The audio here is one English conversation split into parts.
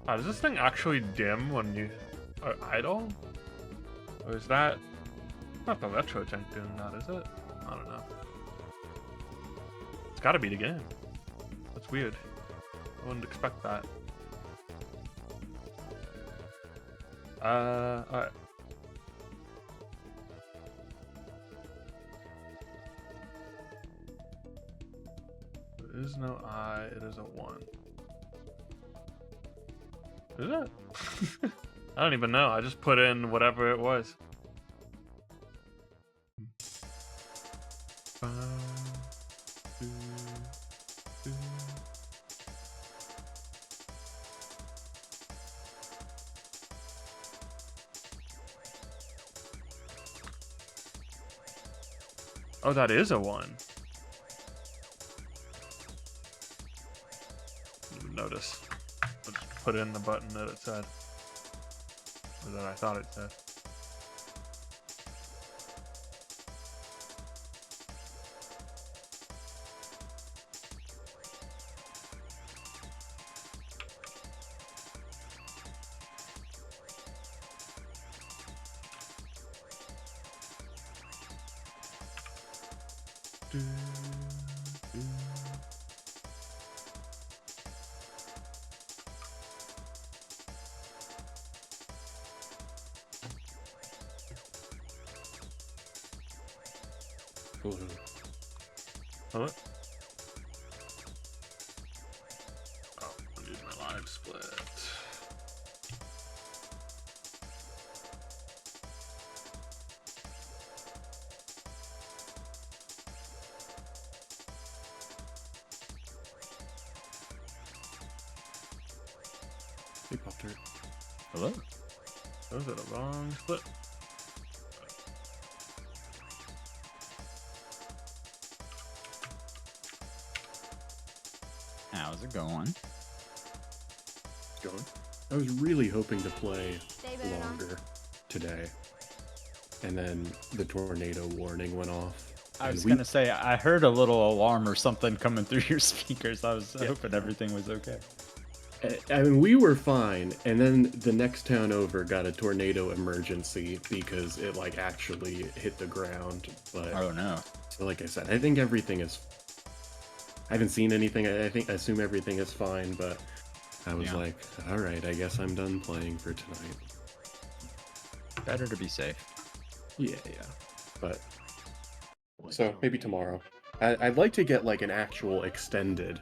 Does this thing actually dim when you are idle? Or is that not the retro tank doing that, is it? I don't know. It's gotta be the game. That's weird. I wouldn't expect that. Alright. There is no I, it is a 1. Is it? I don't even know. I just put in whatever it was. Oh, that is a 1. Didn't even notice. I just put in the button that it said. Or that I thought it said. Hello. Hello? Oh, I need my live split. Hey, Pop-Tart. Hello? Was it a wrong split? How's it going? Going. I was really hoping to play longer today, and then the tornado warning went off. I was gonna say, I heard a little alarm or something coming through your speakers. I was hoping everything was okay. I mean, we were fine, and then the next town over got a tornado emergency because it like actually hit the ground. But Oh no. so like I said, I think everything is. I haven't seen anything. I assume everything is fine, but I was like, all right, I guess I'm done playing for tonight. Better to be safe. Yeah. But so maybe tomorrow. I'd like to get like an actual extended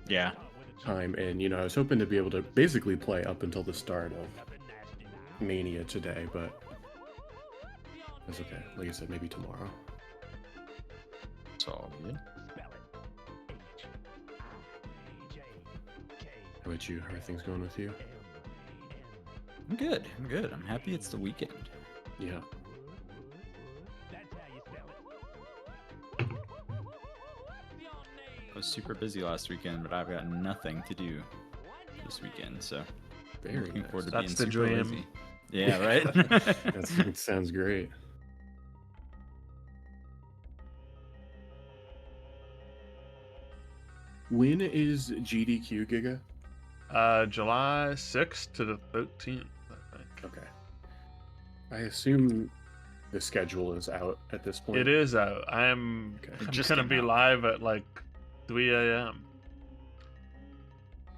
Yeah. time, and you know, I was hoping to be able to basically play up until the start of Mania today, but that's okay. Like I said, maybe tomorrow. It's all good. How about you? How are things going with you? I'm good. I'm good. I'm happy it's the weekend. Yeah. I was super busy last weekend, but I've got nothing to do this weekend, so Very looking nice. forward to That's being the super dream. lazy. Yeah, right? That sounds great. When is GDQ, Giga? July 6th to the 13th, I think. Okay. I assume the schedule is out at this point. It is out. I'm just gonna came be out. live at like 3 a.m.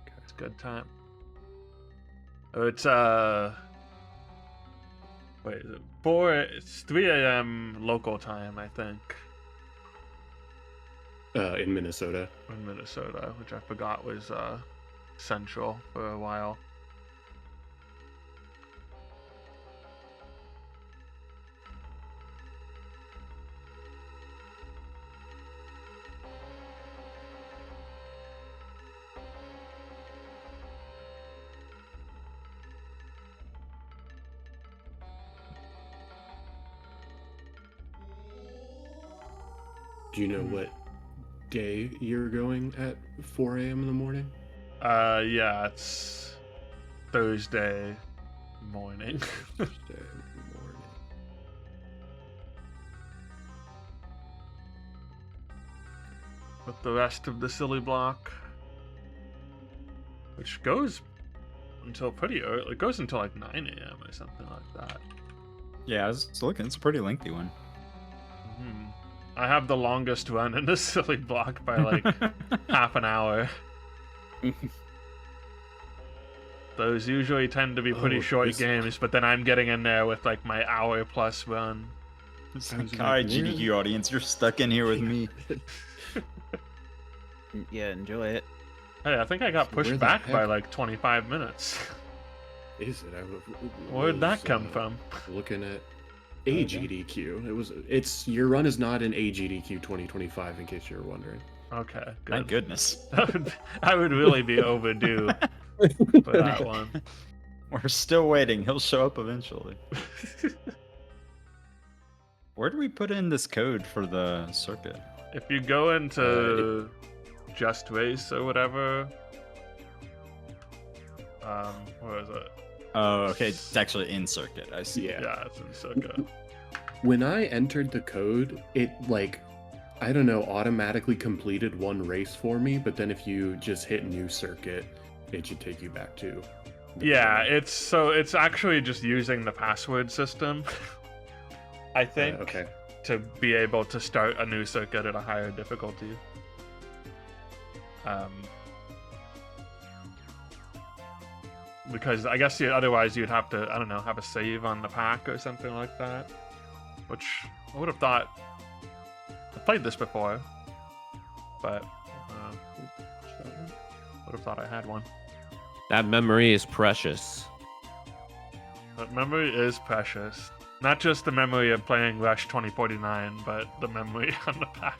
Okay. It's a good time. It's wait, is it 4? It's 3 a.m. local time, I think, In Minnesota. in Minnesota, which I forgot was central for a while. Do you know what day you're going at 4 a.m. in the morning? Yeah, it's Thursday morning. Thursday morning. with the rest of the silly block, which goes until pretty early. It goes until like 9 a.m. or something like that. Yeah, I was looking. It's a pretty lengthy one. Hmm. I have the longest run in the silly block by like half an hour. Those usually tend to be pretty short games, but then I'm getting in there with like my hour plus run. It's like, all right, GDQ audience, you're stuck in here with me. Yeah, enjoy it. Hey, I think I got pushed back by like 25 minutes. Is it? Where'd that come from? Looking at AGDQ. It's your run is not in AGDQ 2025, in case you're wondering. Okay, good. Thank goodness. I would really be overdue for that one. We're still waiting. He'll show up eventually. Where do we put in this code for the circuit? If you go into Just Race or whatever, where is it? Oh, okay. It's actually in circuit. I see. Yeah, it's in circuit. When I entered the code, it like, I don't know, automatically completed one race for me, but then if you just hit new circuit, it should take you back to. Yeah, it's actually just using the password system. I think okay. To be able to start a new circuit at a higher difficulty. Because I guess otherwise you'd have to, I don't know, have a save on the pack or something like that. Which I would have thought. I've played this before, but would have thought I had one. That memory is precious. But memory is precious. Not just the memory of playing Rush 2049, but the memory on the pack.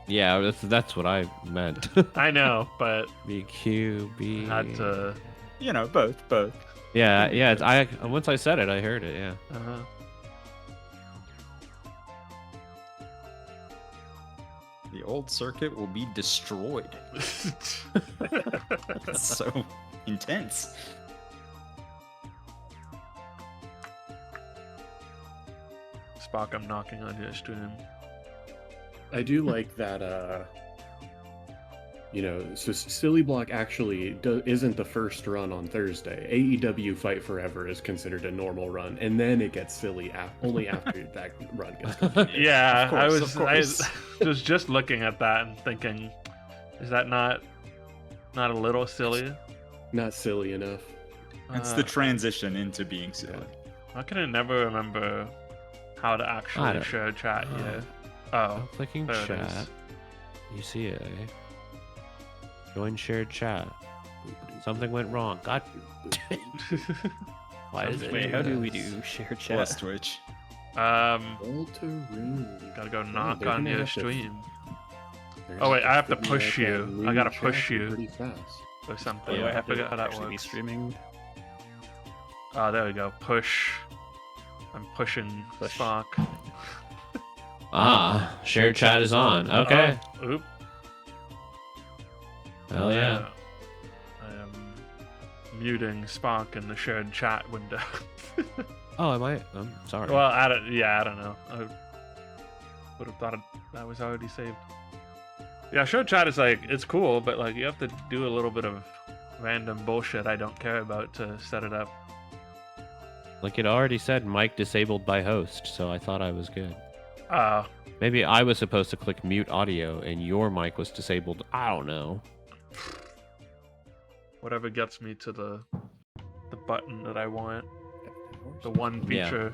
Yeah, that's what I meant. I know, but BQB. had to. You know, both. Yeah, yeah. Once I said it, I heard it. Yeah. Uh-huh. The old circuit will be destroyed. That's so intense. Spock, I'm knocking on your stream. I do like that, so Silly Block actually isn't the first run on Thursday. AEW Fight Forever is considered a normal run, and then it gets silly only after that run gets completed. Yeah, I was just looking at that and thinking, is that not a little silly? Not silly enough. It's the transition into being silly. I can never remember how to actually share chat here. Oh, clicking there it chat. is. You see it, eh? Join shared chat. Something went wrong. God. Why is it? Wait, how do we do share chat? Plus Twitch. Gotta go knock on your stream. Oh wait, I have to push you. I gotta push you pretty fast. or something. Yeah, I I have forget to how that actually be works. streaming. Oh, there we go. Push. I'm pushing Spock. Shared chat is on. Okay. Oh, oop. Hell yeah. I am muting Spock in the shared chat window. Oh, am I? I'm sorry. Well, I don't know. I would have thought that was already saved. Yeah, shared chat is like, it's cool, but like you have to do a little bit of random bullshit I don't care about to set it up. Like it already said mic disabled by host, so I thought I was good. Ah, Maybe I was supposed to click mute audio and your mic was disabled. I don't know. whatever gets me to the button that I want. The one Yeah. feature.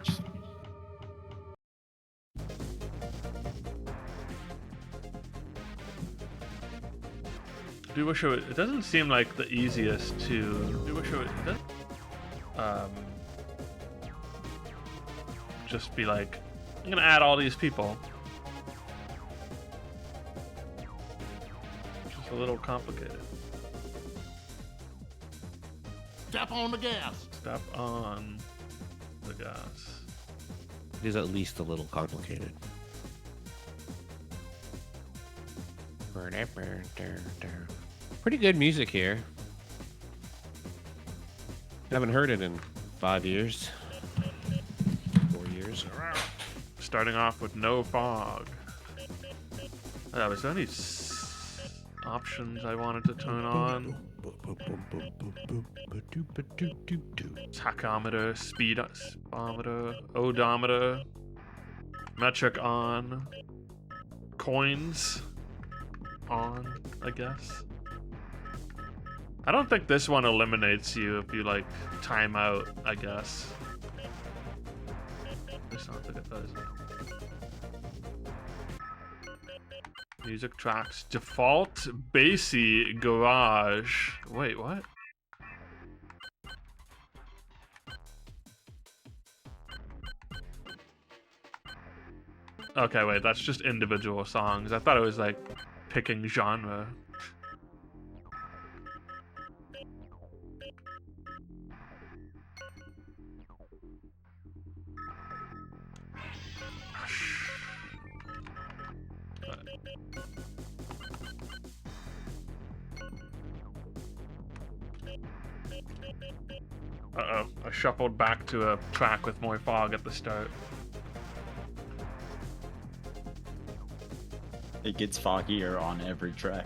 Do wish it doesn't seem like the easiest to. Do wish it does. Just be like, I'm gonna add all these people. Which is a little complicated. Step on the gas. Step on the gas. It is at least a little complicated. Pretty good music here. Haven't heard it in 5 years. 4 years. Starting off with no fog. That was only options I wanted to turn on. Tachometer, speedometer, odometer, metric on, coins on, I guess. I don't think this one eliminates you if you like time out, I guess. I don't think it does. Music tracks, default, bassy, garage. Wait, what? Okay, wait, that's just individual songs. I thought it was like picking genre. Uh-oh, I shuffled back to a track with more fog at the start. It gets foggier on every track.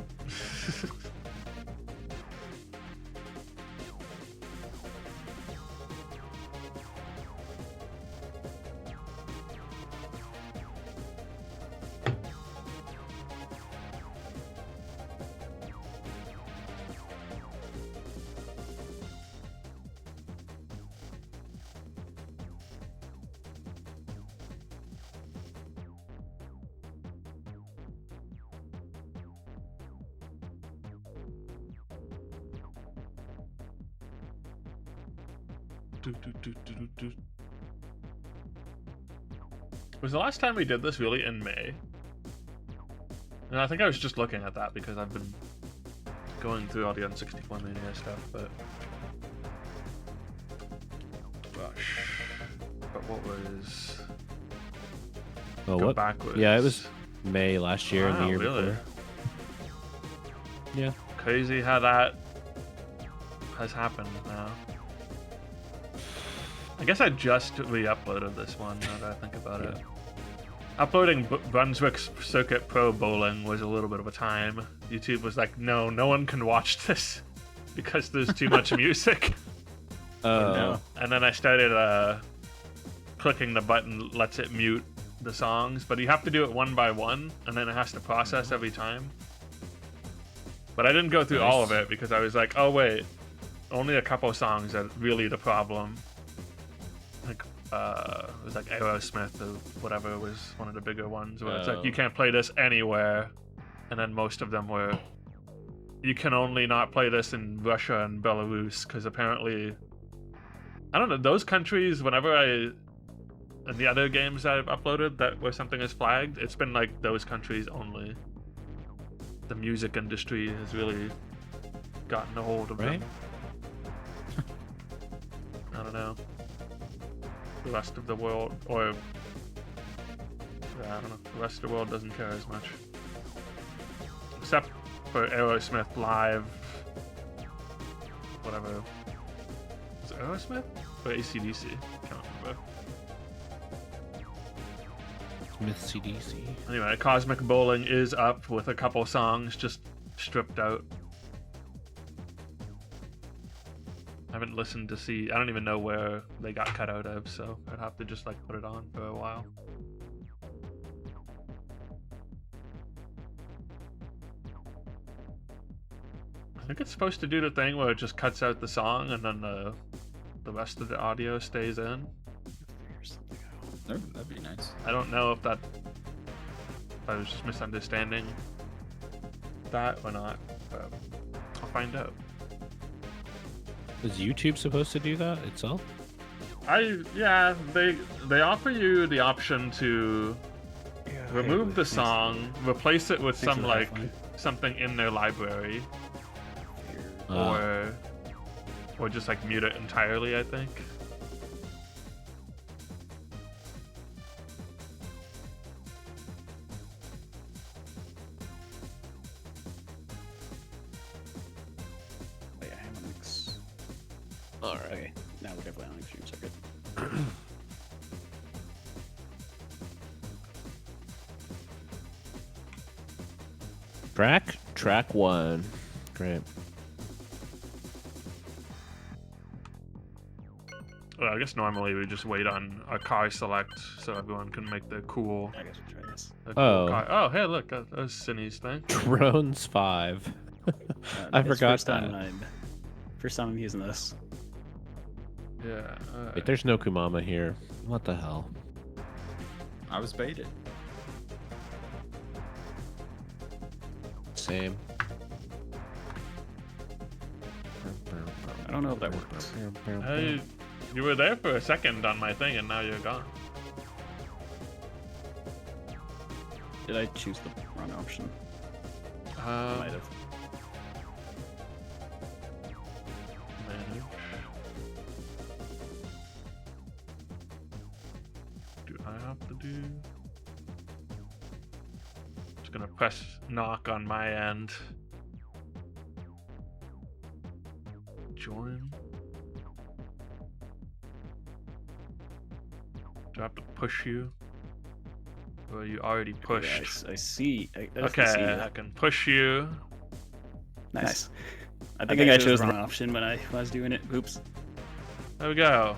Was the last time we did this really in May? And I think I was just looking at that because I've been going through all the N64Mania stuff, but... Gosh. But what was... Oh, Go what? backwards. Yeah, it was May last year and the Wow, year really? before. Yeah. Crazy how that has happened now. I guess I just re-uploaded this one, now that I think about it. Uploading Brunswick Circuit Pro Bowling was a little bit of a time. YouTube was like, no one can watch this because there's too much music. Oh, no. And then I started clicking the button, lets it mute the songs, but you have to do it one by one, and then it has to process every time. But I didn't go through all of it because I was like, oh wait, only a couple songs are really the problem. Like, it was like Aerosmith or whatever was one of the bigger ones where it's like, you can't play this anywhere. And then most of them were, you can only not play this in Russia and Belarus because apparently, I don't know, those countries, whenever in the other games I've uploaded that where something is flagged, it's been like those countries only. The music industry has really gotten a hold of right? them. I don't know. The rest of the world, or I don't know, the rest of the world doesn't care as much. Except for Aerosmith Live, whatever. Was it Aerosmith? Or AC/DC? Can't remember. Smith CDC. Anyway, Cosmic Bowling is up with a couple songs just stripped out. I haven't listened to see, I don't even know where they got cut out of, so I'd have to just like put it on for a while. I think it's supposed to do the thing where it just cuts out the song and then the rest of the audio stays in. That'd be nice. I don't know if I was just misunderstanding that or not, but I'll find out. Is YouTube supposed to do that itself? Yeah, they offer you the option to remove the song, replace it with some like something in their library, or just like mute it entirely, I think. Wait, I have an X. All right. Okay, now we're definitely on Extreme Circuit. track 1. Great. Well, I guess normally we just wait on a car select so everyone can make the cool. I guess we'll try this. The cool Oh. car. Oh, hey, look, that's Cindy's thing. Drones 5. I It's forgot first time that. First time I'm using this. Yeah. Wait, there's no Kumama here. What the hell? I was baited. Same. I don't know if that works. Hey, you were there for a second on my thing, and now you're gone. Did I choose the wrong option? I might have. Manage. Do I have to do? Just gonna press knock on my end. Join. Do I have to push you? Or are you already pushed? I see. I Okay, see I that. can push you. Nice. I think I chose the wrong option when I was doing it. Oops. There we go.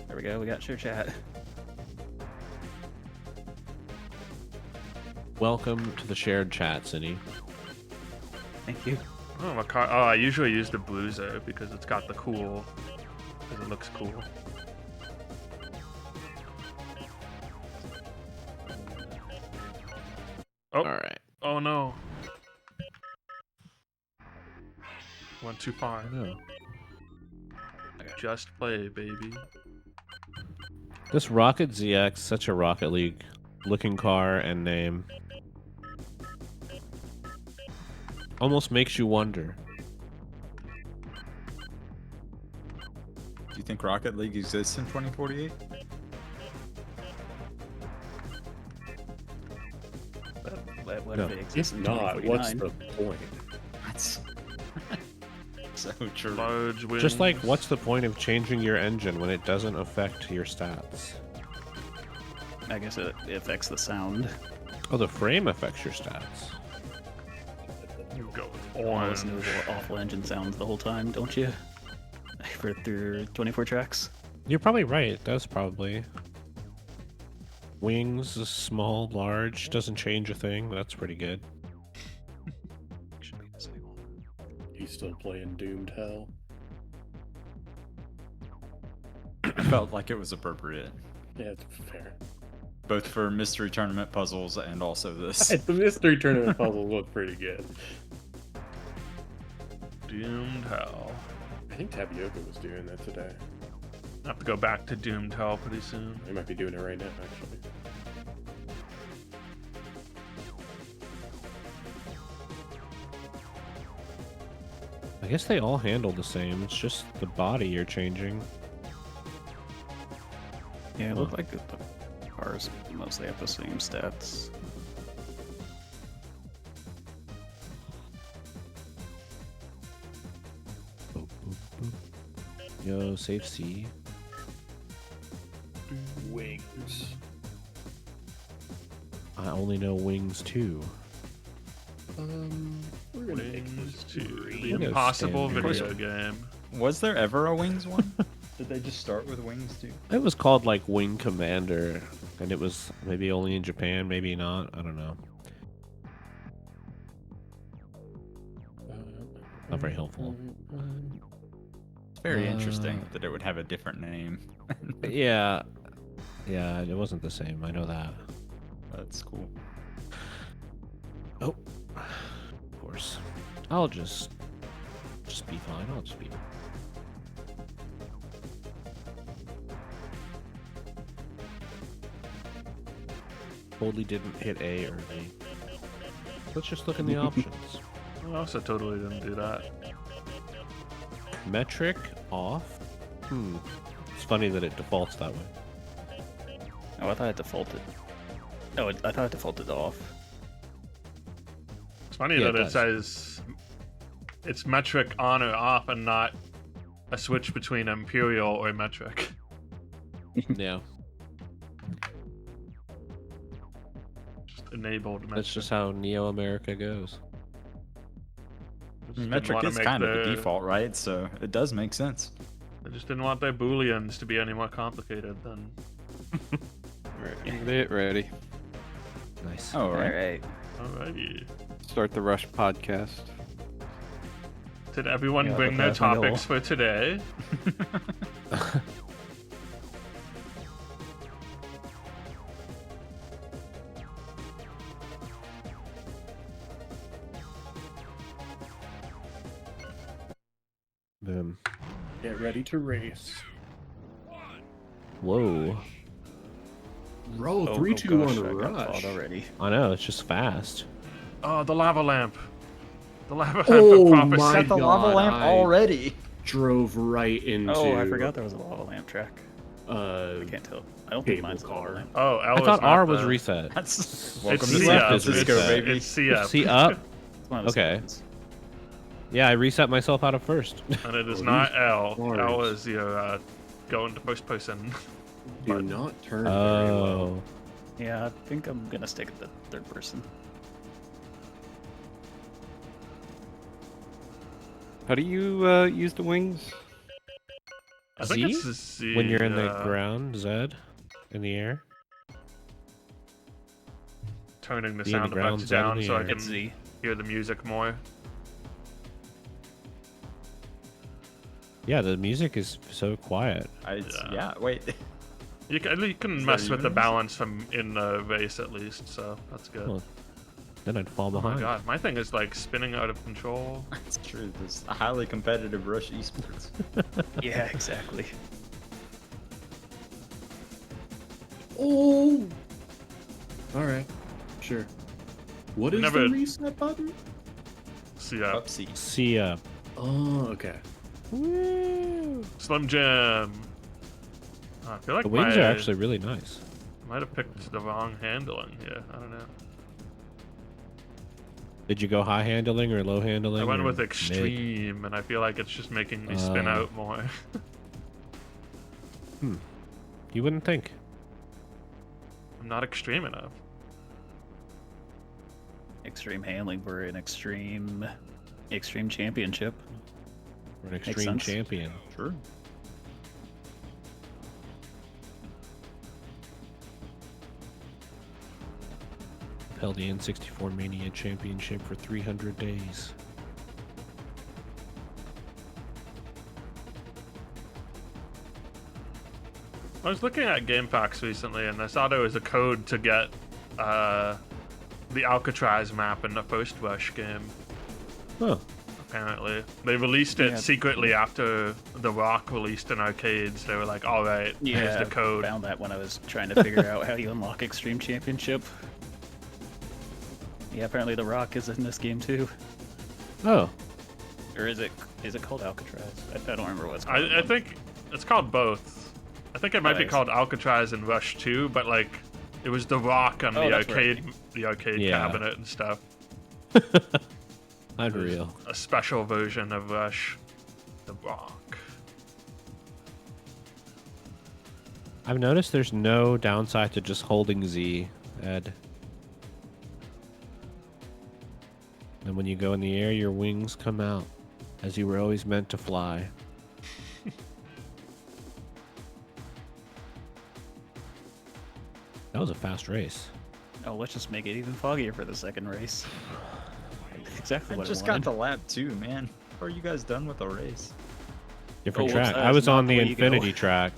There we go. We got share chat. Welcome to the shared chat, Cindy. Thank you. Oh, my car. Oh, I usually use the bruiser because it's got the cool. Because it looks cool. Oh. Alright. Oh no. Went too far. No. Just play, baby. This Rocket ZX, such a Rocket League looking car and name. Almost makes you wonder. Do you think Rocket League exists in 2048? What No, if it exists if in not, what's 2049? the point? That's so true. Large wings. Just like, what's the point of changing your engine when it doesn't affect your stats? I guess it affects the sound. Oh, the frame affects your stats. You go with You orange. listen to those awful engine sounds the whole time, don't you? For through 24 tracks. You're probably right. It does probably. Wings, small, large, doesn't change a thing. That's pretty good. Should be disabled. He's still playing Doomed Hell. I felt like it was appropriate, Yeah, it's fair. both for mystery tournament puzzles and also this. The mystery tournament puzzles look pretty good. Doomed Hell. I think Tapioca was doing that today. I have to go back to Doomed Hell pretty soon. They might be doing it right now, actually. I guess they all handle the same. It's just the body you're changing. Yeah, it looked like the cars mostly have the same stats. Yo, safe C. Wings. I only know Wings 2. We're gonna make Wings this 2. green. The We'll go impossible standard. video game. Was there ever a Wings one? Did they just start with Wings too? It was called like Wing Commander, and it was maybe only in Japan, maybe not. I don't know. Not very helpful. It's very Uh, interesting that it would have a different name. Yeah, it wasn't the same. I know that. That's cool. Oh, of course. I'll just be fine. I'll just be. Totally didn't hit A early. Let's just look in the options. I also totally didn't do that. Metric off. It's funny that it defaults that way. Oh, I thought it defaulted. Oh, I thought it defaulted off. It's funny Yeah, that it it does. says it's metric on or off and not a switch between imperial or metric. Yeah. Just an enabled metric. That's just how Neo America goes. Just didn't Metric wanna is make kind of their- the default, right? So it does make sense. They just didn't want their booleans to be any more complicated than. Ready. Nice. Oh, All right. right. Alrighty. Start the Rush podcast. Did everyone Yeah, bring but their that's my goal. topics for today? Boom. Get ready to race. Whoa. Roll Oh, 3, oh 2, gosh, 1, I got rush. called already. I know, it's just fast. Oh, the lava lamp. The lava lamp Oh of prophecy. my Set the lava God, lamp I already. Drove right into. Oh, I forgot there was a lava lamp track. Uh, I can't tell. I don't think cable mine's a lava car. lamp. Oh, L I is thought not R was the- reset. That's It's welcome to C San up. Francisco, It's, baby. it's C up. See up? It's one of the Okay. ones. Yeah, I reset myself out of first. And it is Oh, not these L. cars. L is your going to first person. do not turn very well. Oh. Yeah, I think I'm gonna stick at the third person. How do you use the wings? I think Z? it's the Z. When you're in the yeah. ground, Z, in the air. Turning the Be in the sound ground, effects Z in down the so I air. can It's Z. hear the music more. Yeah, the music is so quiet. Yeah, wait. You can Is mess that with the even? balance from in the race at least, so that's good. Well, Then I'd fall Oh my behind. god, my thing is like spinning out of control. That's true. There's a highly competitive Rush esports. Yeah, exactly. Oh! Alright, sure. What is Never- the reset button? See ya. Upsy. See ya. Oh, okay. Slim Jim. Oh, I feel like The wings my- are actually really nice. I might have picked the wrong handling here. I don't know. Did you go high handling or low handling? I went or with mid? extreme, and I feel like it's just making me spin out more. You wouldn't think. I'm not extreme enough. Extreme handling for an extreme championship. We're an extreme sense. champion. Sure. Held the N64Mania championship for 300 days. I was looking at game packs recently, and I saw there was a code to get the Alcatraz map in the first Rush game. Huh. Apparently, they released it Yeah. secretly after The Rock released in arcades. They were like, "All right, here's Yeah, the code." I found that when I was trying to figure out how you unlock Extreme Championship. Yeah, apparently The Rock is in this game too. Oh. Or is it called Alcatraz? I don't remember what it's called. I think it's called both. I think it might be Nice. called Alcatraz and Rush 2, but like it was The Rock on Oh, the that's right. arcade Yeah. cabinet and stuff. Unreal. A special version of Rush, The Rock. I've noticed there's no downside to just holding Z, Ed. And when you go in the air, your wings come out, as you were always meant to fly. That was a fast race. Oh, let's just make it even foggier for the second race. Exactly I what just I got wanted. the lap too, man. Are you guys done with the race? Different Oh, track. that's I was not on the the way you go. Infinity track.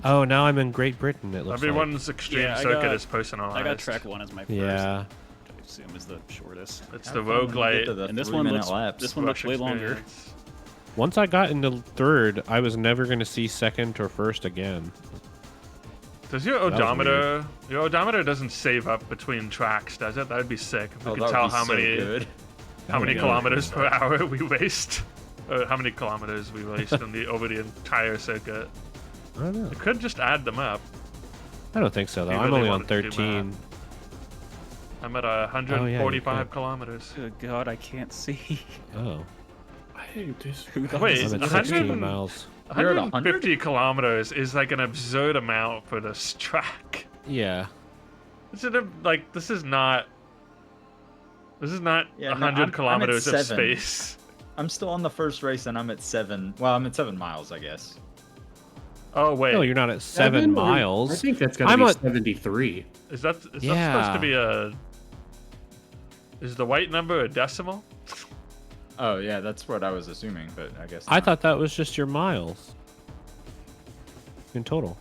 Oh, now I'm in Great Britain, it looks Everyone's extreme Yeah, I circuit got- is personalized. I got track 1 as my like. first. Yeah. Which I assume is the shortest. It's Have the fun when you get roguelite to the And this one 3-minute looks laps. this one looks Rush way longer. experience. Once I got into third, I was never going to see second or first again. Does your was odometer? Your odometer doesn't save up between tracks, does it? That would be sick. If we Oh, could that tell would be how so many good. how many Yeah. kilometers per hour we waste, or how many kilometers we waste over the entire circuit. I don't know. It could just add them up. I don't think so, though. You I'm really only on wanted to do 13. I'm at Oh, 145 could. kilometers. Good God, I can't see. Oh. Hey, this. Wait, I'm at 100 16 miles. You're at 150 kilometers is like an absurd amount for this track. Yeah. This is like this is not This is not Yeah, no, 100 I'm at kilometers of 7. space. I'm still on the first race and I'm at 7. Well, I'm at 7 miles, I guess. Oh wait, No, you're not at 7 Or- miles. I think that's gotta I'm be at- 73. is that supposed to Yeah. be a? Is the white number a decimal? Oh, yeah, that's what I was assuming, but I guess I not. thought that was just your miles in total.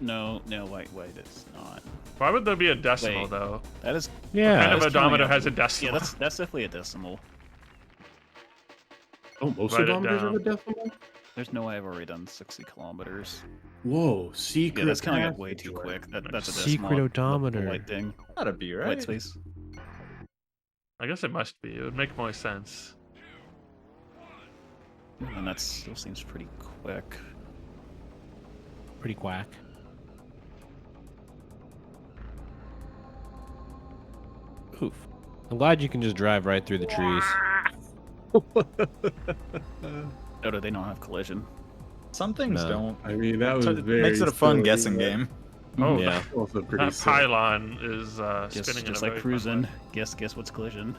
No, wait, it's not. Why would there be a decimal Wait. though? That is. Yeah. What kind of that's counting odometer up has a to- decimal? Yeah, that's definitely a decimal. Oh, most Write it odometers have a down. decimal? There's no way I've already done 60 kilometers. Whoa, secret. Yeah, that's counting up way passage too way. quick. That's a Secret decimal. odometer. The white thing. Gotta be, right? White space. I guess it must be. It would make more sense. And that still seems pretty quick. Pretty quack. Oof. I'm glad you can just drive right through the trees. Oh, do they not have collision? Some things No. don't. I mean, that was So very it makes it a fun silly, guessing but game. Oh, Yeah. Also pretty that silly. pylon is Just spinning in a like very fun cruising. way. Guess what's collision?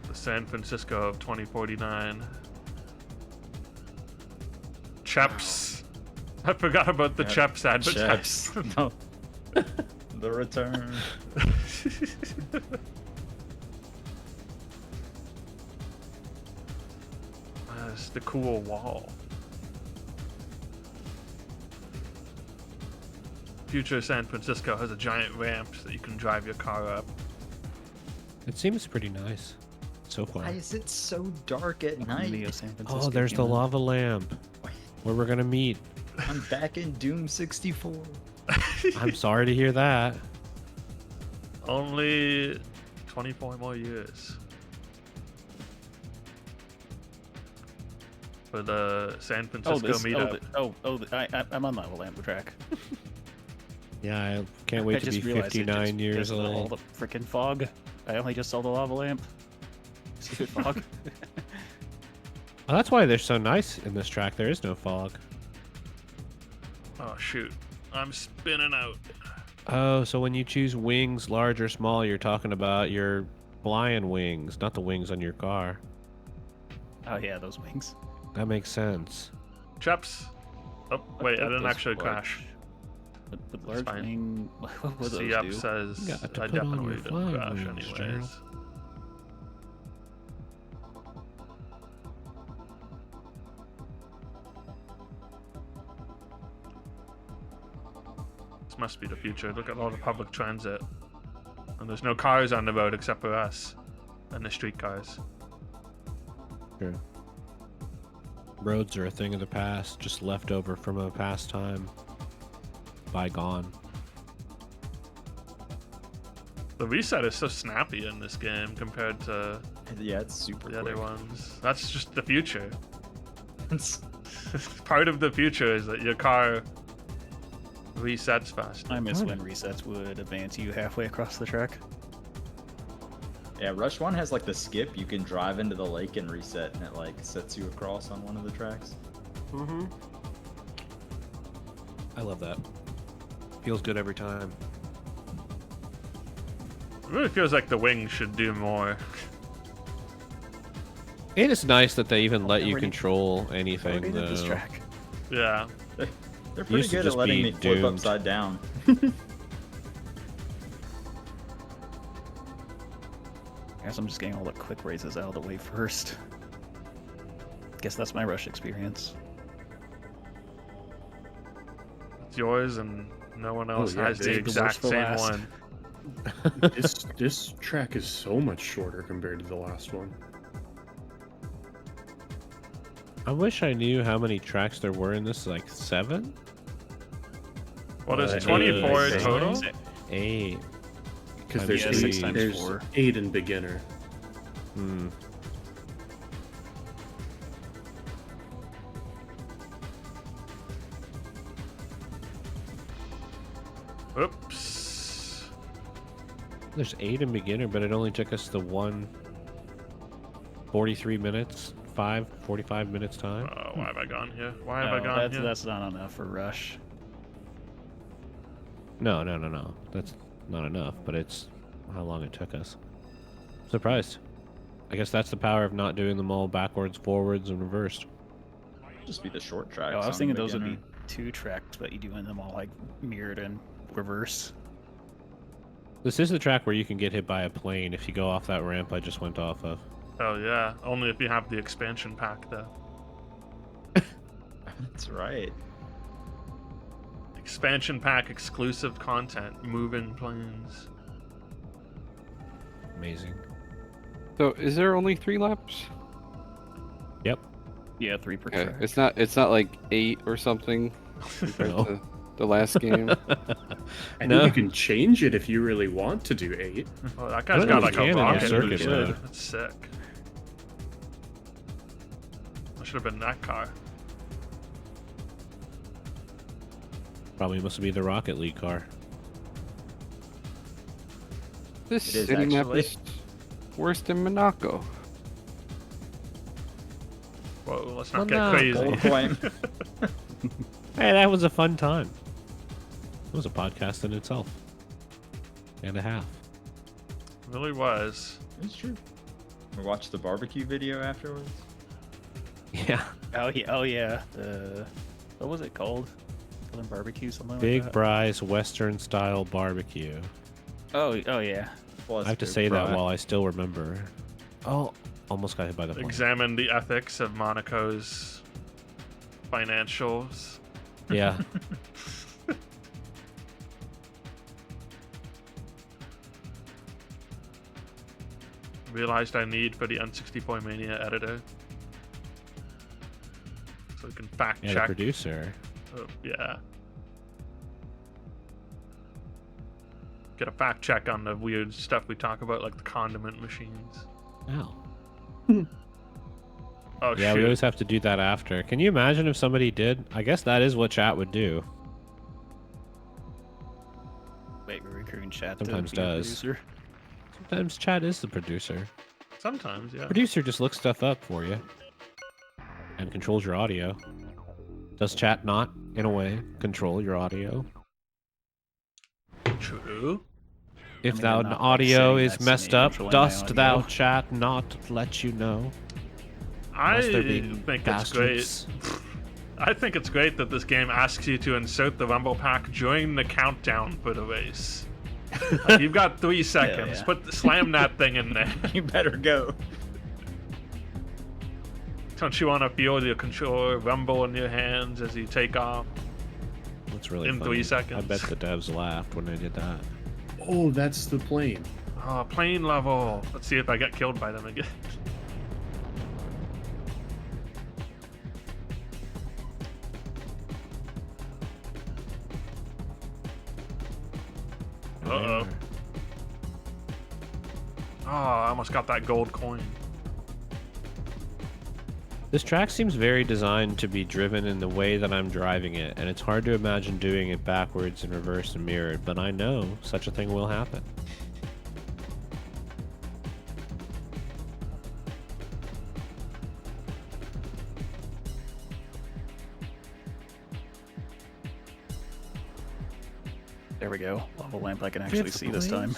The San Francisco of 2049. Cheps. I forgot about the Yeah, Cheps advertisement. Chefs. No. The return. It's the cool wall. Future San Francisco has a giant ramp that you can drive your car up. It seems pretty nice so far. Why is it so dark at night? Neo San Francisco Oh, there's the human. lava lamp where we're gonna meet. I'm back in Doom 64. I'm sorry to hear that. Only 24 more years. For the San Francisco meetup. I'm on lava lamp track. Yeah, I can't wait I to just be realized it 59 just years gives all old. the freaking fog. I only just saw the lava lamp. Stupid fog. Oh, that's why they're so nice in this track. There is no fog. Oh shoot. I'm spinning out. Oh, so when you choose wings, large or small, you're talking about your flying wings, not the wings on your car. Oh yeah, those wings. That makes sense. Chaps. Oh, wait, I thought didn't those actually were crash. But That's large fine. wing. What would those CF do? says You got to I put on definitely your didn't flying crash wings, anyways. Gerald. This must be the future. Look at all the public transit. And there's no cars on the road except for us. And the street cars. Sure. Roads are a thing of the past, just left over from a past time. Bygone. The reset is so snappy in this game compared to Yeah, it's super the quick. other ones. That's just the future. It's- Part of the future is that your car resets fast. I miss Oh. when resets would advance you halfway across the track. Yeah, Rush 1 has like the skip. You can drive into the lake and reset, and it like sets you across on one of the tracks. Mm-hmm. I love that. Feels good every time. It really feels like the wing should do more. And it's nice that they even let you already- control Already anything, did this though. track. Yeah. They're pretty Used to good at just letting be me flip doomed. upside down. Guess I'm just getting all the quick races out of the way first. Guess that's my rush experience. It's yours and no one else yeah, has the save the exact worst for same last. one. This track is so much shorter compared to the last one. I wish I knew how many tracks there were in this, like 7? Well, there's Eight, 24 I think. total. 8. Because Times there's, yeah, eight, 6 times there's 4. 8 in beginner. Hmm. Oops. There's 8 in beginner, but it only took us the 43 minutes like 45 minutes time. Why have I gone here? Why have I No, gone here? that's not enough for Rush. No. That's not enough, but it's how long it took us. Surprised. I guess that's the power of not doing them all backwards, forwards, and reversed. Just be the short tracks. Oh, I was on thinking those would beginner. be 2 tracks, but you doing them all like mirrored and reverse. This is the track where you can get hit by a plane if you go off that ramp I just went off of. Oh yeah, only if you have the expansion pack though. That's right. Expansion pack exclusive content, moving planes. Amazing. So, is there only 3 laps? Yep. Yeah, 3 per Okay. track. It's not like 8 or something compared No. to the last game. I No. think you can change it if you really want to do 8. Oh, that I guy's don't got know like if you a can in rocket circuit boost. mode. That's sick. That should have been that car. Probably must be the Rocket League car. This It is city map actually. is worse than Monaco. Whoa, let's not Well, get no. crazy. Bold claim. Hey, that was a fun time. It was a podcast in itself. And a half. Really was. It's true. We watched the barbecue video afterwards. Yeah. Oh yeah. What was it called? Southern barbecue, something Big like that. Bry's Western style barbecue. Oh yeah. Plus I have to Big say that Fry. while I still remember. Oh, almost got hit by the plane. Examine the ethics of Monaco's financials. Yeah. Realized I need for the N64Mania editor. So we can fact Yeah, the check. producer. Yeah. Get a fact check on the weird stuff we talk about, like the condiment machines. Ow. Oh Yeah, shoot. we always have to do that after. Can you imagine if somebody did? I guess that is what chat would do. Wait, we're recruiting chat Sometimes to be a does. producer. Sometimes chat is the producer. Sometimes, yeah. Producer just looks stuff up for you. And controls your audio. Does chat not, in a way, control your audio? True. If mean, thou I'm an not, like, audio saying is that's messed me up, controlling my dost thou audio. chat not let you know? I Unless they're being think it's great. bastards. I think it's great that this game asks you to insert the Rumble Pack during the countdown for the race. Like, you've got 3 seconds. yeah. Slam that thing in there. You better go. Don't you want to feel the controller rumble in your hands as you take off? That's really In funny. 3 seconds. I bet the devs laughed when I did that. Oh, that's the plane. Oh, plane level. Let's see if I get killed by them again. Uh-oh. Oh, I almost got that gold coin. This track seems very designed to be driven in the way that I'm driving it, and it's hard to imagine doing it backwards and reverse and mirrored, but I know such a thing will happen. There we go. Level lamp I can actually see this time.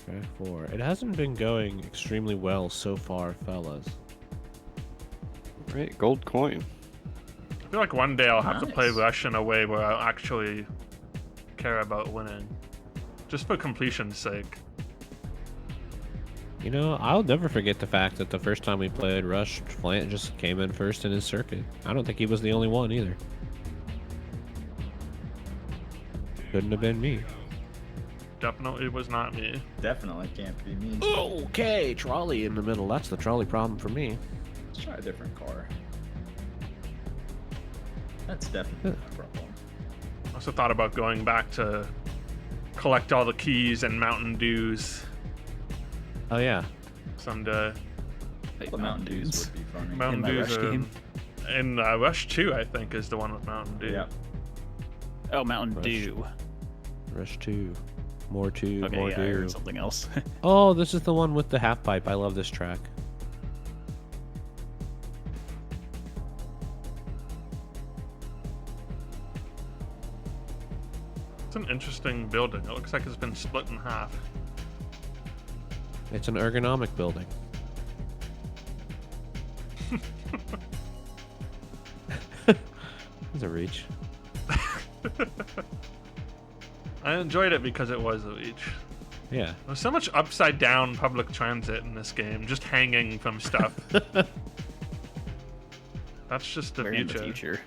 Okay, 4. It hasn't been going extremely well so far, fellas. Right, gold coin. I feel like one day I'll have to play Nice. Rush in a way where I'll actually care about winning. Just for completion's sake. You know, I'll never forget the fact that the first time we played Rush, Flant just came in first in his circuit. I don't think he was the only one either. Couldn't have been me. Definitely was not me. Definitely can't be me. Okay, trolley in the middle. That's the trolley problem for me. Let's try a different car. That's definitely my problem. I also thought about going back to collect all the keys and Mountain Dews Oh yeah. someday. The Mountain Dews would be funny. Mountain my Dews Rush game? And Rush 2, I think, is the one with Mountain Dew. Yeah. Oh, Mountain Rush. Dew. Rush 2. more two, Okay, more yeah, I do. heard something else. Oh, this is the one with the half pipe. I love this track. It's an interesting building. It looks like it's been split in half. It's an ergonomic building. That's a reach. I enjoyed it because it was a reach. Yeah. There's so much upside down public transit in this game, just hanging from stuff. That's just the Very in future. the future.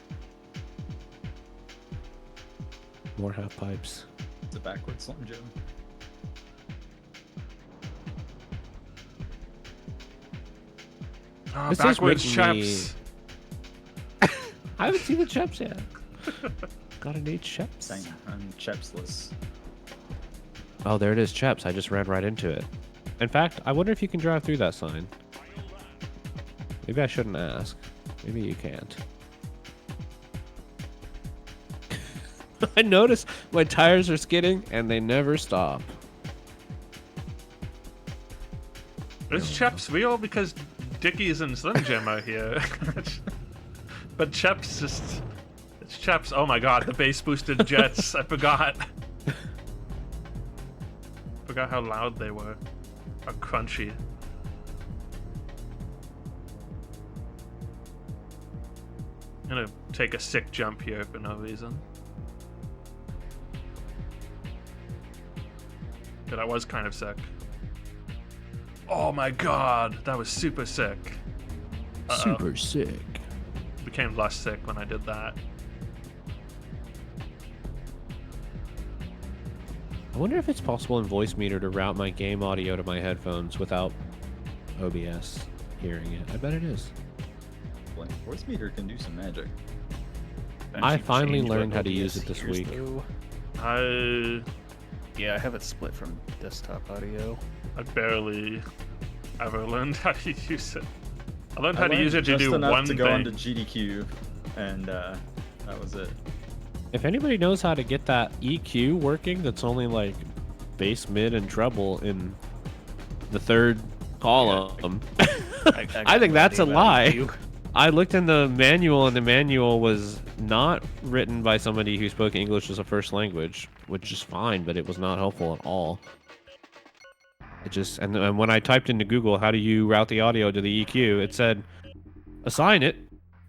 More half pipes. It's a backwards Slim Jim. Oh, This is backwards making me- chaps. I haven't seen the Cheps yet. Gotta need Cheps. Dang, I'm Chepsless. Oh, there it is, Cheps. I just ran right into it. In fact, I wonder if you can drive through that sign. Maybe I shouldn't ask. Maybe you can't. I notice my tires are skidding and they never stop. Is Cheps real? Because Dickies and Slim Jim are here. But Cheps just... It's Cheps. Oh my god, the bass boosted jets. I forgot. Forgot how loud they were. Or crunchy. I'm gonna take a sick jump here for no reason. But I was kind of sick. Oh my god, that was super sick. Super sick. Became less sick when I did that. I wonder if it's possible in Voice Meter to route my game audio to my headphones without OBS hearing it. I bet it is. Like, Voice Meter can do some magic. Don't I you finally change what learned how to OBS use it this hears, week. though? Yeah, I have it split from desktop audio. I barely ever learned how to use it. I learned how to learned use it to just do enough one to go thing. into GDQ, and that was it. If anybody knows how to get that EQ working, that's only like bass, mid, and treble in the third column. I got think no that's a idea about lie. EQ. I looked in the manual, and the manual was not written by somebody who spoke English as a first language, which is fine, but it was not helpful at all. It just and when I typed into Google, how do you route the audio to the EQ? It said, assign it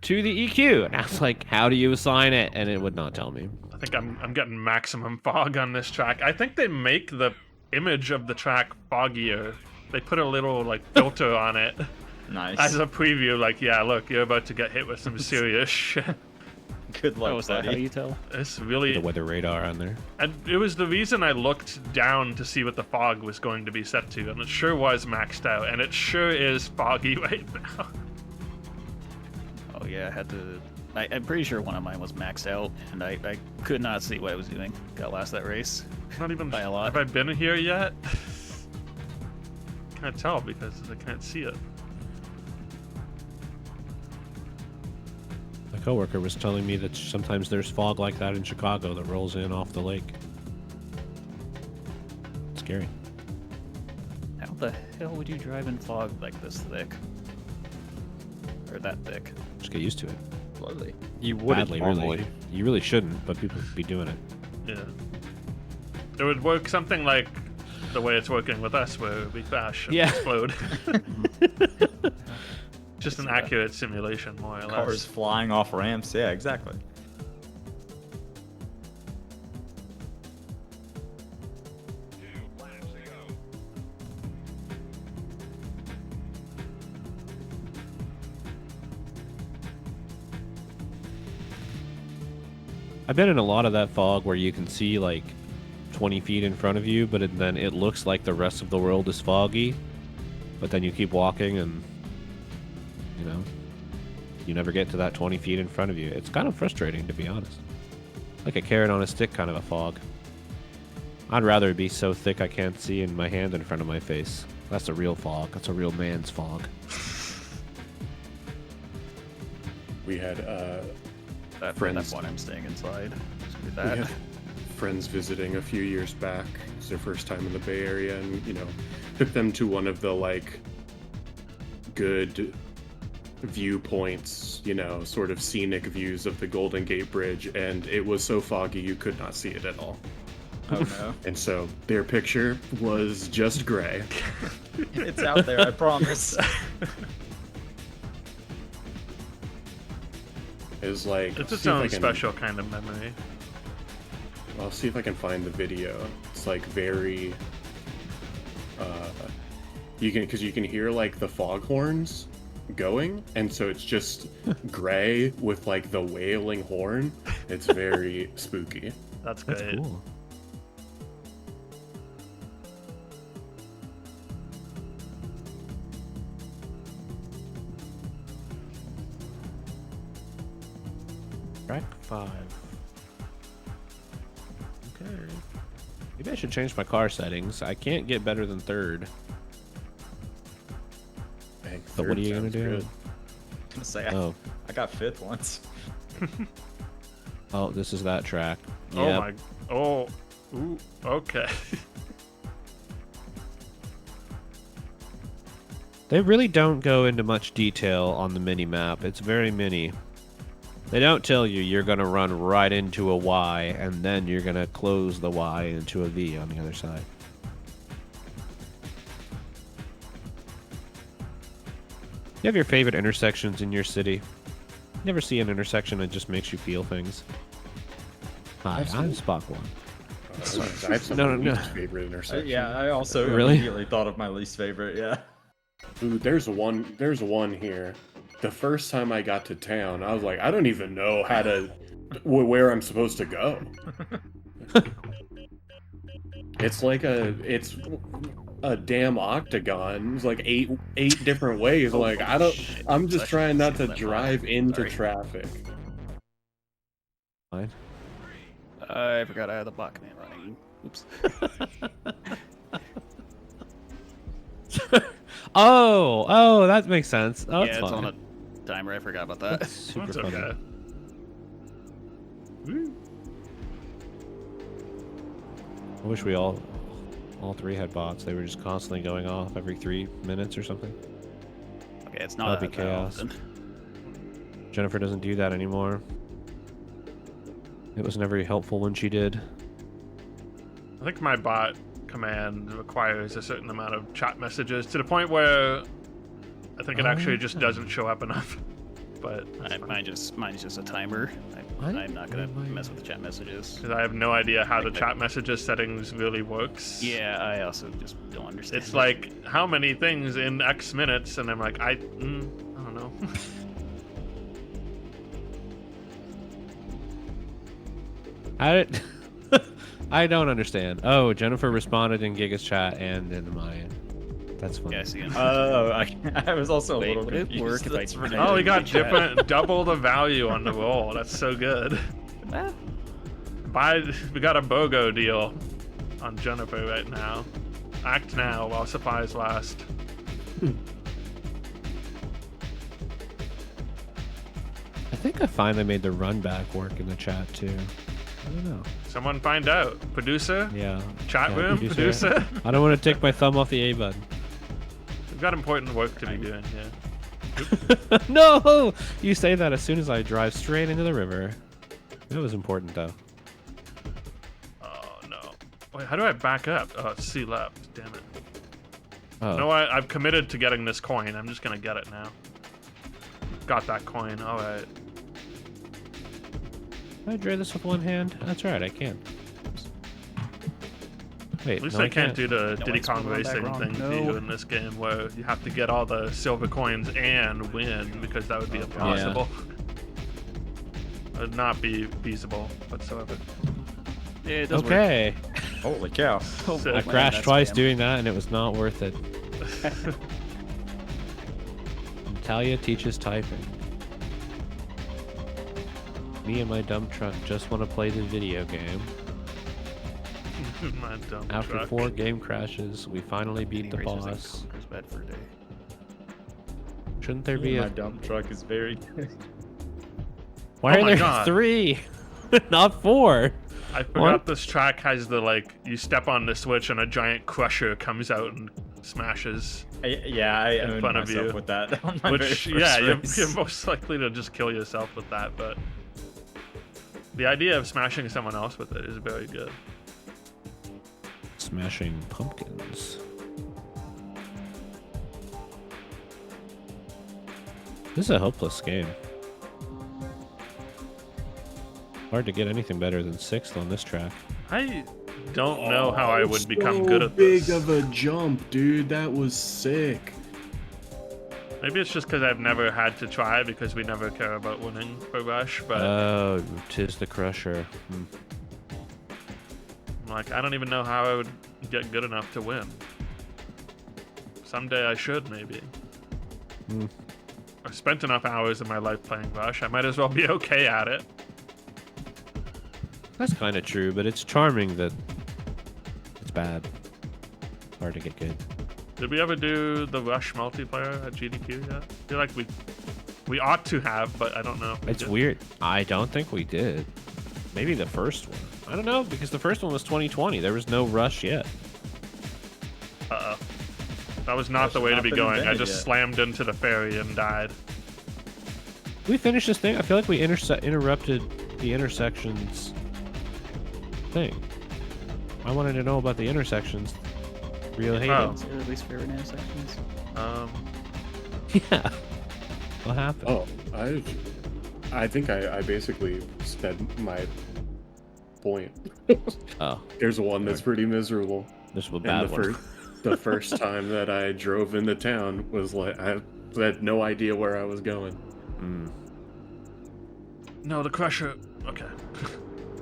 to the EQ, and I was like, how do you assign it? And it would not tell me. I think I'm getting maximum fog on this track. I think they make the image of the track foggier. They put a little like filter on it Nice. as a preview. Like, yeah, look, you're about to get hit with some serious shit. Good luck, Oh, is that how buddy. you tell? It's The really, weather radar on there. and it was the reason I looked down to see what the fog was going to be set to, and it sure was maxed out, and it sure is foggy right now. Oh yeah, I had to. I'm pretty sure one of mine was maxed out, and I could not see what I was doing. Got lost that race. Not even. By a lot. Have I been here yet? Can't tell because I can't see it. My coworker was telling me that sometimes there's fog like that in Chicago that rolls in off the lake. It's scary. How the hell would you drive in fog like this thick? Or that thick? Just get used to it. Slowly. You wouldn't Badly, normally. really. You really shouldn't, but people be doing it. Yeah. It would work something like the way it's working with us, where we crash and Yeah. explode. Just an accurate simulation, more or less. Cars flying off ramps. Yeah, exactly. I've been in a lot of that fog where you can see like 20 feet in front of you, but then it looks like the rest of the world is foggy. But then you keep walking and, you know, you never get to that 20 feet in front of you. It's kind of frustrating, to be honest. Like a carrot on a stick kind of a fog. I'd rather it be so thick I can't see in my hand in front of my face. That's a real fog. That's a real man's fog. We had That's Friends. why I'm staying inside. Screw we that. had friends visiting a few years back, It's their first time in the Bay Area, and took them to one of the like good viewpoints, sort of scenic views of the Golden Gate Bridge, and it was so foggy you could not see it at all. Oh no. And so their picture was just gray. It's out there, I promise. It was like It's its see if I own can- special kind of memory. I'll see if I can find the video. It's like very because you can hear like the foghorns going, and so it's just gray with like the wailing horn. It's very spooky. That's That's great. cool. Track 5. Okay. Maybe I should change my car settings. I can't get better than third. Dang, But what third are you gonna sounds do? good. I'm gonna say Oh, I got 5th once. oh, this is that track. Oh Yep. my. Oh. Ooh. Okay. They really don't go into much detail on the mini map. It's very mini. They don't tell you you're gonna run right into a Y and then you're gonna close the Y into a V on the other side. You have your favorite intersections in your city. Never see an intersection that just makes you feel things. Hi, I'm Spock One. I have some No, of no, my no. least favorite intersection. Yeah, I also Really? immediately thought of my least favorite, yeah. Ooh, there's one here. The first time I got to town, I was like, I don't even know how to where I'm supposed to go. It's a damn octagon. It's like eight different ways. Like I'm just trying not to drive into Sorry. traffic. Fine. I forgot I had the block command running. Oops. Oh, that makes sense. Oh, yeah, it's it's fine. on a timer. I forgot about that. That's super That's funny. okay. Woo. I wish we all three had bots. They were just constantly going off every 3 minutes or something. Okay, it's not That'd be that chaos. often. Jennifer doesn't do that anymore. It was never helpful when she did. I think my bot command requires a certain amount of chat messages to the point where I think it actually just doesn't show up enough. But that's fine. Mine's just a timer. I'm not gonna Mine- mess with the chat messages. 'Cause I have no idea how the chat messages settings really works. Yeah, I also just don't understand. It's like how many things in X minutes, and I'm like, I don't know. I don't understand. Oh, Jennifer responded in Giga's chat and in mine. That's funny. Yeah, I see it. Oh, I was also a Wait, little would it confused. work if I That's tried really- Oh, we got Chat. different, double the value on the roll. That's so good. We got a BOGO deal on Jennifer right now. Act now while supplies last. I think I finally made the Runback work in the chat too. I don't know. Someone find out. Producer? Yeah. Chat yeah, room? Producer? I don't want to take my thumb off the A button. We've got important work to be doing here. No! You say that as soon as I drive straight into the river. It was important though. Oh no. Wait, how do I back up? Oh, it's C left. Damn it. Oh. You know what? I've committed to getting this coin. I'm just gonna get it now. Got that coin. Alright. Can I drive this with one hand? That's right, I can. Wait, At least no, I can't do the No, Diddy it's Kong going back racing wrong. thing No. you do in this game where you have to get all the silver coins and win because that would be impossible. It would not be feasible whatsoever. Yeah, it does work. Okay. Holy cow. Oh, So- I Man, crashed that's twice scam. doing that and it was not worth it. Natalia teaches typing. Me and my dump truck just want to play the video game. My dumb After truck. 4 game crashes, we finally beat the Racers like boss. Conker's bed for a day. Shouldn't there be My a... dump truck is very... Why Oh are my there God. 3? Not 4? I forgot this track has the like you step on the switch and a giant crusher comes out and smashes, I in owned front of myself you. with that on my very which first yeah, race. you're most likely to just kill yourself with that. But the idea of smashing someone else with it is very good. Smashing pumpkins. This is a hopeless game. Hard to get anything better than 6th on this track. I don't know how I would become So good at big this. of a jump, dude. That was sick. Maybe it's just because I've never had to try because we never care about winning for Rush. But Oh, 'tis the crusher. like, I don't even know how I would get good enough to win. Someday I should, maybe. I've spent enough hours of my life playing Rush. I might as well be okay at it. That's kind of true, but it's charming that it's bad. Hard to get good. Did we ever do the Rush multiplayer at GDQ yet? I feel like we ought to have, but I don't know. if we It's did. weird. I don't think we did. Maybe the first one. I don't know, because the first one was 2020. There was no Rush yet. Uh-oh. That was not Rush the has way to not be been going. I invented just yet. slammed into the ferry and died. We finished this thing. I feel like we interrupted the intersections thing. I wanted to know about the intersections. Real hated. Oh. Is there at least favorite intersections? Yeah. What happened? Oh, I think I basically sped my point. Oh, There's one that's pretty miserable. this was a And bad one. the first time that I drove into town was like I had no idea where I was going. No, the Crusher. Okay.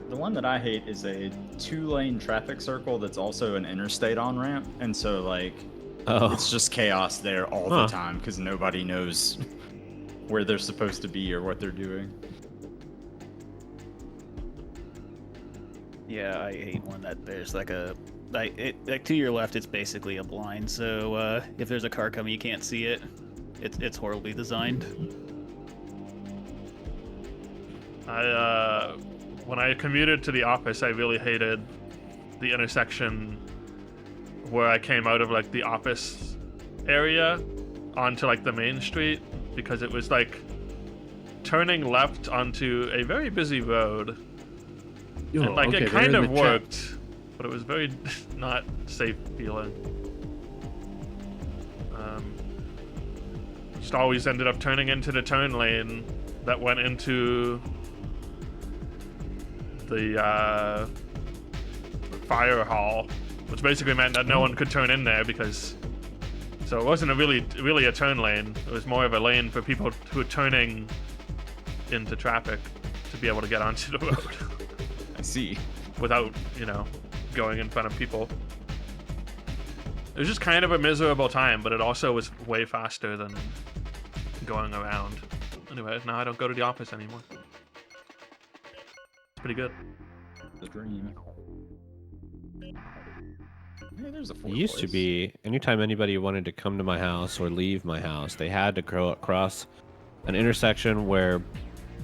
The one that I hate is a 2-lane traffic circle that's also an interstate on-ramp, and so like Oh, it's just chaos there all Huh. the time because nobody knows where they're supposed to be or what they're doing. Yeah, I hate one that there's like like to your left, it's basically a blind. So if there's a car coming, you can't see it. It's horribly designed. When I commuted to the office, I really hated the intersection where I came out of like the office area onto like the main street because it was like turning left onto a very busy road. Yo, And like okay, it they're kind in of the chat. worked, but it was very not safe feeling. Just always ended up turning into the turn lane that went into the fire hall, which basically meant that no one could turn in there because. So it wasn't really a turn lane. It was more of a lane for people who were turning into traffic to be able to get onto the road. I see. Without, going in front of people. It was just kind of a miserable time, but it also was way faster than going around. Anyway, now I don't go to the office anymore. It's pretty good. The dream. Hey, there's a it fourth used to place. be anytime anybody wanted to come to my house or leave my house, they had to cross an intersection where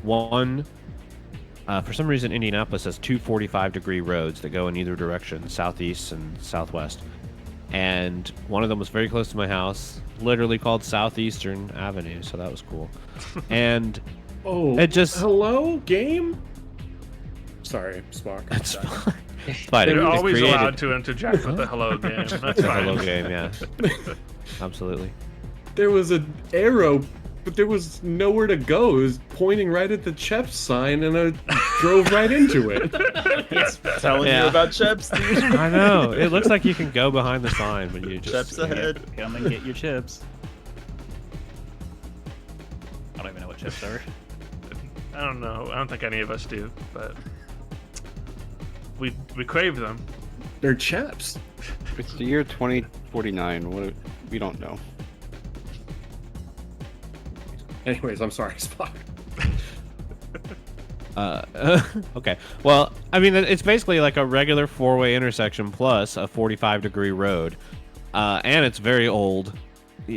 one. For some reason, Indianapolis has two 45-degree roads that go in either direction, southeast and southwest. And one of them was very close to my house, literally called Southeastern Avenue, so that was cool. And Oh, it just- hello game. Sorry, Spock. it's fine. It's fine. You're It always created allowed to interject with the hello game. That's the fine. hello game, yeah. Absolutely. There was an arrow, but there was nowhere to go. It was pointing right at the Chep sign, and I drove right into it. It's telling Yeah. you about Cheps, dude. I know. It looks like you can go behind the sign, but you just Cheps ahead. Come and get your chips. I don't even know what chips are. I don't know. I don't think any of us do, but we crave them. They're Cheps. It's the year 2049. We don't know. Anyways, I'm sorry, Spock. Okay. Well, I mean, it's basically like a regular four-way intersection plus a 45-degree road, and it's very old,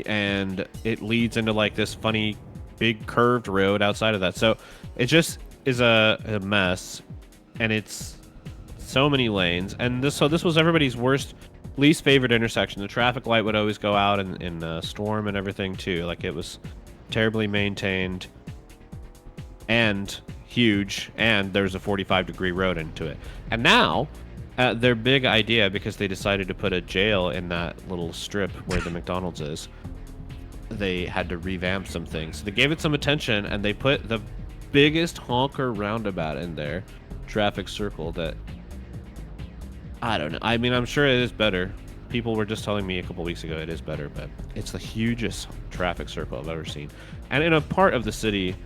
and it leads into like this funny, big curved road outside of that. So it just is a mess, and it's so many lanes, and this was everybody's least favorite intersection. The traffic light would always go out in storm and everything too. Like, it was terribly maintained and huge, and there's a 45-degree road into it. And now, their big idea, because they decided to put a jail in that little strip where the McDonald's is, they had to revamp some things. So they gave it some attention, and they put the biggest honker roundabout in there, traffic circle, that I don't know. I mean, I'm sure it is better. People were just telling me a couple weeks ago it is better, but it's the hugest traffic circle I've ever seen. And in a part of the city,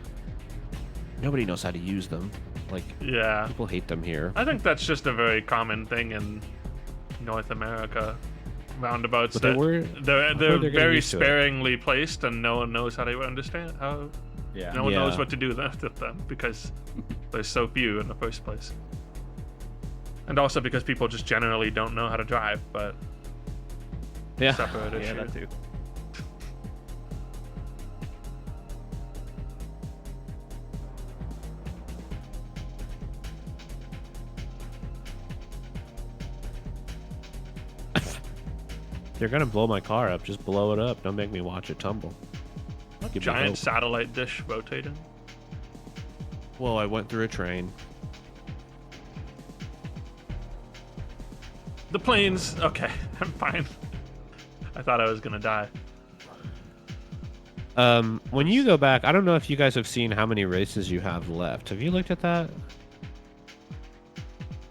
nobody knows how to use them. Like, Yeah. people hate them here. I think that's just a very common thing in North America. Roundabouts But that they're they're getting very used to it. sparingly placed, and no one knows how to understand how. Yeah. No one Yeah. knows what to do with them because there's so few in the first place. And also because people just generally don't know how to drive, but Yeah. separate Yeah, issue. that too. You're gonna blow my car up. Just blow it up. Don't make me watch it tumble. Give me Giant hope. satellite dish rotating. Well, I went through a train. The planes. Okay, I'm fine. I thought I was gonna die. When you go back, I don't know if you guys have seen how many races you have left. Have you looked at that?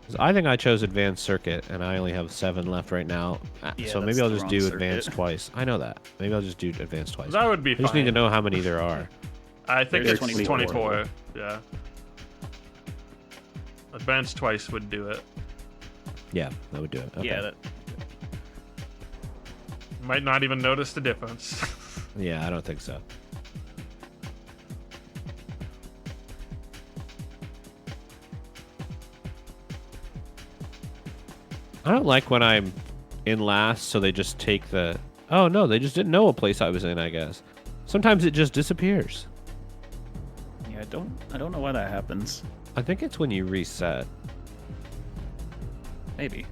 'Cause I think I chose advanced circuit, and I only have 7 left right now. Yeah, So maybe that's I'll the just wrong do circuit. advanced twice. I know that. Maybe I'll just do advanced twice. That would be I fine. just need to know how many there are. I think There's it's 24. 24. Yeah. Advanced twice would do it. Yeah, that would do it. Okay. Yeah, that, Might not even notice the difference. Yeah, I don't think so. I don't like when I'm in last, so they just take the... Oh, no, they just didn't know a place I was in, I guess. Sometimes it just disappears. yeah, I don't know why that happens. I think it's when you reset. Maybe.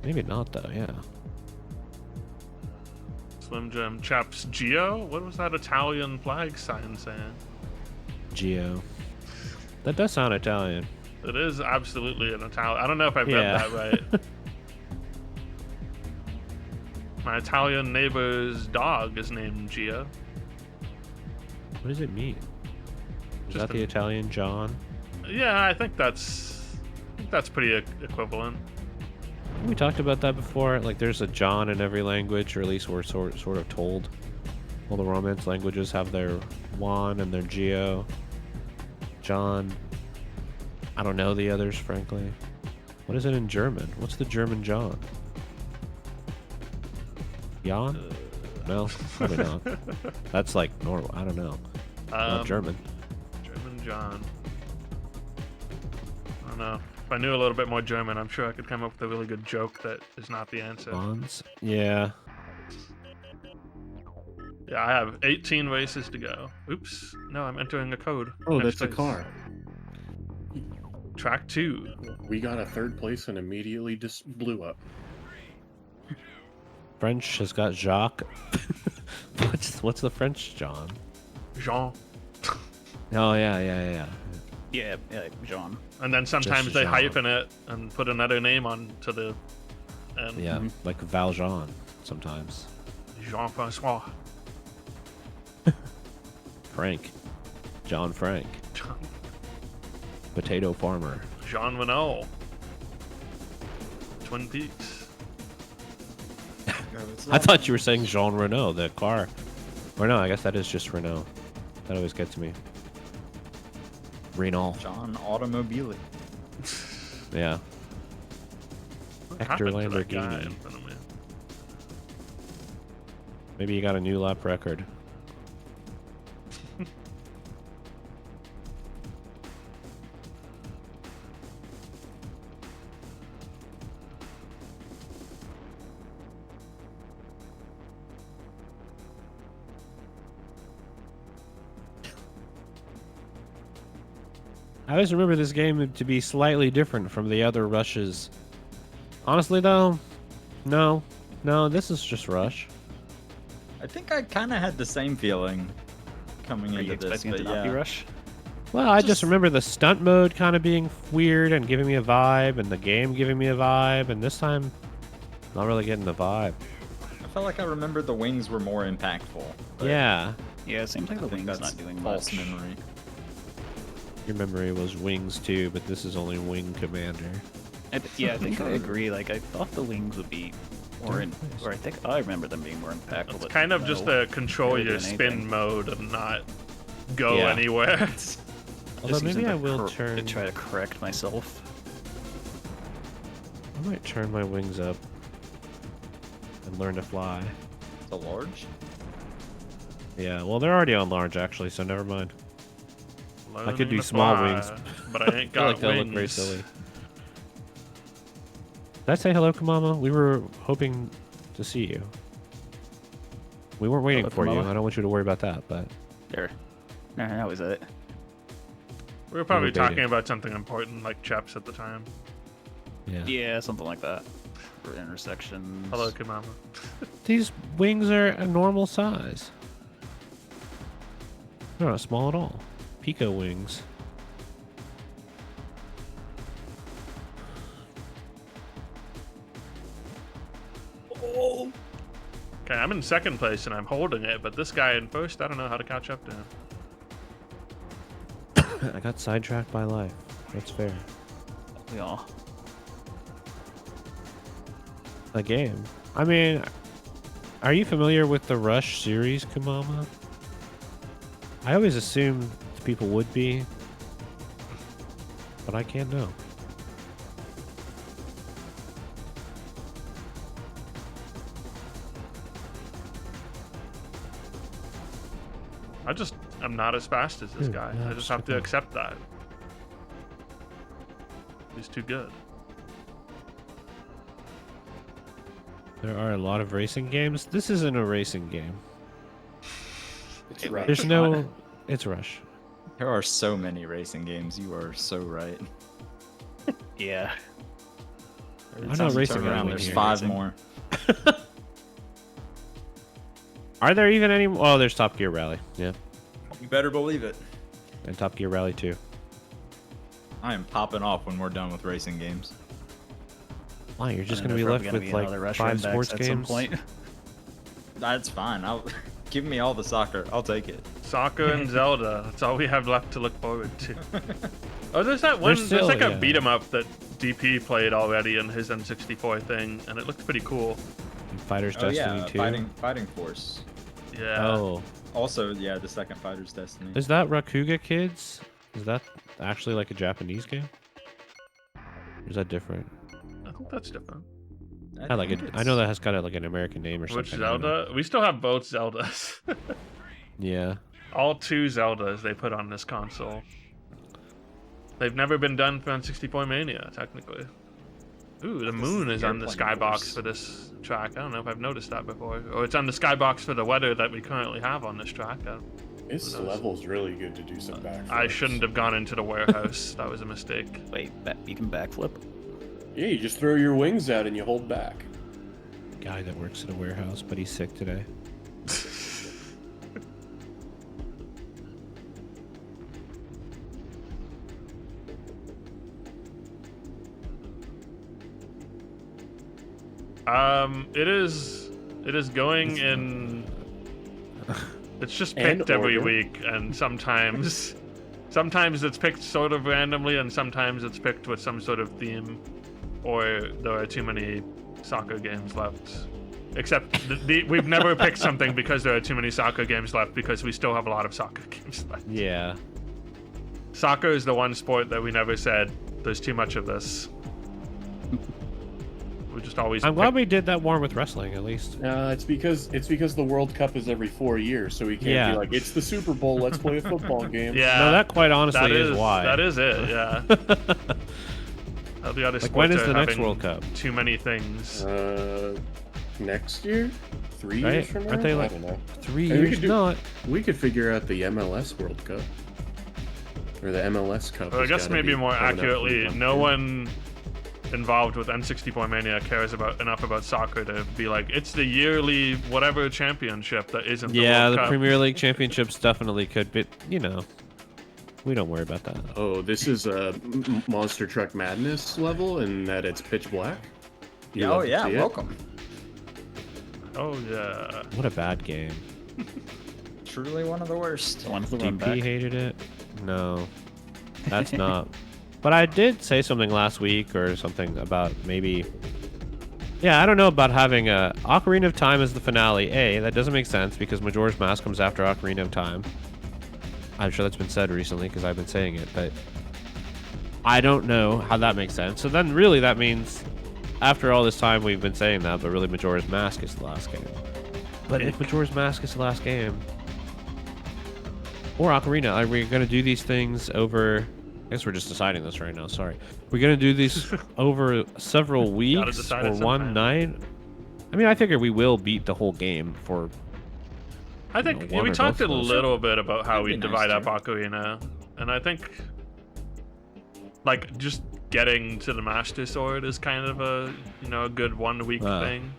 Maybe not, though, yeah. Slim Jim Chaps Geo? What was that Italian flag sign saying? Geo. That does sound Italian. It is absolutely an Italian. I don't know if I've Yeah. read that right. My Italian neighbor's dog is named Geo. What does it mean? Is Just that the a- Italian John? Yeah, I think that's pretty equivalent. We talked about that before. Like, there's a John in every language, or at least we're sort of told. All the Romance languages have their Juan and their Geo. John. I don't know the others, frankly. What is it in German? What's the German John? Jan? No, probably not. That's like normal. I don't know. Not German. German John. I don't know. If I knew a little bit more German, I'm sure I could come up with a really good joke that is not the answer. Bonds? Yeah. Yeah, I have 18 races to go. Oops. No, I'm entering a code. Oh, Next that's a race. car. Track 2. We got a 3rd place and immediately just blew up. French has got Jacques. What's the French John? Jean. Oh, yeah. Yeah, John. And then sometimes Just they Jean. hyphen it and put another name on to the end. Yeah, like Valjean sometimes. Jean-Francois. Frank. John Frank. John, Potato farmer. Jean Renault. Twin Peaks. I thought you were saying Jean Renault, the car. Or no, I guess that is just Renault. That always gets me. Renault. John Automobile. Yeah. What Hector happened to that guy Lamborghini. in front of me? Maybe you got a new lap record. I always remember this game to be slightly different from the other Rushes. Honestly, though, no, this is just Rush. I think I kind of had the same feeling coming Are you into this, expecting it but to not be yeah. Rush? Well, I just Just- remember the stunt mode kind of being weird and giving me a vibe, and the game giving me a vibe, and this time, not really getting the vibe. I felt like I remembered the wings were more impactful. but Yeah, Yeah, it seems like I the think wing's that's not doing false much. memory. your memory was Wings too, but this is only Wing Commander. Yeah, I think I agree. Like, I thought the wings would be more in, Nice. or I think I remember them being more impactful. It's but kind of just no. a control Barely your doing spin anything. mode and not go Yeah. anywhere. Although Just maybe using I the will to turn. try to correct myself. I might turn my wings up and learn to fly. The large? Yeah, well, they're already on large actually, so never mind. I could do Learning to small fly, wings. but I ain't I feel got like they'll wings. look very silly. Did I say hello, Kamama? We were hoping to see you. We weren't waiting Hello, for you. Kamama. I don't want you to worry about that, but There. No, that was it. We were probably were dating. talking about something important like Chaps at the time. yeah. Yeah, something like that. For intersections. Hello, Kamama. These wings are a normal size. They're not small at all. Pico wings. Okay, I'm in second place and I'm holding it, but this guy in first, I don't know how to catch up to him. I got sidetracked by life. That's fair. We all. A game. I mean, are you familiar with the Rush series, Kamama? I always assumed people would be, but I can't know. I'm not as fast as this Hmm, guy. yeah, I just have to okay. accept that. He's too good. There are a lot of racing games. This isn't a racing game. It's right. There's no. It's Rush. There are so many racing games. You are so right. Yeah. Every I know time you racing turn around, game there's here. 5 more. Are there even any? Oh, there's Top Gear Rally. Yeah, You better believe it. and Top Gear Rally 2. I am popping off when we're done with racing games. Wow, you're just And gonna be there's left probably with gonna like be another Rush 5 Runbacks sports at games. some point. That's fine. I'll give me all the soccer. I'll take it. Soccer and Zelda. That's all we have left to look forward to. Oh, there's that one. There's There's still- like a yeah. beat 'em up that DP played already in his N64 thing, and it looked pretty cool. And Fighters Oh Destiny yeah, 2. Fighting Force. Yeah. Oh, Also, yeah, the second Fighter's Destiny. is that Rakuga Kids? Is that actually like a Japanese game? Or is that different? I think that's different. I like it. think I know it's- that has got like an American name or Which something. I don't know. Zelda? We still have both Zeldas. Yeah. All 2 Zeldas they put on this console. They've never been done for N64Mania, technically. Ooh, the This moon is is the on the airplane skybox course. for this track. I don't know if I've noticed that before. Or it's on the skybox for the weather that we currently have on this track. This Who knows? level's really good to do some backflips. I shouldn't have gone into the warehouse. That was a mistake. Wait, you can backflip? Yeah, you just throw your wings out and you hold back. Guy that works at a warehouse, but he's sick today. It is going in. It's just And picked every order. week, and sometimes it's picked sort of randomly, and sometimes it's picked with some sort of theme, or there are too many soccer games left. Except we've never picked something because there are too many soccer games left, because we still have a lot of soccer games left. Yeah. Soccer is the one sport that we never said there's too much of this. We just always. I'm glad pick- we did that more with wrestling, at least. It's because the World Cup is every 4 years, so we can't Yeah. be like, it's the Super Bowl, let's play a football game. Yeah. No, that quite honestly that is why. That is it. Yeah. The other Like, when sports is are the next having World Cup? Too many things. Next year? 3 Right? years from now? Aren't they I like- don't know. 3 And we years? could do- Not. We could figure out the MLS World Cup. or the MLS Cup. Well, I has guess gotta maybe be more coming up accurately, anytime no soon. one involved with N64Mania cares enough about soccer to be like, it's the yearly whatever championship that isn't the Yeah, World the Cup. Premier League championships definitely could, but we don't worry about that. Oh, this is a Monster Truck Madness level, and that it's pitch black. You Yeah, oh love to yeah, see it? welcome. Oh yeah. What a bad game. Truly one of the worst. One's the DP Runback. hated it. No, that's not. But I did say something last week or something about maybe. Yeah, I don't know about having a Ocarina of Time as the finale. That doesn't make sense because Majora's Mask comes after Ocarina of Time. I'm sure that's been said recently because I've been saying it, but I don't know how that makes sense. So then really that means after all this time we've been saying that, but really Majora's Mask is the last game. But if Majora's Mask is the last game, or Ocarina, are we going to do these things over... I guess we're just deciding this right now, sorry. We're going to do these over several weeks decide or it one sometime. night? I mean, I figure we will beat the whole game for... I think one yeah, we or talked both a of those. little bit about how That'd we be nice, divide up too. Ocarina, and I think like just getting to the Master Sword is kind of a a good 1 week thing.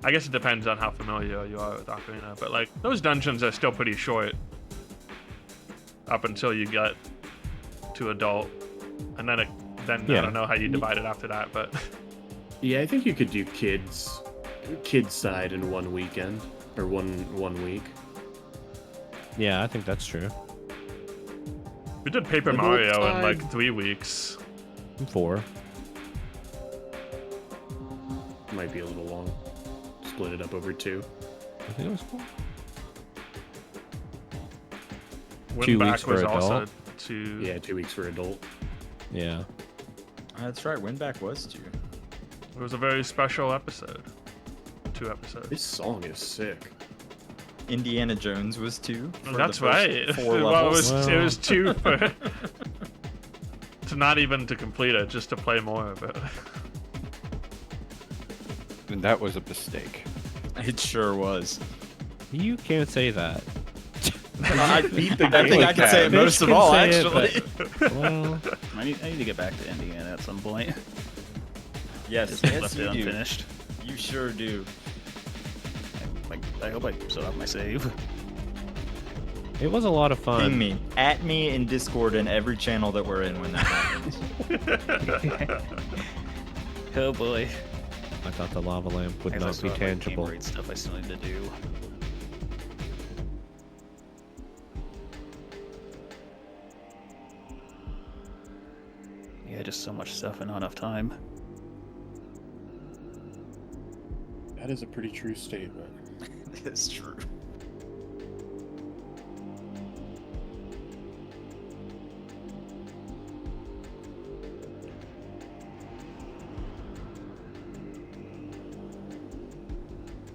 I guess it depends on how familiar you are with Ocarina, but like those dungeons are still pretty short up until you get to adult, and then I Yeah. don't know how you divide it after that, but Yeah, I think you could do kids side in 1 weekend or one week. Yeah, I think that's true. we did Paper Adult Mario in side. like 3 weeks. 4. Might be a little long. Split it up over 2. I think it was 4. Win 2 Back weeks for was adult. also 2. Yeah, 2 weeks for adult. Yeah. That's right, Winback was 2. It was a very special episode. 2 episodes. This song is sick. Indiana Jones was 2. for the That's first right. 4 Well, levels. it was 2 for to not even to complete it, just to play more of it. And that was a mistake. It sure was. You can't say that. I beat the game. I think I can say it Fish most of can all, say it, actually. Well, I need to get back to Indiana at some point. Yes, Just yes, left you it do. unfinished. You sure do. I hope I still have my save. it was a lot of fun. Ping me. At me in Discord and every channel that we're in when that happens. Oh boy. I thought the lava lamp would I guess I not still be have, like, tangible. game raid stuff I still need to do. Yeah, just so much stuff and not enough time. That is a pretty true statement. It's true.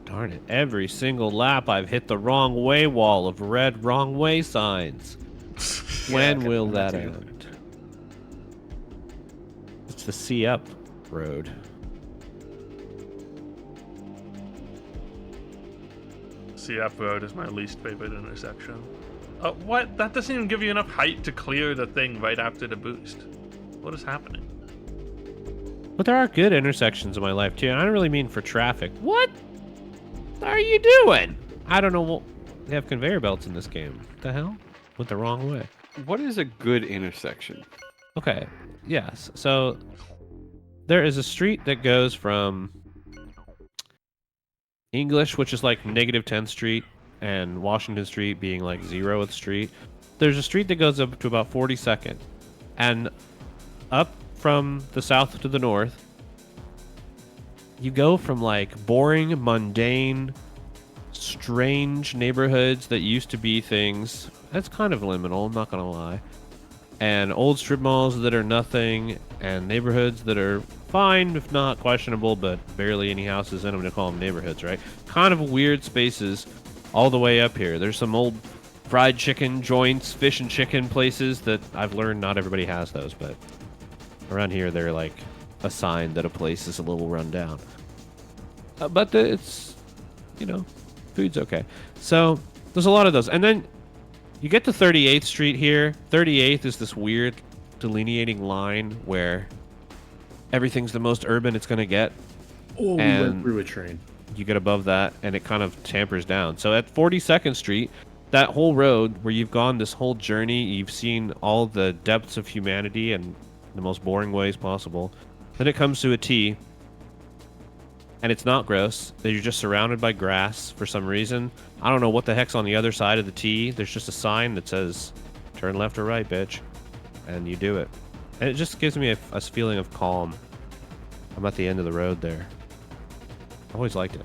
Darn it. Every single lap I've hit the wrong way wall of red wrong way signs. When will that end? It's the C up road. CF Road is my least favorite intersection. What? That doesn't even give you enough height to clear the thing right after the boost. What is happening? But there are good intersections in my life too, and I don't really mean for traffic. What are you doing? I don't know what they have conveyor belts in this game. What the hell? Went the wrong way. What is a good intersection? Okay. Yes. So there is a street that goes from English, which is like negative 10th Street, and Washington Street being like 0th Street. There's a street that goes up to about 42nd, and up from the south to the north, you go from like boring, mundane, strange neighborhoods that used to be things. That's kind of liminal, I'm not gonna lie. And old strip malls that are nothing, and neighborhoods that are fine, if not questionable, but barely any houses in them to call them neighborhoods, right? Kind of weird spaces all the way up here. There's some old fried chicken joints, fish and chicken places that I've learned not everybody has those, but around here they're like a sign that a place is a little run down. It's, food's okay. So there's a lot of those. And then You get to 38th Street here. 38th is this weird delineating line where everything's the most urban it's going to get. Oh, we And- went through a train. You get above that, and it kind of tampers down. So at 42nd Street, that whole road where you've gone this whole journey, you've seen all the depths of humanity in the most boring ways possible. Then it comes to a T, and it's not gross. You're just surrounded by grass for some reason. I don't know what the heck's on the other side of the T. There's just a sign that says, turn left or right, bitch. And you do it. And it just gives me a feeling of calm. I'm at the end of the road there. I always liked it.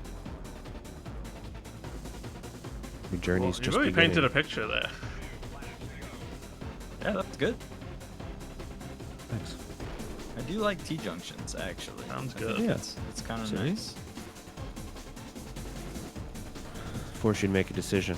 Your journey's You just really beginning. painted a picture there. Yeah, that's good. Thanks. I do like T-junctions, actually. Sounds I think good. Yeah. It's kind of See? nice. Force you to make a decision.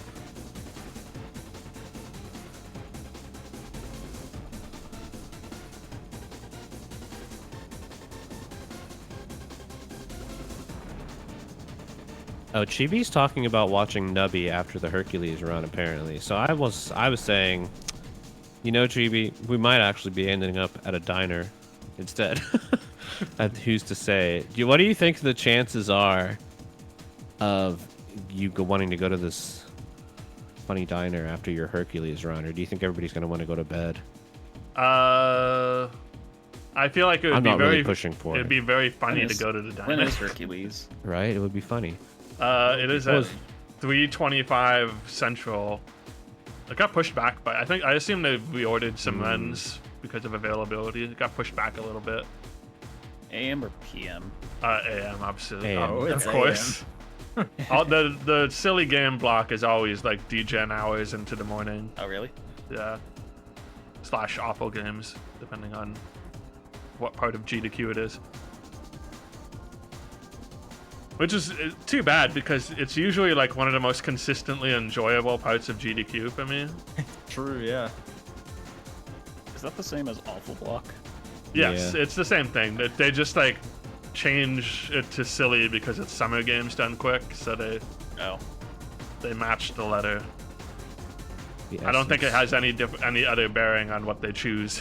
Oh, Chibi's talking about watching Nubby after the Hercules run, apparently. So I was saying, you know, Chibi, we might actually be ending up at a diner instead. And who's to say? What do you think the chances are of you wanting to go to this funny diner after your Hercules run, or do you think everybody's going to want to go to bed? I feel like it would I'm be not very really pushing for It'd it. be very funny When to is- go to the When diner. is Hercules? Right? It would be funny. It is at was- 3:25 Central. It got pushed back, but I assume they reordered some Hmm. runs because of availability. It got pushed back a little bit. AM or PM? AM, absolutely. AM. Oh, Of it's course. the silly game block is always like DGen hours into the morning. Oh, really? Yeah. / awful games, depending on what part of G to Q it is. Which is too bad because it's usually like one of the most consistently enjoyable parts of G to Q for me. True, yeah. Is that the same as Awful Block? Yes, Yeah. it's the same thing. They just like change it to silly because it's summer games done quick, so Oh. they match the letter. The I don't think it essence. has any other bearing on what they choose.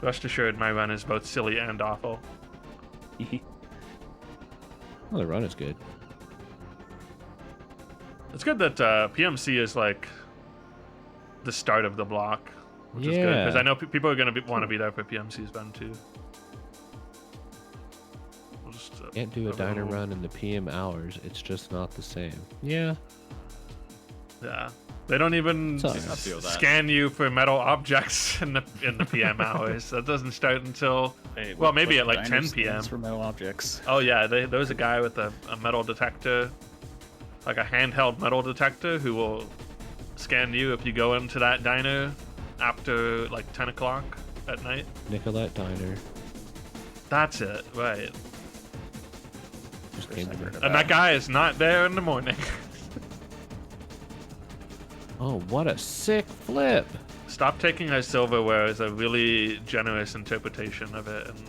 Rest assured, my run is both silly and awful. Well, the run is good. It's good that PMC is like the start of the block, which is good Yeah. because I know people are gonna want to be there for PMC's run too. We'll just, Can't do a put diner little- run in the PM hours. It's just not the same. Yeah. Yeah, they don't even It's all right. I feel that. scan you for metal objects in the PM hours. That doesn't start until Hey, well, maybe what at like diner 10 p.m. stands for metal objects. Oh yeah, there was a guy with a metal detector, like a handheld metal detector, who will scan you if you go into that diner after like 10 o'clock at night. Nicolette Diner. That's it, right? Just came to me. And that guy is not there in the morning. Oh, what a sick flip. Stop taking our silverware as a really generous interpretation of it, and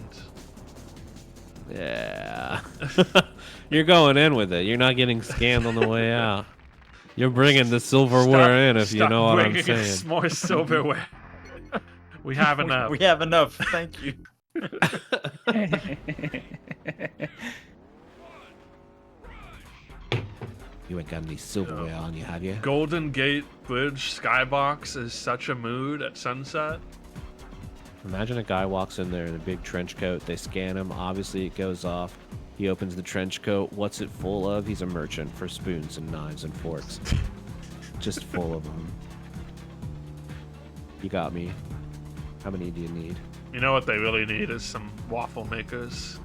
Yeah. You're going in with it. You're not getting scanned on the way out. You're bringing the silverware in, if you stop know what I'm bringing us saying. more silverware. We have enough. We have enough. Thank you. You ain't got any silverware on you, have you? Golden Gate Bridge skybox is such a mood at sunset. Imagine a guy walks in there in a big trench coat. They scan him. Obviously, it goes off. He opens the trench coat. What's it full of? He's a merchant for spoons and knives and forks. Just full of them. You got me. How many do you need? You know what they really need is some waffle makers.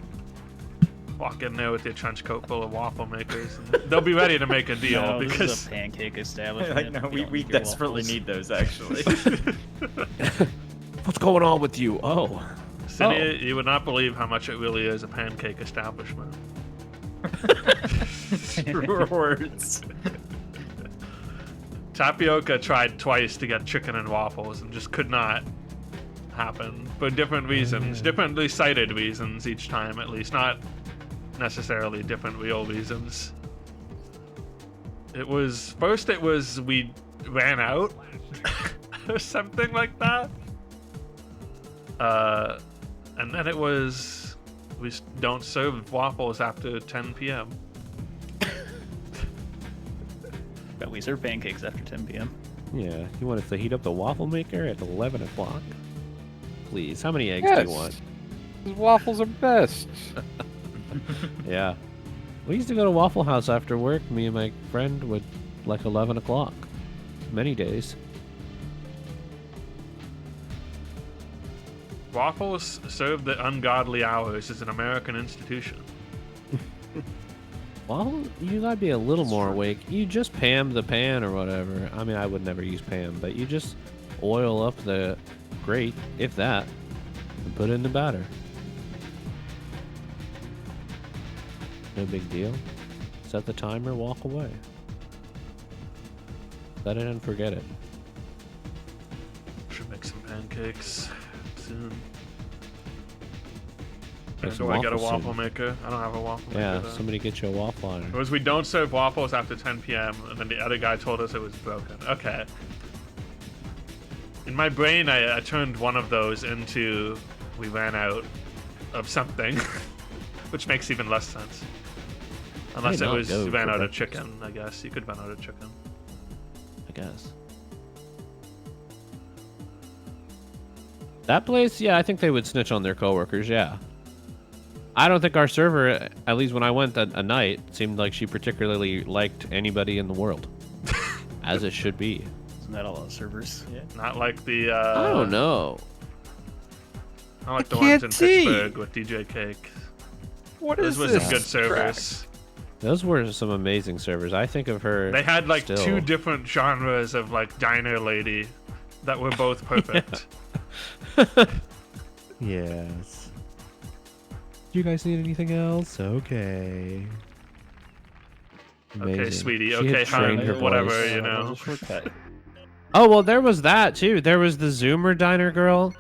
Walk in there with your trench coat full of waffle makers, and they'll be ready to make a deal No, this is because a pancake establishment. Like, no, don't we need your desperately waffles. need those, actually. What's going on with you? Oh. Cindy, you would not believe how much it really is a pancake establishment. Truer words. Tapioca tried twice to get chicken and waffles and just could not happen for different reasons, differently cited reasons each time, at least, not necessarily different real reasons. It was we ran out or something like that. And then it was we don't serve waffles after 10 p.m. But we serve pancakes after 10 p.m. Yeah, you want us to heat up the waffle maker at 11 o'clock? Please, how many eggs do Yes. you want? These waffles are best. Yeah. We used to go to Waffle House after work, me and my friend, would like 11 o'clock. Many days. Waffles served at ungodly hours is an American institution. Well, you gotta be a little more awake. You just Pam the pan or whatever. I mean, I would never use Pam, but you just oil up the grate, if that, and put it in the batter. No big deal. Set the timer, walk away. Set it and forget it. Should make some pancakes soon. Make some Do I get a waffles waffle soon. maker? I don't have a waffle Yeah, maker. though. somebody get you a waffle iron. It was we don't serve waffles after 10 p.m. and then the other guy told us it was broken. Okay. In my brain, I turned one of those into we ran out of something, which makes even less sense. Unless it not was go you ran for out of breakfast. chicken, I guess. You could run out of chicken. I guess. That place, yeah, I think they would snitch on their coworkers, yeah. I don't think our server, at least when I went a night, seemed like she particularly liked anybody in the world. As it should be. Isn't that a lot of servers? Yeah. Not like the I don't know. not like the I ones in can't see. Pittsburgh with DJ Cake. What Those is were this? some good servers. Those were some amazing servers. I think of her. They had like still. two different genres of like diner lady that were both perfect. Yes. Do you guys need anything else? Okay. Okay, Amazing. sweetie. She Okay, had trained hon. her Whatever, voice. you That was know. a shortcut. Oh, well, there was that too. There was the Zoomer diner girl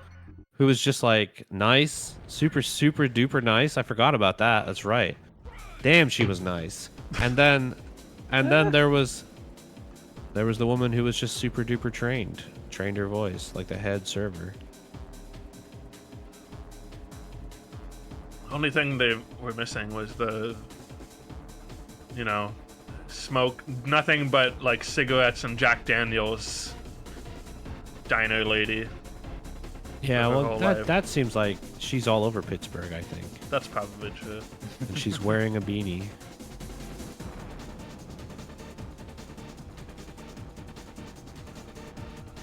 who was just like nice, super duper nice. I forgot about that. That's right. Damn, she was nice. And then there was the woman who was just super duper trained her voice like the head server. Only thing they were missing was the, you know, smoke. Nothing but like cigarettes and Jack Daniels. Diner lady. Yeah, Her well, whole that life. that seems like she's all over Pittsburgh, I think, That's probably true. and she's wearing a beanie.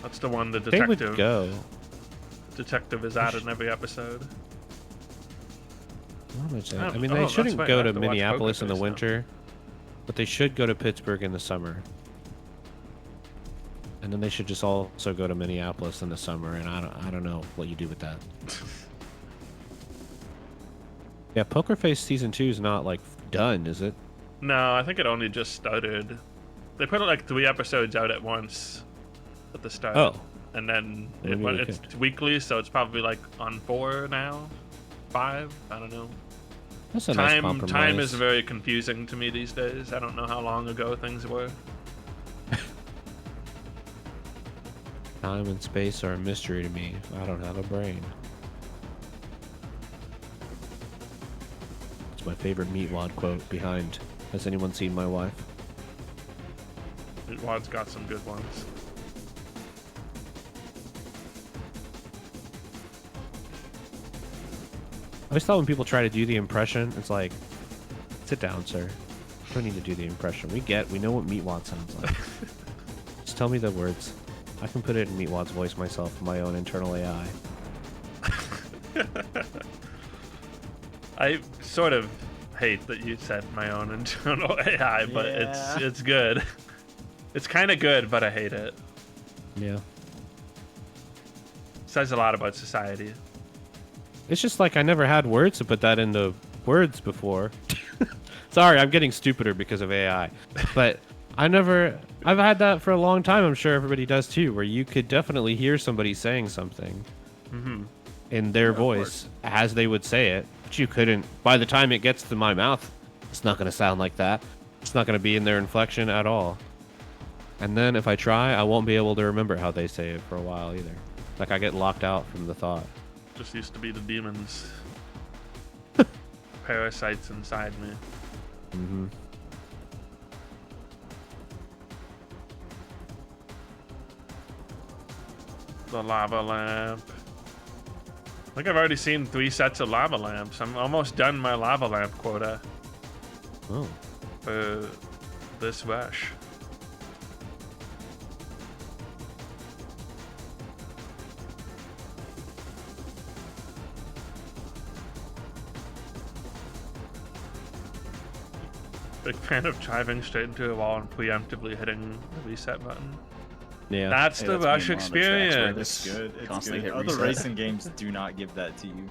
That's the one the They would detective is at in every episode. What am I saying? Oh, I mean, oh, they that's shouldn't right, I go have to to watch Minneapolis Poker in the Face now. winter, but they should go to Pittsburgh in the summer. And then they should just also go to Minneapolis in the summer, and I don't know what you do with that. Yeah, Poker Face season 2 is not like done, is it? No, I think it only just started. They put like 3 episodes out at once at the start. Oh. And then Maybe we it's weekly, so it's probably like on 4 now. 5? I don't know. That's a nice compromise. Time is very confusing to me these days. I don't know how long ago things were. Time and space are a mystery to me. I don't have a brain. It's my favorite Meatwad quote behind. Has anyone seen my wife? Wad's got some good ones. I always thought when people try to do the impression, it's like, sit down, sir. You don't need to do the impression. We know what Meatwad sounds like. Just tell me the words. I can put it in Meatwad's voice myself, my own internal AI. I sort of hate that you said my own internal AI, but Yeah. it's good. It's kind of good, but I hate it. Yeah. Says a lot about society. It's just like I never had words to put that into words before. Sorry, I'm getting stupider because of AI. But I've had that for a long time. I'm sure everybody does too, where you could definitely hear somebody saying something in their voice as they would say it, but you couldn't. By the time it gets to my mouth, it's not going to sound like that. It's not going to be in their inflection at all. And then if I try, I won't be able to remember how they say it for a while either. Like I get locked out from the thought. Just used to be the demons. Parasites inside me. Mm-hmm. The lava lamp. I think I've already seen 3 sets of lava lamps. I'm almost done my lava lamp quota Oh. for this rush. Big fan of driving straight into a wall and preemptively hitting the reset button. Yeah. That's Hey, the that's rush me on the tracks where experience. It's good. It's Constantly good. hit Other reset. racing games do not give that to you.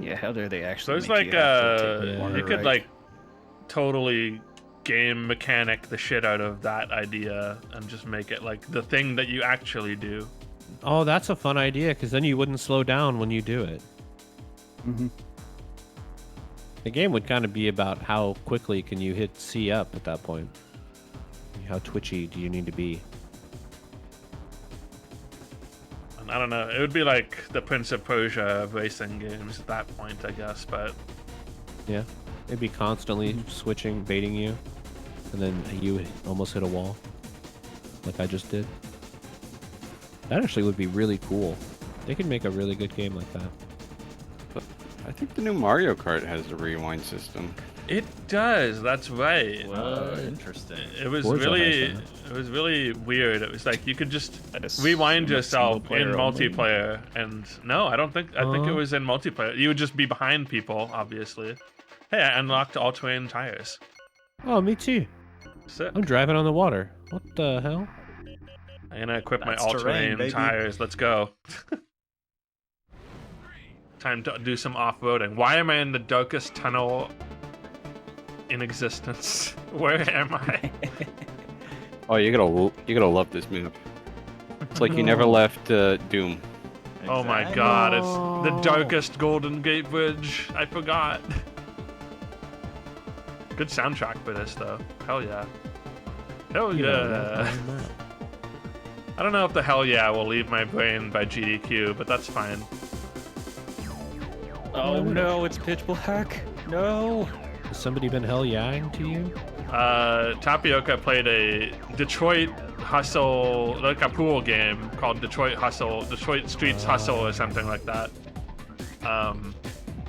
Yeah, how dare they actually There's make like you have to take the Yeah. corner you could right? like totally game mechanic the shit out of that idea and just make it like the thing that you actually do. Oh, that's a fun idea, because then you wouldn't slow down when you do it. Mhm. The game would kind of be about how quickly can you hit C up at that point. How twitchy do you need to be? And I don't know, it would be like the Prince of Persia of racing games at that point, I guess, but Yeah. It'd be constantly switching, baiting you, and then you almost hit a wall. Like I just did. That actually would be really cool. They could make a really good game like that. But I think the new Mario Kart has a rewind system. it does, that's right. Interesting. It was Forza has really that. it was really weird. It was like you could just I just rewind assume it's yourself single player in only. multiplayer, and no, I think it Uh-huh. was in multiplayer. You would just be behind people, obviously. Hey, I unlocked all-terrain tires. Oh, me too. Sick. I'm driving on the water. What the hell? I'm gonna equip my That's terrain, all-terrain baby. tires. Let's go. Time to do some off-roading. Why am I in the darkest tunnel in existence? Where am I? Oh, you're gonna love this map. It's like you never left Doom. Oh my Exactly. god, it's the darkest Golden Gate Bridge. I forgot. Good soundtrack for this, though. Hell yeah. Hell You know, yeah. that's my map. I don't know if the hell yeah will leave my brain by GDQ, but that's fine. Oh no, it's pitch black. No. Has somebody been hell yahing to you? Tapioca played a Detroit Hustle, like a pool game called Detroit Streets Hustle or something like that.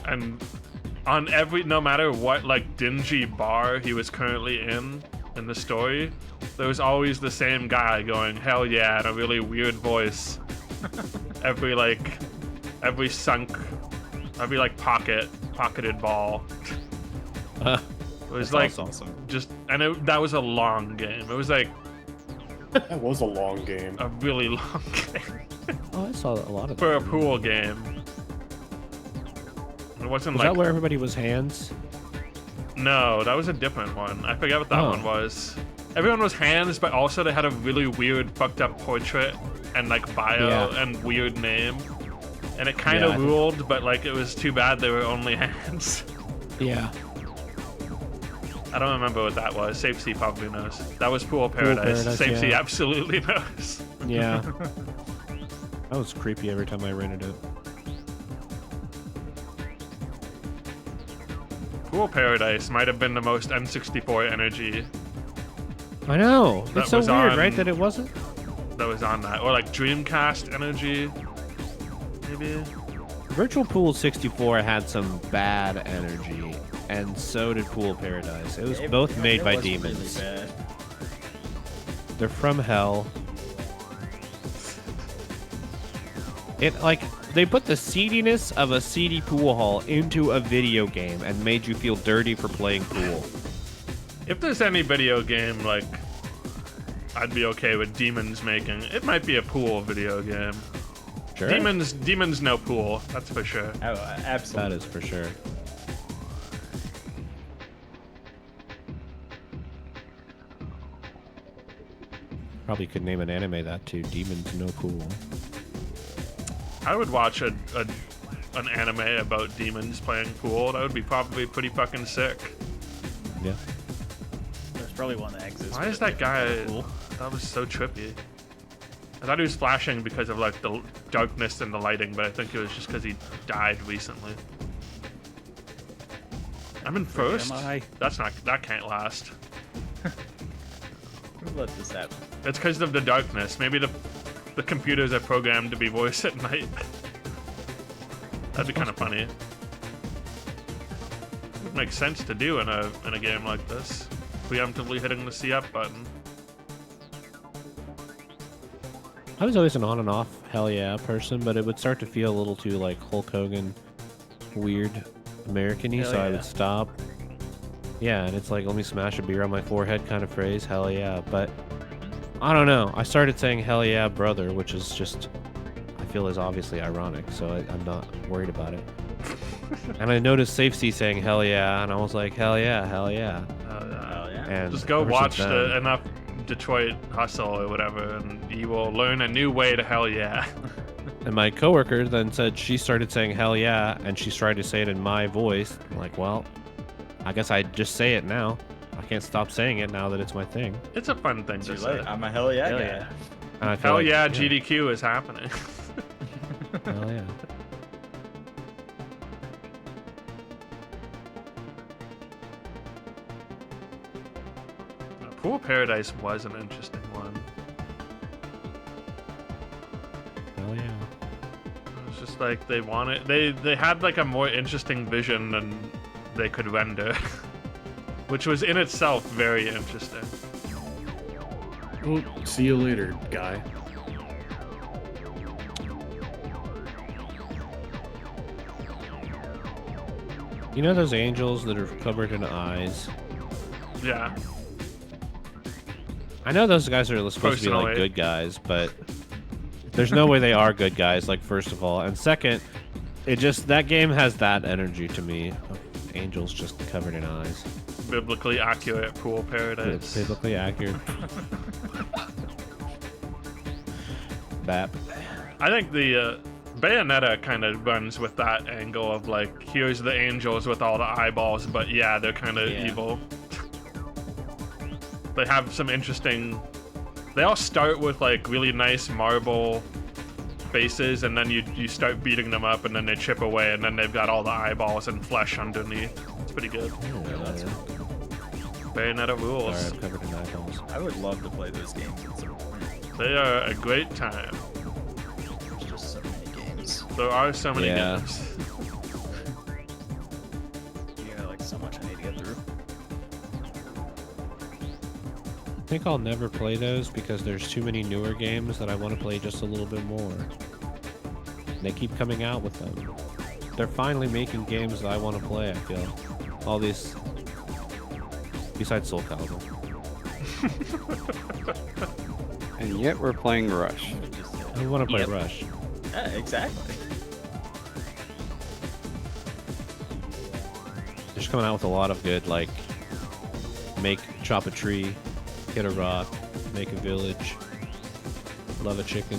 And on no matter what like dingy bar he was currently in the story, there was always the same guy going hell yeah in a really weird voice. every pocketed ball. It was like That's awesome. just, and that was a long game. It was like That was a long game. a really long game Oh, I saw a lot of for a that. pool game. It wasn't Was like that where everybody was hands? no, that was a different one. I forget what that Oh. one was. Everyone was hands, but also they had a really weird, fucked up portrait and like bio Yeah. and weird name. And it kind of Yeah, I think- ruled, but like it was too bad they were only hands. Yeah. I don't remember what that was. Safety probably knows. That was Pool Paradise. Paradise, Safety yeah. absolutely knows. Yeah. That was creepy every time I rented it. Pool Paradise might have been the most N64 energy I know. That It's so was weird, on- right? That it wasn't. that was on that. Or like Dreamcast energy, maybe? Virtual Pool 64 had some bad energy, and so did Pool Paradise. It was both made It by was really demons. bad. They're from hell. It like they put the seediness of a seedy pool hall into a video game and made you feel dirty for playing pool. If there's any video game like I'd be okay with demons making, it might be a pool video game. Sure. Demons know pool, that's for sure. Oh, absolutely. That is for sure. Probably could name an anime that too. Demons No Pool. I would watch an anime about demons playing pool. That would be probably pretty fucking sick. Probably one of the exits. Why with is a that different guy? pool. That was so trippy. I thought he was flashing because of like the darkness and the lighting, but I think it was just because he died recently. I'm in first. I? That can't last. Who let this happen? It's because of the darkness. Maybe the computers are programmed to be voice at night. That'd be kind of funny. Would make sense to do in a game like this. Preemptively hitting the C up button. I was always an on and off hell yeah person, but it would start to feel a little too like Hulk Hogan, weird American-y, Hell so I yeah. would stop. Yeah, and it's like, let me smash a beer on my forehead kind of phrase, hell yeah. But I don't know. I started saying hell yeah, brother, which is just, I feel is obviously ironic, so I'm not worried about it. And I noticed Safety saying hell yeah, and I was like, hell yeah, hell yeah. Oh yeah. And Just go ever watch since then- enough Detroit Hustle or whatever, and you will learn a new way to hell yeah. And my coworker then said she started saying hell yeah, and she tried to say it in my voice. I'm like, well, I guess I just say it now. I can't stop saying it now that it's my thing. It's a fun thing Too to say. late. I'm a hell yeah Hell guy. yeah. And I feel Hell like, yeah, GDQ is happening. Hell yeah. Pool Paradise was an interesting one. Hell yeah. It was just like they had like a more interesting vision than they could render, which was in itself very interesting. Well, see you later, guy. You know those angels that are covered in eyes? Yeah, I know those guys are supposed to be like Personally. good guys, but there's no way they are good guys, like, first of all. And second, that game has that energy to me. Of angels just covered in eyes. biblically accurate Pool It's Paradise. biblically accurate. Bap. I think the Bayonetta kind of runs with that angle of like, here's the angels with all the eyeballs, but yeah, they're kind of Yeah. evil. They have some interesting. They all start with like really nice marble faces, and then you start beating them up, and then they chip away, and then they've got all the eyeballs and flesh underneath. It's pretty good. Bayonetta rules. Sorry, I'm covered in eyeballs. I would love to play those games at some point. They are a great time. There's just so many games. There are so many Yeah. games. Yeah, like so much I need to get through. I think I'll never play those because there's too many newer games that I want to play just a little bit more. And they keep coming out with them. They're finally making games that I want to play, I feel. All these... Besides Soul Calibur. And yet we're playing Rush. I want to play Yep. Rush. Yeah, exactly. They're just coming out with a lot of good, like... Chop a tree, hit a rock, make a village, love a chicken,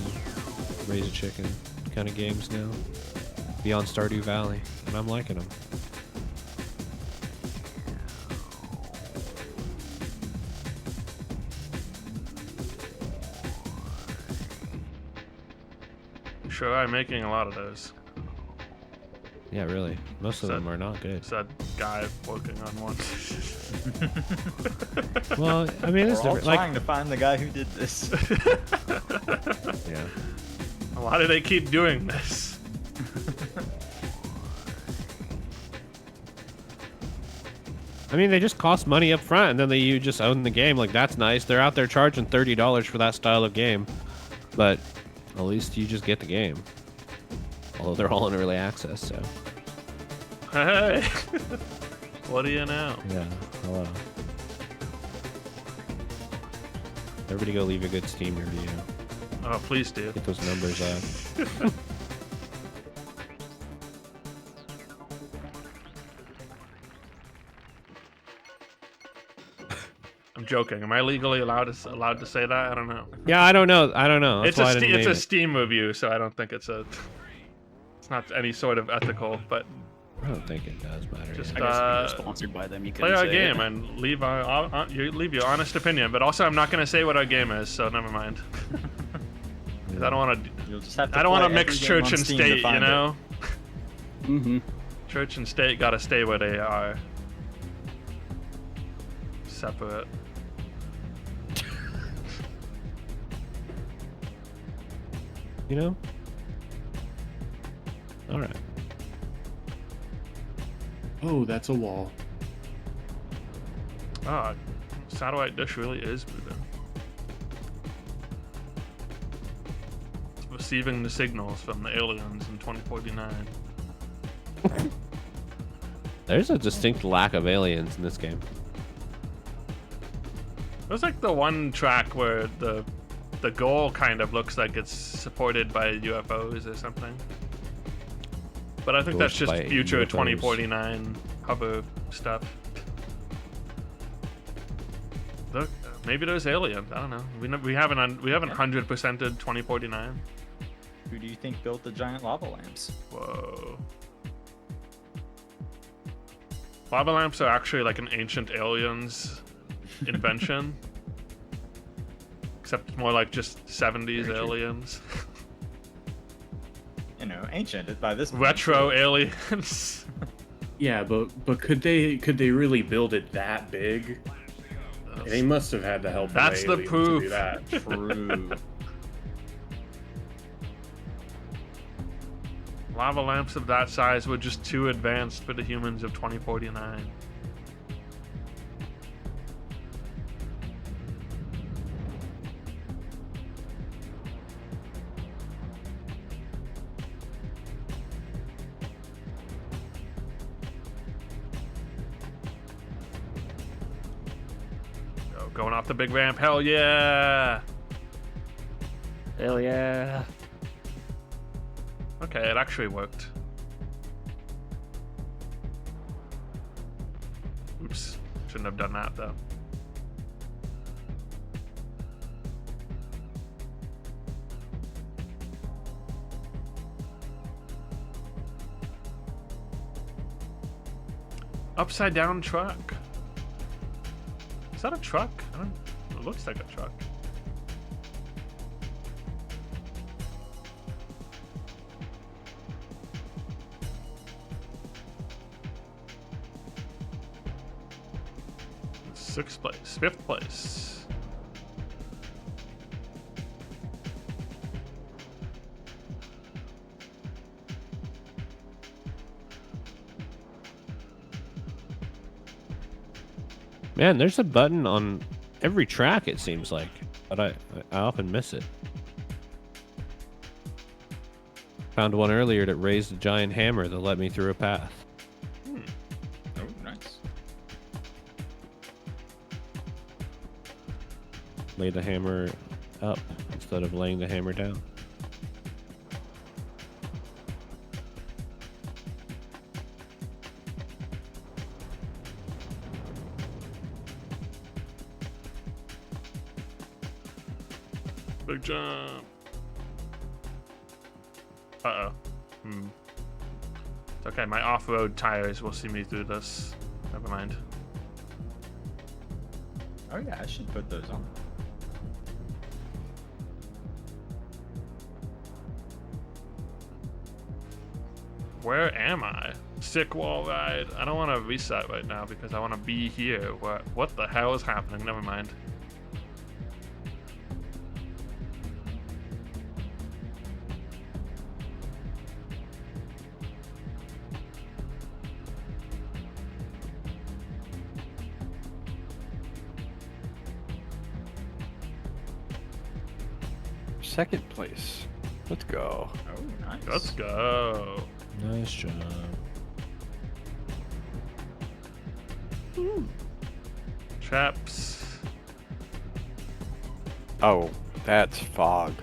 raise a chicken kind of games now. Beyond Stardew Valley, and I'm liking them. Sure, I'm making a lot of those. Yeah, really. Most of So- them are not good. It's that guy working on one. Well, I mean, it's We're all different. trying Like, to find the guy who did this. yeah. Why do they keep doing this? I mean, they just cost money up front, and then you just own the game. Like, that's nice. They're out there charging $30 for that style of game, but at least you just get the game. Although they're all in early access, so Hey, what do you know? yeah. Hello. Everybody, go leave a good Steam review. Oh, please do. Get those numbers up. I'm joking. Am I legally allowed to say that? I don't know. Yeah, I don't know. I don't know. That's why I didn't It's name a it. Steam review, so I don't think it's not any sort of ethical. But I don't think it does matter. Just, yet. I guess if you're sponsored by them, you can Play our say game it. and leave leave your honest opinion. But also, I'm not gonna say what our game is, so never mind. 'Cause I don't want to. You'll just have to I don't want to play mix every game church on and Steam to state. You find it. know, Mm-hmm. church and state gotta stay where they are. Separate. You know? Alright. Oh, that's a wall. Ah, satellite dish really is moving. It's receiving the signals from the aliens in 2049. There's a distinct lack of aliens in this game. There's like the one track where the goal kind of looks like it's supported by UFOs or something. But I think that's just Endorsed by future UFOs. 2049 hover stuff. Look, maybe there's aliens. I don't know. We haven't 100%ed 2049. Who do you think built the giant lava lamps? Whoa. Lava lamps are actually like an ancient aliens invention. Except more like just 70s Very true. aliens. You know, ancient by this point. Retro aliens. Yeah, but could they really build it that big? They must have had the help. That's of the aliens proof. To do that. True. Lava lamps of that size were just too advanced for the humans of 2049. Oh, going off the big ramp, hell yeah! Hell yeah. Okay, it actually worked. Oops, shouldn't have done that though. Upside down truck. Is that a truck? I don't. It looks like a truck. Sixth place, fifth place. Man, there's a button on every track, it seems like, but I often miss it. Found one earlier that raised a giant hammer that led me through a path. Oh, nice. Lay the hammer up instead of laying the hammer down. Big jump. Uh-oh. It's okay, my off-road tires will see me through this. Never mind. Oh yeah, I should put those on. Where am I? Sick wall ride. I don't want to reset right now because I want to be here. What the hell is happening? Never mind. Second place. Let's go. Oh, nice. Let's go. Nice job. Traps. Oh, that's fog.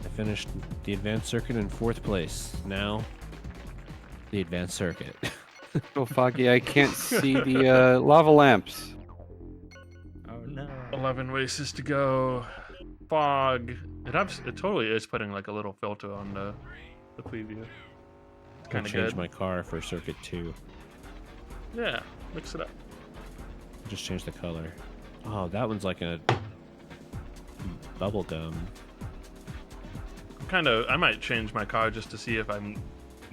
I finished the advanced circuit in 4th place. Now, the advanced circuit. So foggy, I can't see the lava lamps. Oh no. 11 races to go. Fog. It totally is putting like a little filter on the preview. It's I kind of changed good. my car for Circuit 2. Yeah, mix it up. Just change the color. Oh, that one's like a bubble gum. I might change my car just to see if I can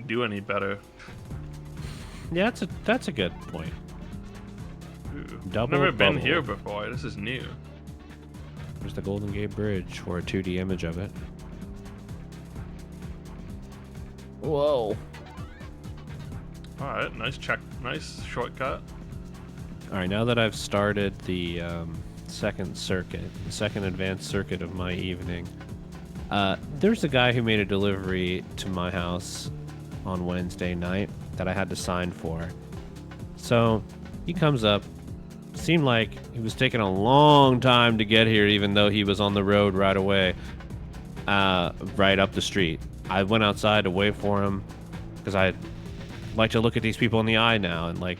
do any better. Yeah, that's a good point. Ooh. Double I've never been bubble. here before. This is new. There's the Golden Gate Bridge, or a 2D image of it. Whoa. All right, nice nice shortcut. All right, now that I've started the second advanced circuit of my evening, there's a guy who made a delivery to my house on Wednesday night that I had to sign for. So he comes up. Seemed like he was taking a long time to get here, even though he was on the road right away, right up the street. I went outside to wait for him because I like to look at these people in the eye now and like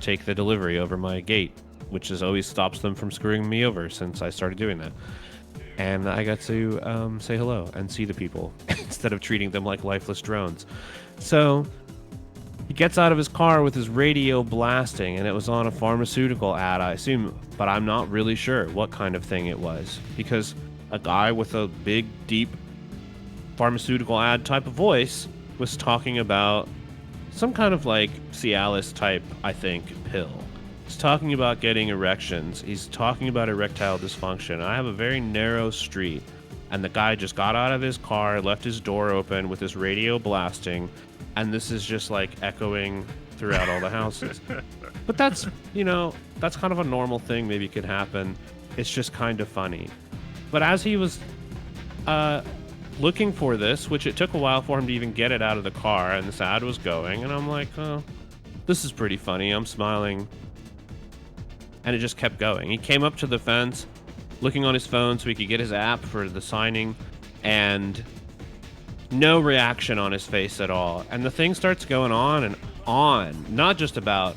take the delivery over my gate, which is always stops them from screwing me over since I started doing that. And I got to say hello and see the people instead of treating them like lifeless drones. So he gets out of his car with his radio blasting, and it was on a pharmaceutical ad, I assume, but I'm not really sure what kind of thing it was, because a guy with a big, deep pharmaceutical ad type of voice was talking about some kind of like Cialis type, I think, pill. He's talking about getting erections. He's talking about erectile dysfunction. I have a very narrow street, and the guy just got out of his car, left his door open with his radio blasting, and this is just like echoing throughout all the houses. But that's, that's kind of a normal thing maybe could happen. It's just kind of funny. But as he was looking for this, which it took a while for him to even get it out of the car, and this ad was going, and I'm like, oh, this is pretty funny. I'm smiling. And it just kept going. He came up to the fence, looking on his phone so he could get his app for the signing, and no reaction on his face at all. And the thing starts going on and on. Not just about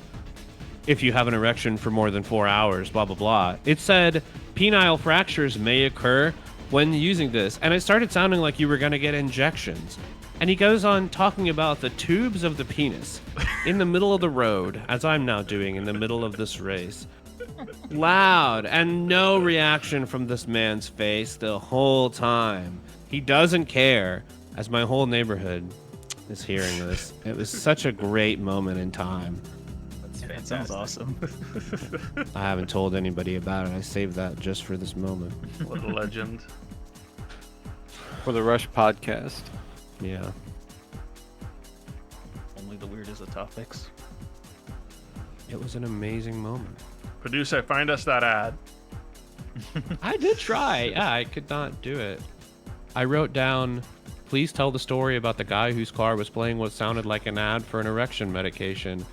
if you have an erection for more than 4 hours, blah, blah, blah. It said penile fractures may occur when using this. And it started sounding like you were going to get injections. And he goes on talking about the tubes of the penis in the middle of the road, as I'm now doing in the middle of this race. Loud, and no reaction from this man's face the whole time. He doesn't care, as my whole neighborhood is hearing this. It was such a great moment in time. That's That sounds awesome. I haven't told anybody about it. I saved that just for this moment. What a legend. For the Rush podcast. Yeah. Only the weirdest of topics. It was an amazing moment. Producer, find us that ad. I did try. Yeah, I could not do it. I wrote down, please tell the story about the guy whose car was playing what sounded like an ad for an erection medication.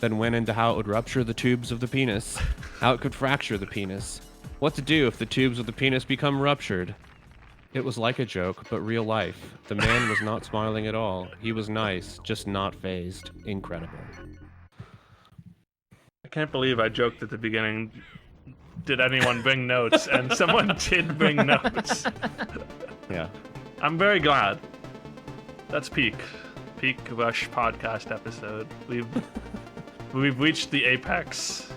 Then went into how it would rupture the tubes of the penis, how it could fracture the penis, what to do if the tubes of the penis become ruptured. It was like a joke, but real life. The man was not smiling at all. He was nice, just not phased. Incredible. I can't believe I joked at the beginning. Did anyone bring notes? And someone did bring notes. Yeah. I'm very glad. That's peak Rush podcast episode. We've reached the apex.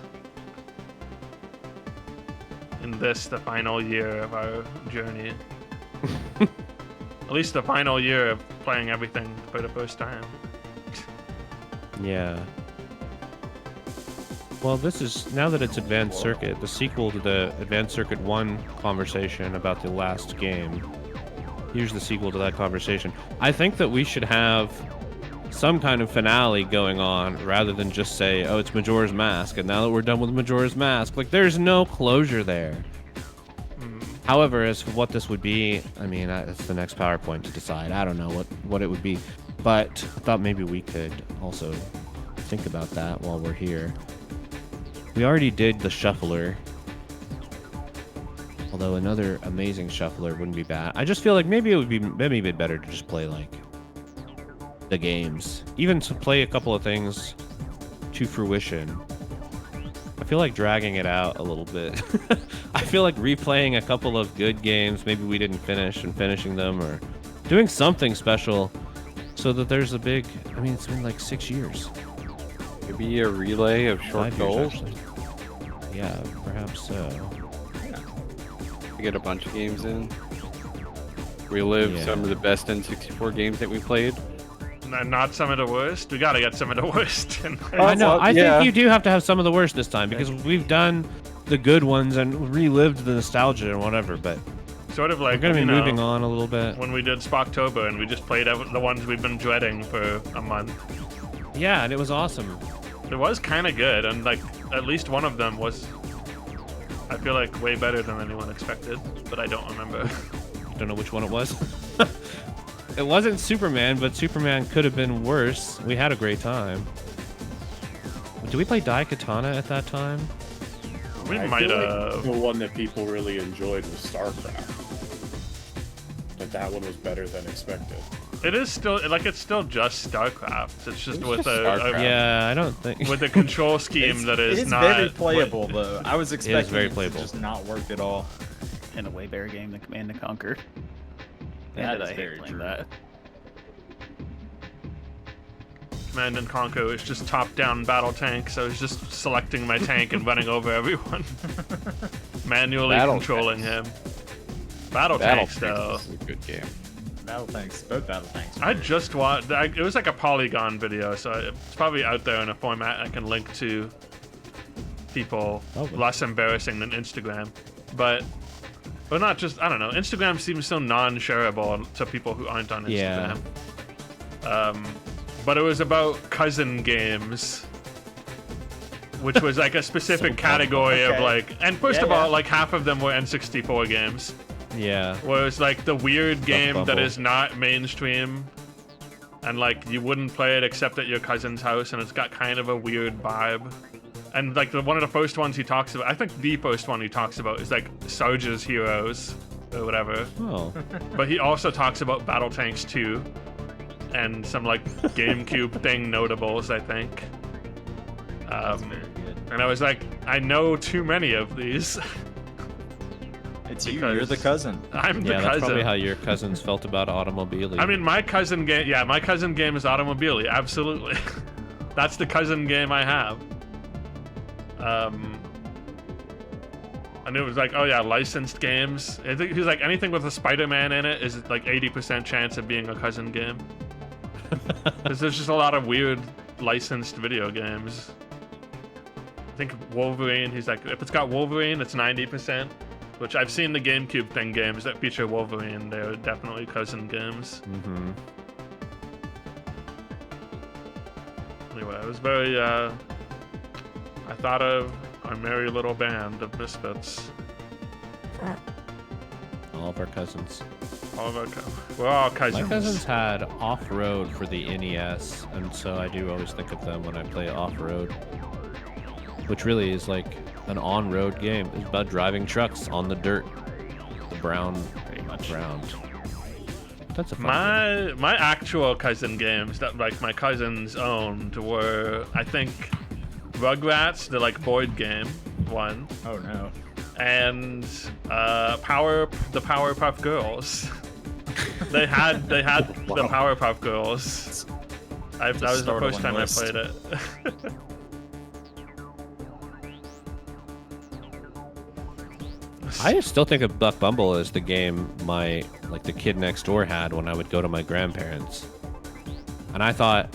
In this, the final year of our journey. At least the final year of playing everything for the first time. Yeah. Well, this is, now that it's Advanced Circuit, the sequel to the Advanced Circuit 1 conversation about the last game. Here's the sequel to that conversation. I think that we should have some kind of finale going on rather than just say, oh, it's Majora's Mask, and now that we're done with Majora's Mask, like, there's no closure there. However, as for what this would be, I mean, that's the next PowerPoint to decide. I don't know what it would be. But I thought maybe we could also think about that while we're here. We already did the shuffler. Although another amazing shuffler wouldn't be bad. I just feel like maybe it would be better to just play, like, the games. Even to play a couple of things to fruition. I feel like dragging it out a little bit. I feel like replaying a couple of good games maybe we didn't finish and finishing them, or doing something special so that there's a big. I mean, it's been like 6 years. Maybe a relay of short 5 years, goals actually. Yeah, perhaps so. to get a bunch of games in. Relive Yeah. some of the best N64 games that we played. Not some of the worst. We gotta get some of the worst. In there. I know. well, I yeah. think you do have to have some of the worst this time because we've done the good ones and relived the nostalgia and whatever. But Sort of like we're gonna be you know, moving on a little bit. when we did Spocktober and we just played the ones we've been dreading for a month. Yeah, and it was awesome. It was kind of good, and like at least one of them was, I feel like, way better than anyone expected. But I don't remember. Don't know which one it was. It wasn't Superman, but Superman could have been worse. We had a great time. Did we play Daikatana at that time? We I might feel have. like the one that people really enjoyed was StarCraft. That one was better than expected. It is still like it's still just StarCraft. It's just It's with just a StarCraft. Yeah, I don't think. with a control scheme that It is is not very playable though. I was expecting very it playable. to just not work at all. And a way better game than Command and Conquer. That Man, is did I hate very playing true. that. Command and Conquer was just top-down battle tanks. I was just selecting my tank and running over everyone, manually Battle controlling tanks. him. Battle tanks, though. is a good game. Battle tanks, both battle tanks. I just watched. It was like a polygon video, so it's probably out there in a format I can link to people less embarrassing than Instagram. But not just. I don't know. Instagram seems so non-shareable to people who aren't on Instagram. Yeah. But it was about cousin games, which was like a specific category of Okay. like. And first Yeah, of all, yeah. like half of them were N64 games. Yeah. Where it's like the weird game that Bumble. is not mainstream, and like you wouldn't play it except at your cousin's house, and it's got kind of a weird vibe. And like one of the first ones he talks about, I think the first one he talks about is like Sarge's Heroes or whatever. Oh. But he also talks about Battle Tanks 2 and some like GameCube thing notables, I think. That's very good. And I was like, I know too many of these. It's you. You're the Because- cousin. I'm the Yeah, that's probably cousin. how your cousins felt about Automobile. I mean, my cousin game. Yeah, my cousin game is Automobile. Absolutely, that's the cousin game I have. And it was like, oh yeah, licensed games. I think he's like anything with a Spider-Man in it is like 80% chance of being a cousin game. Because there's just a lot of weird licensed video games. I think Wolverine. He's like, if it's got Wolverine, it's 90%. Which I've seen the GameCube thing games that feature Wolverine. They're definitely cousin games. Mm-hmm. Anyway, it was very, I thought of our merry little band of misfits. All of our cousins. All of our we're all My cousins. cousins had Off-Road for the NES, and so I do always think of them when I play Off-Road. Which really is like an on-road game. It's about driving trucks on the dirt. The brown, Pretty much. ground. That's a fun game. My actual cousin games that like my cousins owned were, I think, Rugrats, the like board game one, Oh no. and the Powerpuff Girls. they had the Powerpuff Girls. That was the start of first one time list. I played it. I still think of Buck Bumble as the game the kid next door had when I would go to my grandparents. And I thought,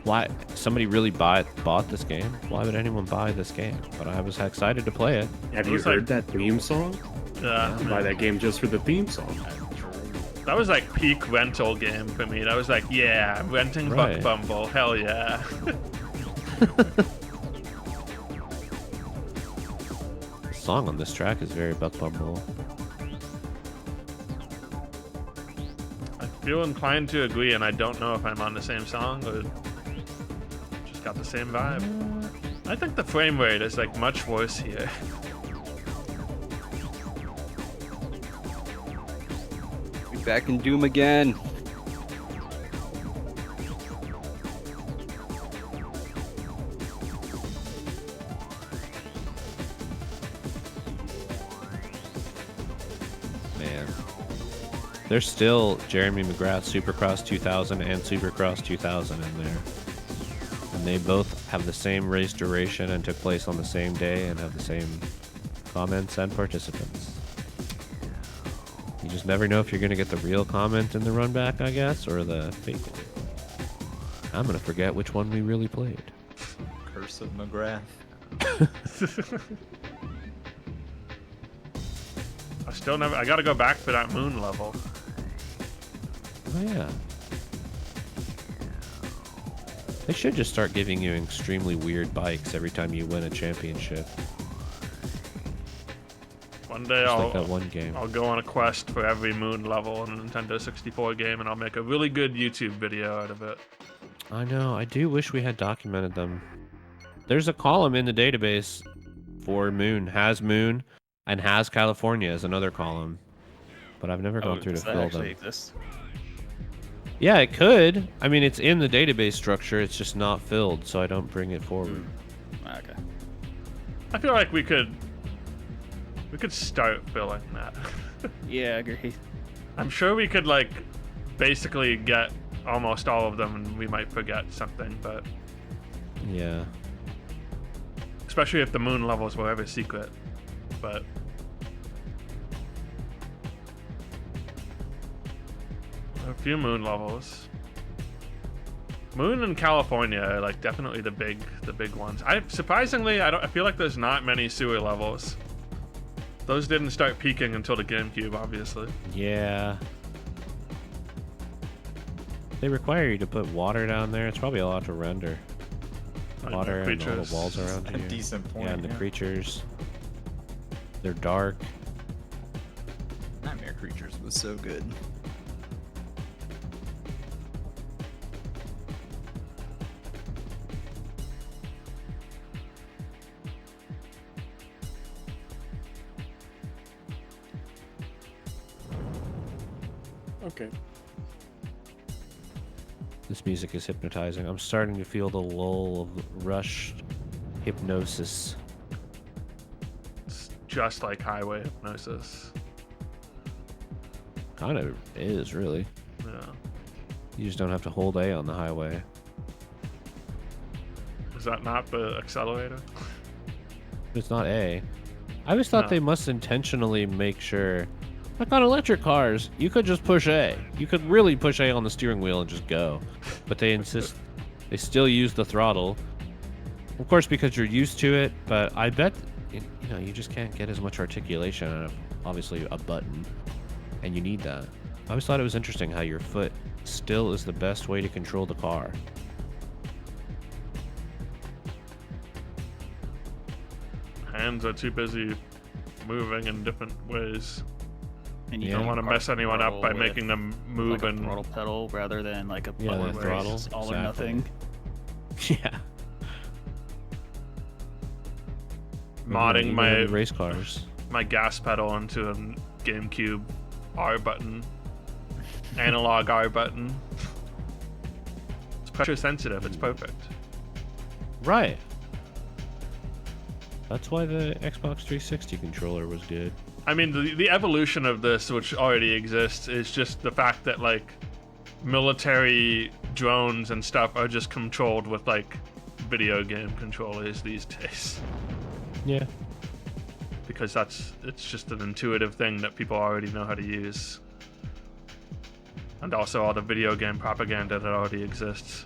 why somebody really bought this game? Why would anyone buy this game? But I was excited to play it. Have It you was like- heard that theme song? Yeah, Buy that game just for the theme song. that was like peak rental game for me. That was like, yeah, renting Right. Buck Bumble, hell yeah. The song on this track is very Buck Bumble. I feel inclined to agree, and I don't know if I'm on the same song or just got the same vibe. I think the frame rate is like much worse here. We back in Doom again. Man. There's still Jeremy McGrath Supercross 2000 and Supercross 2000 in there. And they both have the same race duration and took place on the same day and have the same comments and participants. You just never know if you're going to get the real comment in the run back, I guess, or the fake one. I'm going to forget which one we really played. Curse of McGrath. I gotta go back for that moon level. Oh, yeah. They should just start giving you extremely weird bikes every time you win a championship. One day Just like that one game. I'll go on a quest for every moon level in a Nintendo 64 game, and I'll make a really good YouTube video out of it. I know. I do wish we had documented them. There's a column in the database for Moon, and has California as another column, but I've never gone through to does that fill actually them. exist? Yeah, it could. I mean, it's in the database structure. It's just not filled, so I don't bring it forward. Okay. I feel like we could start filling that. Yeah, I agree. I'm sure we could like basically get almost all of them, and we might forget something, but Yeah. especially if the moon levels were ever secret. But a few moon levels. Moon and California are like definitely the big ones. I feel like there's not many sewer levels. Those didn't start peaking until the GameCube, obviously. Yeah. They require you to put water down there. It's probably a lot to render. Water and all the walls around A here. decent point. Yeah, and the creatures. They're dark. Nightmare Creatures was so good. Okay. This music is hypnotizing. I'm starting to feel the lull of rushed hypnosis. It's just like highway hypnosis. Kind of is, really. Yeah. You just don't have to hold A on the highway. Is that not the accelerator? It's not A. I always thought No. they must intentionally make sure. Like on electric cars, you could just push A. You could really push A on the steering wheel and just go. But they insist they still use the throttle. Of course, because you're used to it, but I bet you just can't get as much articulation out of obviously a button. And you need that. I always thought it was interesting how your foot still is the best way to control the car. Hands are too busy moving in different ways. And You Yeah. don't want to mess anyone up by throttle making them move like a and throttle pedal rather than like a Yeah, button the where throttle, it's all or exactly. nothing. Yeah. modding Even race cars. my gas pedal into a GameCube R button, analog R button. It's pressure sensitive. It's perfect. Right. That's why the Xbox 360 controller was good. I mean, the evolution of this, which already exists, is just the fact that like military drones and stuff are just controlled with like video game controllers these days. Yeah. Because it's just an intuitive thing that people already know how to use. And also all the video game propaganda that already exists.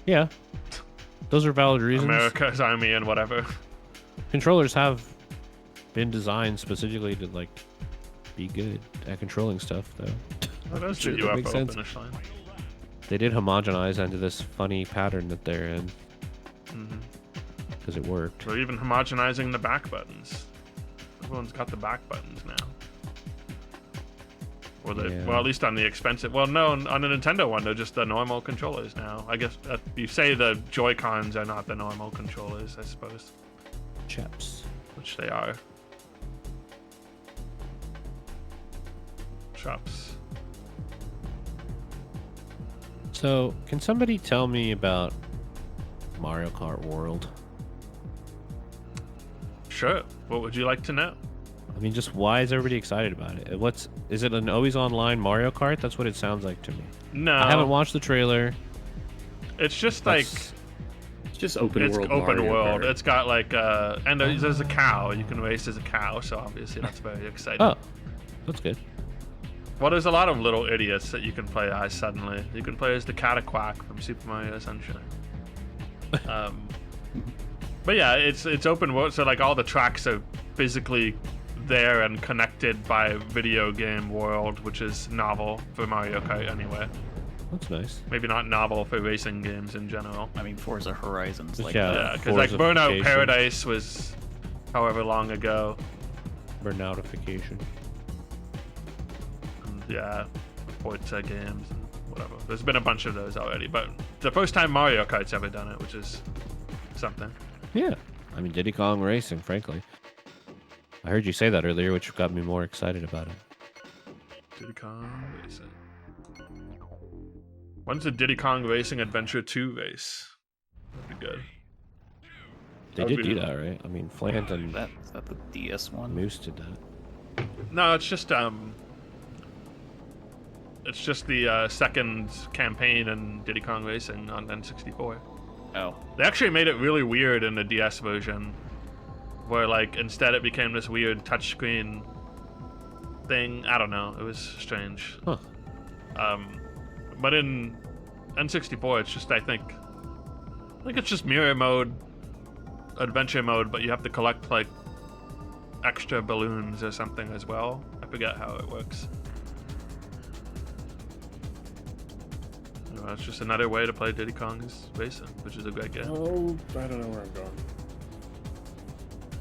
Yeah. Those are valid reasons. America's Army and whatever. Controllers have been designed specifically to like be good at controlling stuff, though. That does Sure, the that makes UFO sense. finish line. They did homogenize into this funny pattern that they're in Mhm. because it worked. They're even homogenizing the back buttons. Everyone's got the back buttons now. Or Yeah. well, at least on the expensive. Well, no, on the Nintendo one, they're just the normal controllers now. I guess you say the Joy-Cons are not the normal controllers, I suppose, Chaps. which they are. Chops. So, can somebody tell me about Mario Kart World? Sure. What would you like to know? I mean, just why is everybody excited about it? Is it an always online Mario Kart? That's what it sounds like to me. No, I haven't watched the trailer. it's just That's- It's just open it's world. open Mario world. Kart. It's got like and there's a cow. You can race as a cow, so obviously that's very exciting. Oh, that's good. Well, there's a lot of little idiots that you can play as suddenly. You can play as the Cataquack from Super Mario Sunshine. But yeah, it's open world, so like all the tracks are physically there and connected by video game world, which is novel for Mario Kart anyway. That's nice. Maybe not novel for racing games in general. I mean, Forza Horizon's like Yeah. that. Yeah, because like Burnout Forza-fication. Paradise was however long ago. Burnoutification. And yeah, Forza games and whatever. There's been a bunch of those already, but the first time Mario Kart's ever done it, which is something. Yeah. I mean, Diddy Kong Racing, frankly. I heard you say that earlier, which got me more excited about it. Diddy Kong Racing. When's the Diddy Kong Racing Adventure 2 race? That'd be good. They That'd did be- do that, right? I mean, Flant and Is that the DS one? Moose did that. No, it's just the second campaign in Diddy Kong Racing on N64. Oh, They actually made it really weird in the DS version, where like instead it became this weird touchscreen thing. I don't know. It was strange. Huh. But in N64, it's just I think it's just mirror mode, adventure mode, but you have to collect like extra balloons or something as well. I forget how it works. You know, it's just another way to play Diddy Kong's Racing, which is a great game. Oh, I don't know where I'm going.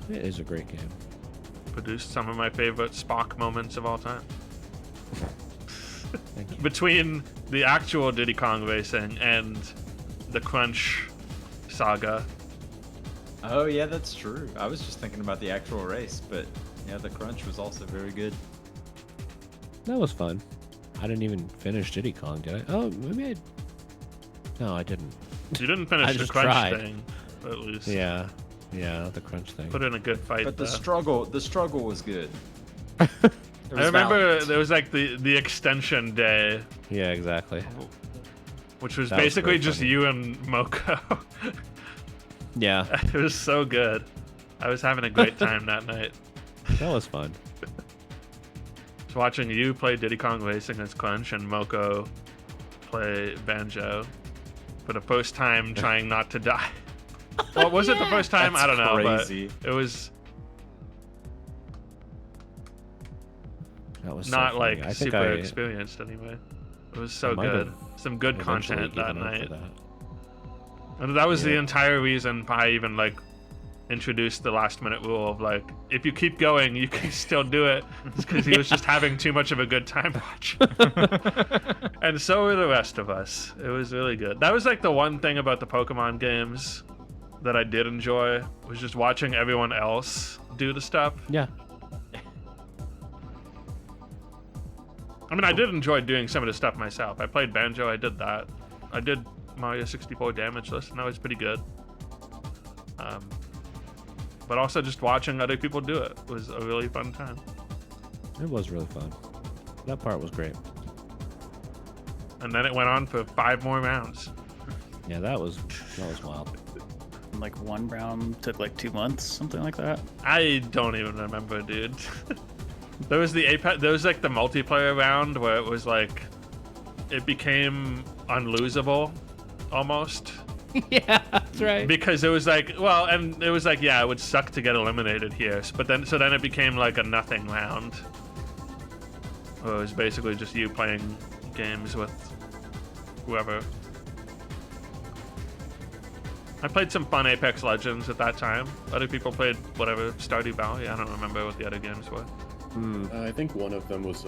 It is a great game. Produced some of my favorite Spock moments of all time. Thank you. Between the actual Diddy Kong Racing and the Crunch saga. Oh yeah, that's true. I was just thinking about the actual race, but yeah, the crunch was also very good. That was fun. I didn't even finish Diddy Kong, did I? Oh, maybe I... No, I didn't. You didn't I finish the just Crunch tried. thing, at least. Yeah, the crunch thing. Put in a good fight. But the though. struggle was good. I remember there was like the extension day, Yeah, exactly. which was That was basically very just funny. you and Moko. Yeah, It was so good. I was having a great time that night. that was fun. Just watching you play Diddy Kong Racing as Crunch and Moko play Banjo for the first time, trying not to die. Well, was it the first time? I don't know, Crazy. but it was That was so not funny. like I think super I experienced anyway. It was so might good. have Some good eventually content that given up for night. that. And that was the Yeah. entire reason I even like introduced the last minute rule of like, if you keep going, you can still do it. It's because he was just having too much of a good time watching. And so were the rest of us. It was really good. That was like the one thing about the Pokemon games that I did enjoy, was just watching everyone else do the stuff. Yeah. I mean, I did enjoy doing some of the stuff myself. I played Banjo, I did that. I did Mario 64 Damage List, and that was pretty good. But also just watching other people do it was a really fun time. It was really fun. That part was great. And then it went on for 5 more rounds. Yeah, that was wild. like one round took like 2 months, something like that. I don't even remember, dude. There was the Apex, there was like the multiplayer round where it was like, it became unlosable almost. Yeah, that's right. Because it was like, well, and it was like, yeah, it would suck to get eliminated here. But then, so then it became like a nothing round. Where it was basically just you playing games with whoever. I played some fun Apex Legends at that time. Other people played whatever, Stardew Valley. I don't remember what the other games were. I think one of them was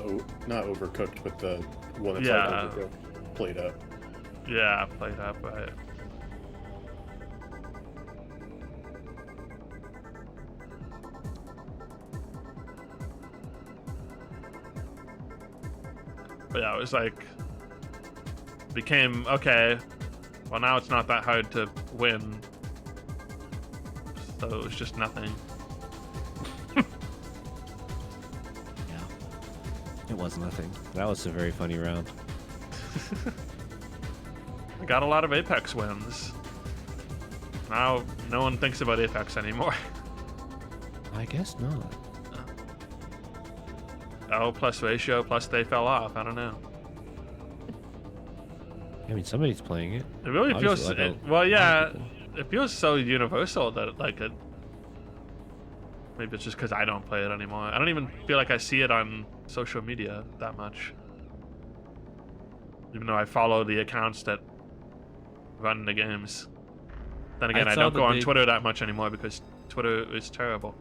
not Overcooked, but the one that's Yeah. like Overcooked played up. Yeah, played up, right. But yeah, it was like, became, okay, well now it's not that hard to win. So it was just nothing. was nothing. That was a very funny round. I got a lot of Apex wins. Now no one thinks about Apex anymore. I guess not. L plus ratio plus they fell off. I don't know. I mean, somebody's playing it. It really feels Obviously, like well, yeah. people. It feels so universal that like it. Maybe it's just because I don't play it anymore. I don't even feel like I see it on social media that much. Even though I follow the accounts that run the games. Then again, I saw don't that go on they- Twitter that much anymore because Twitter is terrible.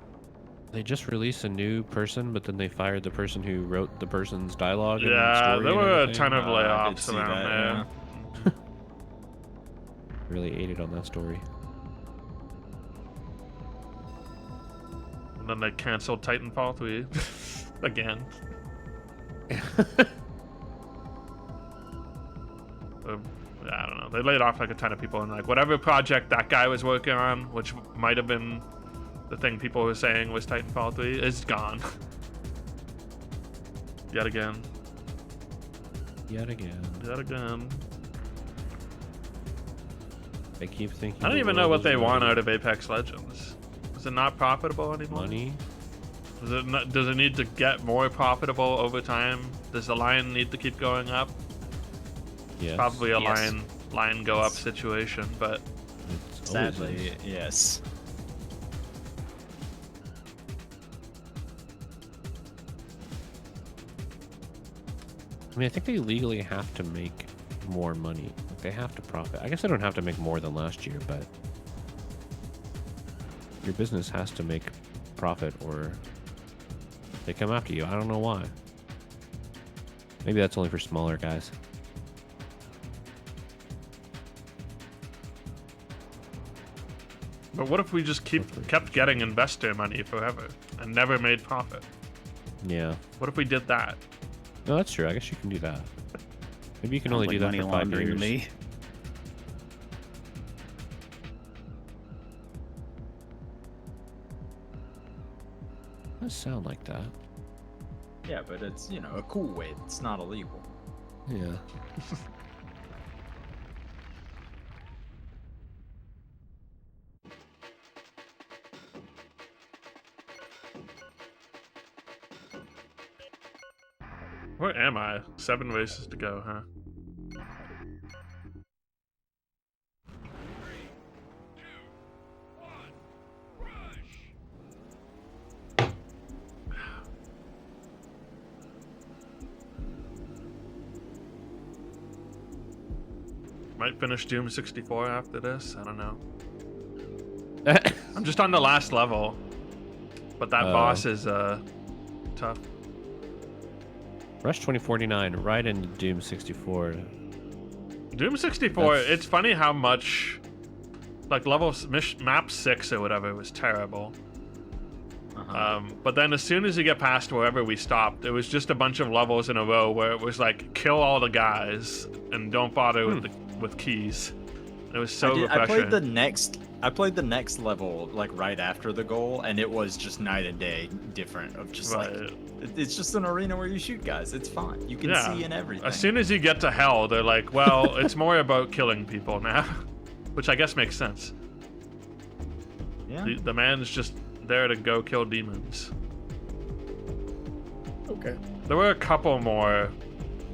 They just released a new person, but then they fired the person who wrote the person's dialogue. and Yeah, story there and were a everything. ton of I did layoffs see around that, there. yeah. Really aided on that story. And then they canceled Titanfall 3 again. I don't know. They laid off like a ton of people, and like whatever project that guy was working on, which might have been the thing people were saying was Titanfall 3, is gone. Yet again. Yet again. Yet again. They keep thinking. I don't the even know world what is they want ready. out of Apex Legends. Is it not profitable anymore? Money. Does it need to get more profitable over time? Does the line need to keep going up? Yes. Probably a Yes. line go up situation, but It's always Sadly, is. yes. I mean, I think they legally have to make more money. Like, they have to profit. I guess they don't have to make more than last year, but your business has to make profit or they come after you. I don't know why. Maybe that's only for smaller guys. but what if we just kept getting investor money forever and never made profit? Yeah. What if we did that? No, that's true. I guess you can do that. Maybe you can Sounds only like do that money for 5 laundering years. to me. Does sound like that. Yeah, but it's, you know, a cool way. It's not illegal. Yeah. Where am I? 7 races to go, huh? Might finish Doom 64 after this. I don't know. I'm just on the last level, but that Oh. boss is tough. Rush 2049, right into Doom 64. Doom 64. That's- It's funny how much, like map 6 or whatever was terrible. But then as soon as you get past wherever we stopped, it was just a bunch of levels in a row where it was like kill all the guys and don't bother with keys. It was so I refreshing. played the next level like right after the goal, and it was just night and day different. Of just Right. like it's just an arena where you shoot guys. It's fine. You can Yeah. see in everything. As soon as you get to hell, they're like, well, it's more about killing people now, which I guess makes sense. yeah. The man's just there to go kill demons. Okay. There were a couple more,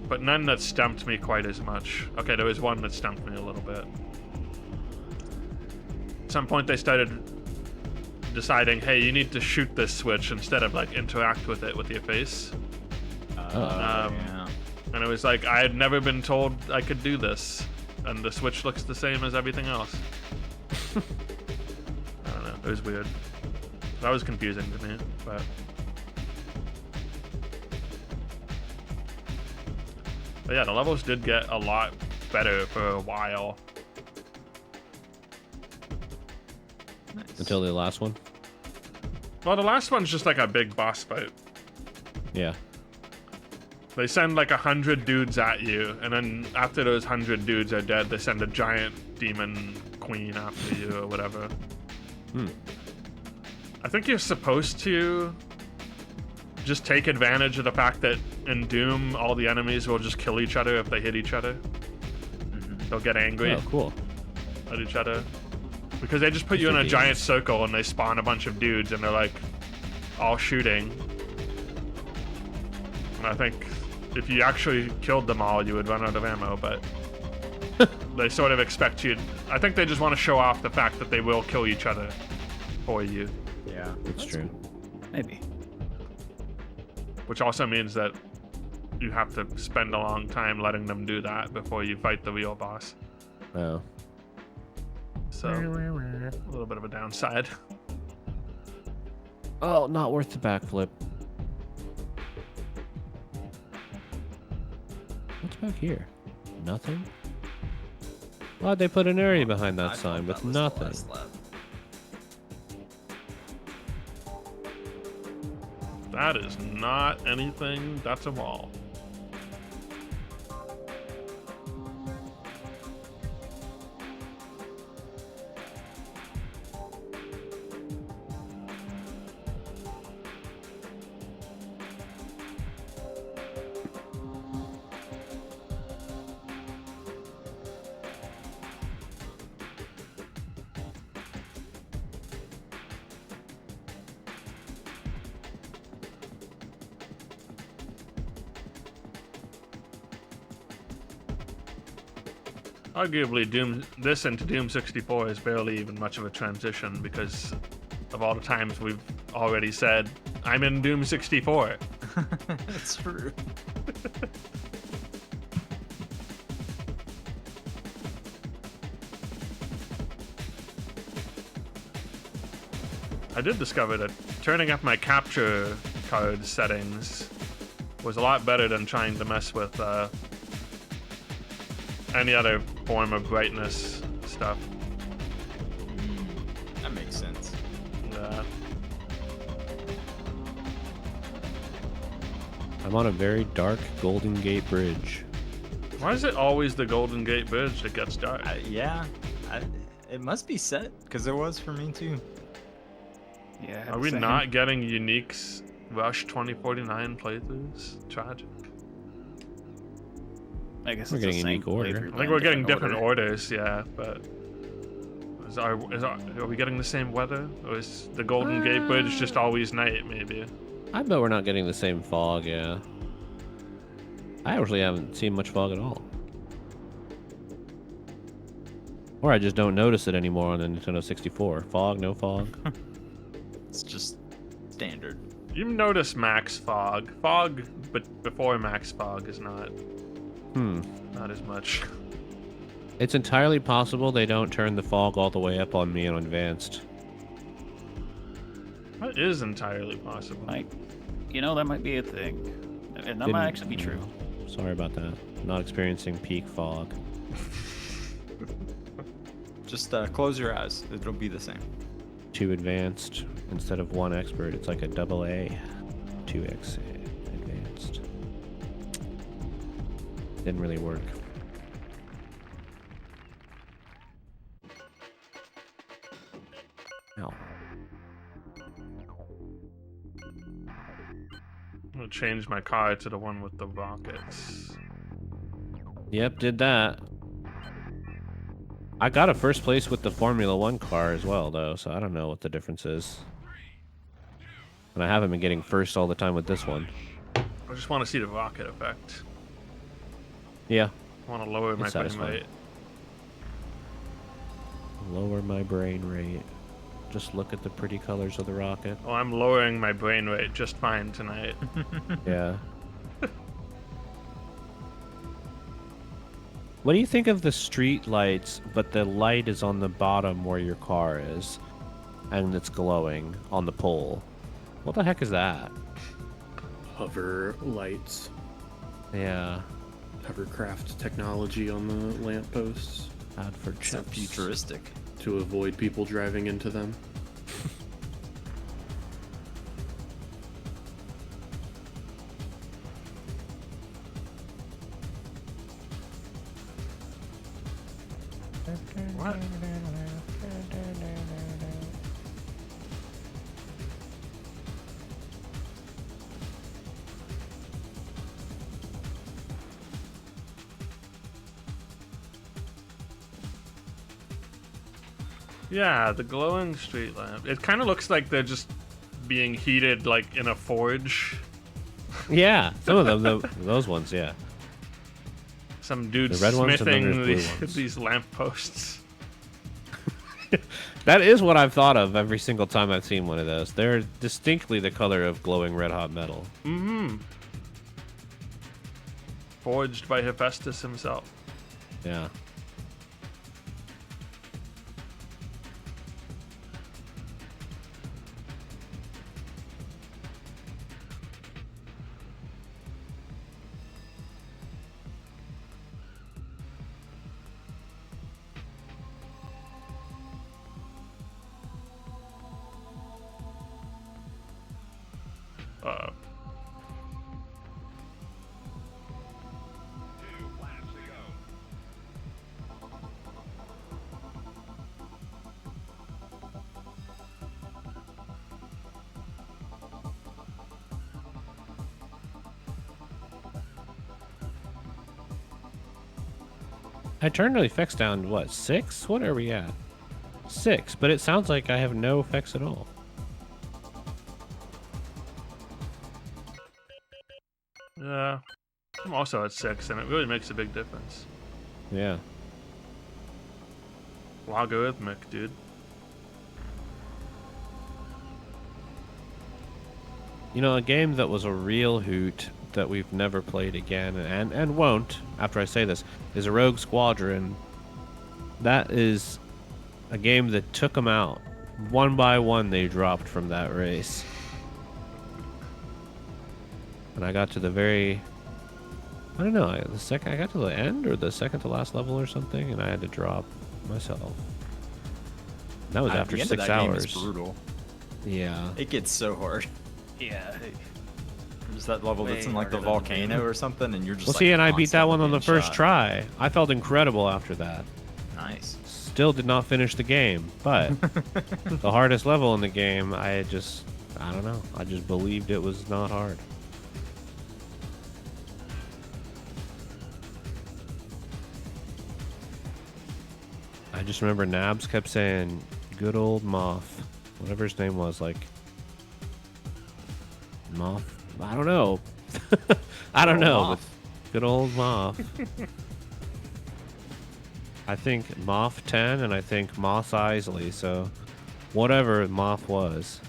but none that stumped me quite as much. Okay, there was one that stumped me a little bit. At some point they started deciding, hey, you need to shoot this switch instead of like interact with it with your face. Yeah. And it was like, I had never been told I could do this. And the switch looks the same as everything else. I don't know, it was weird. That was confusing to me, but... But yeah, the levels did get a lot better for a while. Nice. Until the last one. Well, the last one's just like a big boss fight. Yeah. They send like 100 dudes at you, and then after those 100 dudes are dead, they send a giant demon queen after you or whatever. I think you're supposed to just take advantage of the fact that in Doom, all the enemies will just kill each other if they hit each other. They'll get angry Oh, cool. at each other. Because they just put you in a giant circle and they spawn a bunch of dudes and they're like all shooting. And I think if you actually killed them all, you would run out of ammo, but they sort of expect you. I think they just want to show off the fact that they will kill each other for you. Yeah, It's true. Maybe. Which also means that you have to spend a long time letting them do that before you fight the real boss. Oh. So, a little bit of a downside. Oh, not worth the backflip. What's back here? Nothing? Why'd they put an area behind that I sign thought with that was the nothing? last lap. That is not anything. That's a wall. Arguably, this into Doom 64 is barely even much of a transition because of all the times we've already said, I'm in Doom 64. It's true. I did discover that turning up my capture card settings was a lot better than trying to mess with any other form of brightness stuff. That makes sense. I'm on a very dark Golden Gate Bridge. Why is it always the Golden Gate Bridge that gets dark? It must be set because it was for me too. Yeah. Are we same. not getting Unique's Rush 2049 playthroughs? Tragic. I guess We're it's getting the a same unique order. playthrough, I but think in we're getting different order. orders, yeah, but are we getting the same weather? Or is the Golden Gate Bridge just always night, maybe? I bet we're not getting the same fog, yeah. I actually haven't seen much fog at all. Or I just don't notice it anymore on the Nintendo 64. Fog, no fog. It's just standard. You notice max fog. Fog, but before max fog is not as much. It's entirely possible they don't turn the fog all the way up on me on advanced. That is entirely possible. Like, that might be a thing. And that might actually be true. Sorry about that. Not experiencing peak fog. Just close your eyes. It'll be the same. 2 advanced instead of 1 expert. It's like a double A. 2x advanced. Didn't really work. Ow. I'm gonna change my car to the one with the rockets. Yep, did that. I got a first place with the Formula 1 car as well, though, so I don't know what the difference is. And I haven't been getting first all the time with this one. I just want to see the rocket effect. Yeah. I want to lower my frame satisfying. rate. Lower my brain rate. Just look at the pretty colors of the rocket. Oh, I'm lowering my brain rate just fine tonight. Yeah. What do you think of the street lights, but the light is on the bottom where your car is, and it's glowing on the pole? What the heck is that? Hover lights, Yeah. hovercraft technology on the lampposts Ad for So chips. futuristic. to avoid people driving into them. What? Yeah, the glowing street lamp. It kind of looks like they're just being heated like in a forge. Yeah, some of them, those ones, yeah. Some dude The red ones and then smithing there's blue ones. these lamp posts. That is what I've thought of every single time I've seen one of those. They're distinctly the color of glowing red hot metal. Mm-hmm. Forged by Hephaestus himself. Yeah. Uh, I turned the effects down to what, 6? What are we at? 6, but it sounds like I have no effects at all. yeah. I'm also at 6, and it really makes a big difference. Yeah. Logarithmic, dude. You know, a game that was a real hoot that we've never played again, and won't, after I say this, is a Rogue Squadron. That is a game that took them out. One by one, they dropped from that race. And I got to the very... I don't know, I got to the end, or the second to last level or something, and I had to drop myself. That was after the end 6 of that game hours. is brutal. Yeah. It gets so hard. Yeah. There's that level that's Way in like the harder than volcano or something, and you're just Well, like see, and I beat that one on the constantly first being try. I felt incredible after that. shot. Nice. Still did not finish the game, but the hardest level in the game, I don't know. I just believed it was not hard. I just remember Nabs kept saying, good old Moth. Whatever his name was, like... Moth? I don't know. I don't Old know. Moth. But good old Moth. I think Moth 10 and I think Moss Isley, so whatever Moth was.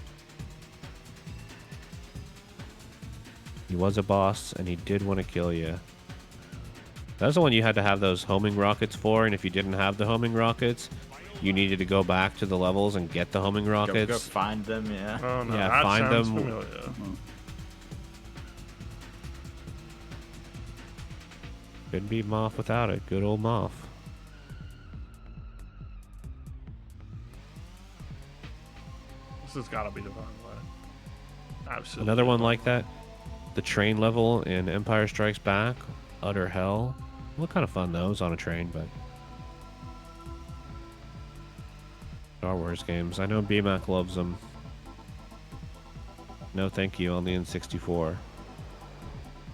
He was a boss and he did want to kill you. That's the one you had to have those homing rockets for, and if you didn't have the homing rockets, you needed to go back to the levels and get the homing rockets. Go find them, yeah. Oh no, Yeah, that find sounds them. familiar. Couldn't be Moth without it. Good old Moth. This has got to be Divine Light. Absolutely. Another one Divine like Light. that, the train level in Empire Strikes Back, Utter Hell. What kind of fun those on a train, but Star Wars games. I know BMAC loves them. No thank you on the N64.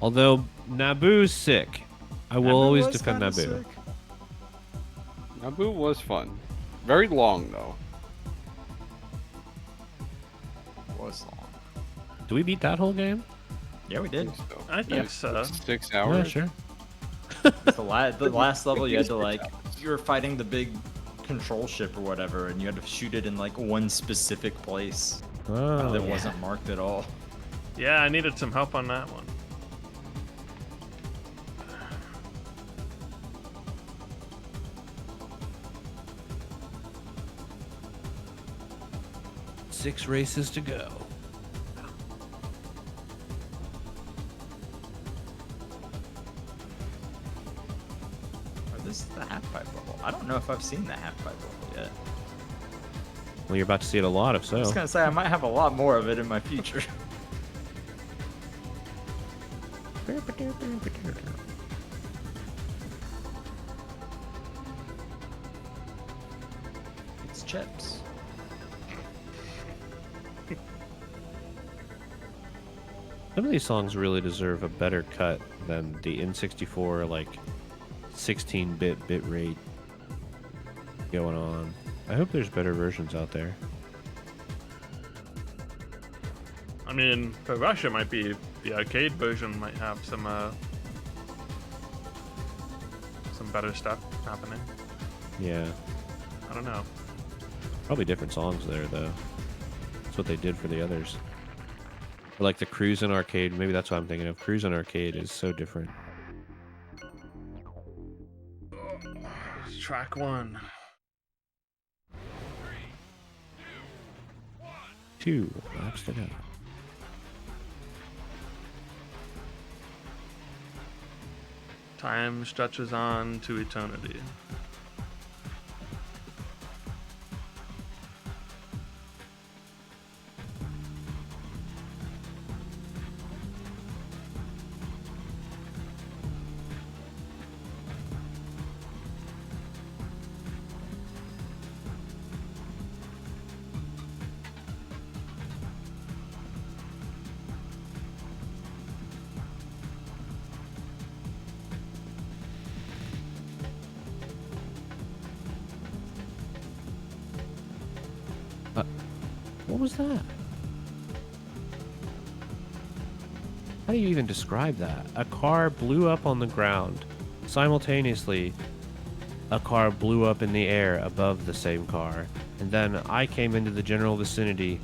Although Naboo's sick. I will always was defend kinda Naboo. sick. Naboo was fun. Very long though. Was long. Do we beat that whole game? Yeah, we did. So, I think so. 6 Yeah, hours. sure. The last level, you had to like, you were fighting the big control ship or whatever, and you had to shoot it in like one specific place Oh, that wasn't marked at all. Yeah, I needed some help on that one. Six races to go. Or this is the half pipe level. I don't know if I've seen the half pipe level yet. Well, you're about to see it a lot, if I so. was gonna say I might have a lot more of it in my future. It's chips. Some of these songs really deserve a better cut than the N64, like, 16-bit bit rate going on. I hope there's better versions out there. I mean, for Russia, might be the arcade version might have some better stuff happening. Yeah. I don't know. Probably different songs there, though. That's what they did for the others. Or like the Cruisin' Arcade, maybe that's what I'm thinking of. Cruisin' Arcade is so different. Track 1. 2 laps to go. Time stretches on to eternity. What was that? How do you even describe that? A car blew up on the ground. Simultaneously, a car blew up in the air above the same car. And then I came into the general vicinity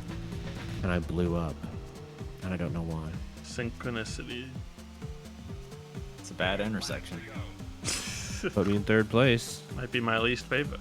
and I blew up. And I don't know why. Synchronicity. It's a bad intersection. Put me in third place. Might be my least favorite.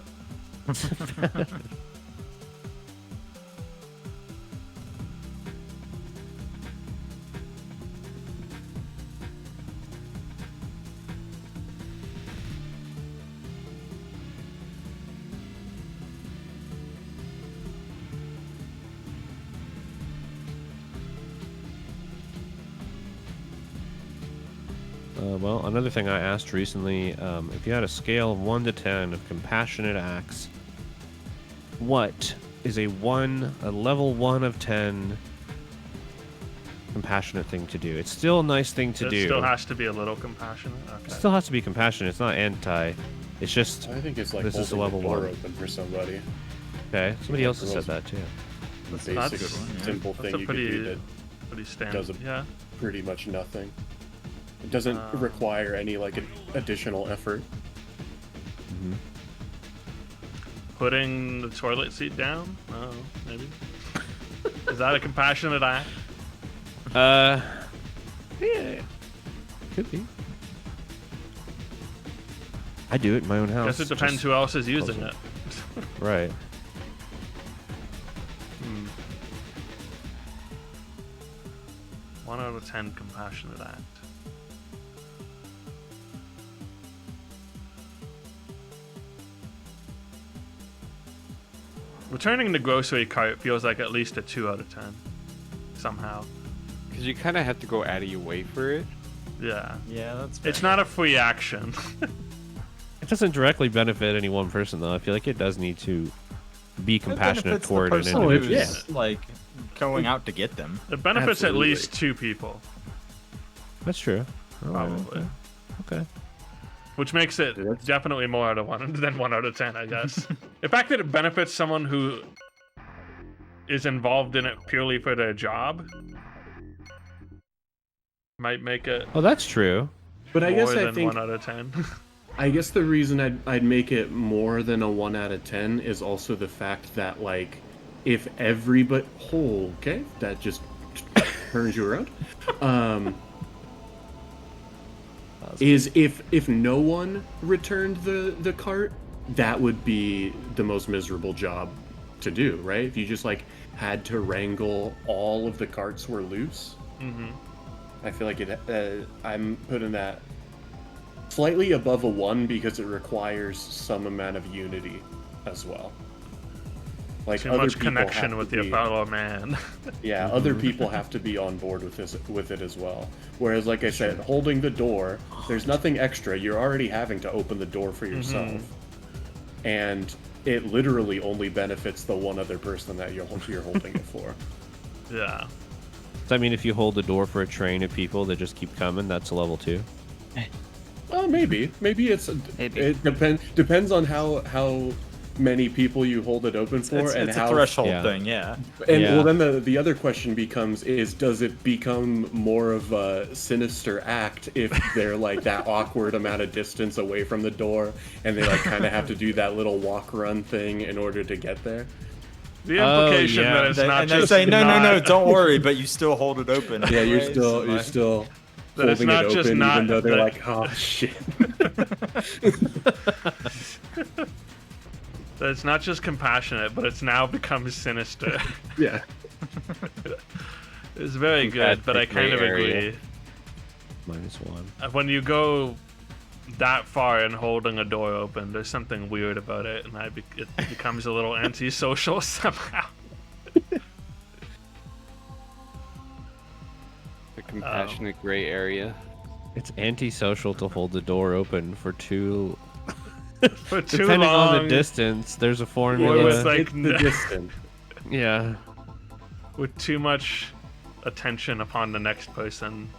Well, another thing I asked recently, if you had a scale of 1 to 10 of compassionate acts, what is a level 1 of 10 compassionate thing to do? It's still a nice thing to It do. still has to be a little compassionate. It Okay. still has to be compassionate. It's not anti. It's just I think it's like this is a holding level the door 1. open for somebody. Okay. Somebody else has said Girls- that too. The That's basic, a good one, yeah. simple That's thing a you can do pretty, that pretty does standard. a- Yeah. pretty much nothing. It doesn't require any like additional effort. Mm-hmm. Putting the toilet seat down? Oh, maybe. Is that a compassionate act? Yeah, could be. I do it in my own house. Guess it depends just- who else is using it. Right. Hmm. 1 out of 10 compassionate act. Returning the grocery cart feels like at least a 2 out of 10. Somehow. Because you kind of have to go out of your way for it. Yeah. Yeah, that's It's not a free action. It doesn't directly benefit any one person, though. I feel like it does need to be compassionate toward an person individual. who's like going out to get them. It benefits at Absolutely. least 2 people, That's true. All right, probably. Okay. Which makes it That's- definitely more out of 1 than 1 out of 10, I guess. The fact that it benefits someone who is involved in it purely for their job might make it Oh, that's true. But I more guess I than think 1 out of 10. I guess the reason I'd make it more than a 1 out of 10 is also the fact that like if everybody okay, that just turns you around. Is if no one returned the cart, that would be the most miserable job to do, right? If you just like had to wrangle all of the carts were loose. Hmm. I feel like I'm putting that slightly above a 1 because it requires some amount of unity as well. Like Too other much people connection have with to your be- fellow man. Yeah, other people have to be on board with it as well. Whereas, like I said, holding the door, there's nothing extra. You're already having to open the door for yourself, and it literally only benefits the one other person that you're holding it for. Yeah. Does that mean if you hold the door for a train of people that just keep coming, that's a level 2? Well, maybe it's Maybe. it depends on how many people you hold it open for, and it's how a threshold Yeah. thing, yeah. And Yeah. well, then the other question becomes: does it become more of a sinister act if they're like that awkward amount of distance away from the door, and they like kind of have to do that little walk run thing in order to get there? The Oh, implication yeah. that it's not And they just say, no, not, don't worry, but you still hold it open. Yeah, you're anyways, still and, you're like- still That it's holding not it just open, not even though they're that- like, oh shit. that it's not just compassionate, but it's now become sinister. Yeah. It's very good, but I kind of Gray area. agree. -1. When you go that far in holding a door open, there's something weird about it, and it becomes a little antisocial somehow. The compassionate gray area. It's antisocial to hold the door open for too. For too Depending long, on the distance, there's a Or formula. with, like, It's the distance. Yeah. with too much attention upon the next person.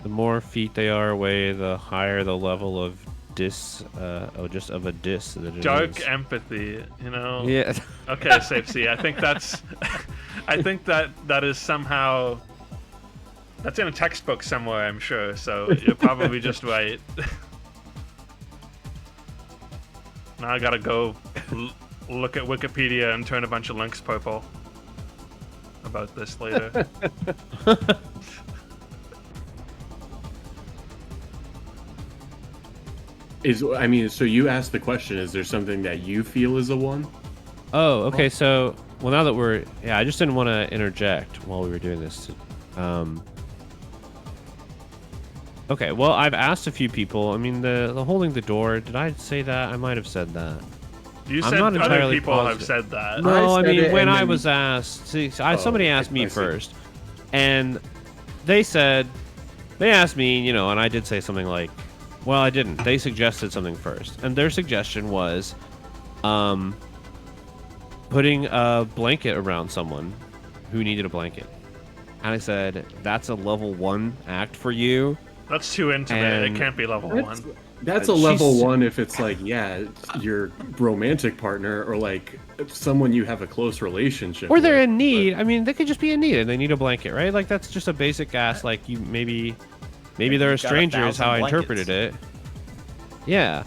The more feet they are away, the higher the level of just of a diss that it Dark is. empathy, you know. Yeah. Okay, Safe C. I think that's. I think that is somehow. That's in a textbook somewhere, I'm sure. So you're probably just right. Now I gotta go look at Wikipedia and turn a bunch of links purple about this later. So you asked the question: is there something that you feel is a 1? Oh, okay. So, well, now that I just didn't want to interject while we were doing this. Okay. Well, I've asked a few people. I mean, the holding the door. Did I say that? I might have said that. You I'm said not other entirely people have positive. said that. No, I said mean it when and I then- was asked. See, somebody asked me I see. first, and they asked me, and I did say something like, well, I didn't. They suggested something first, and their suggestion was, putting a blanket around someone who needed a blanket, and I said that's a level 1 act for you. That's too intimate. And- It can't be level That's, 1. that's a She's- level 1 if it's like, yeah, your romantic partner or like someone you have a close relationship Or they're with, in need. I mean, they could just be in need and they need a blanket, right? Like that's just a basic ask. Like you maybe they're a You've got a stranger is how I 1,000 interpreted it. Yeah.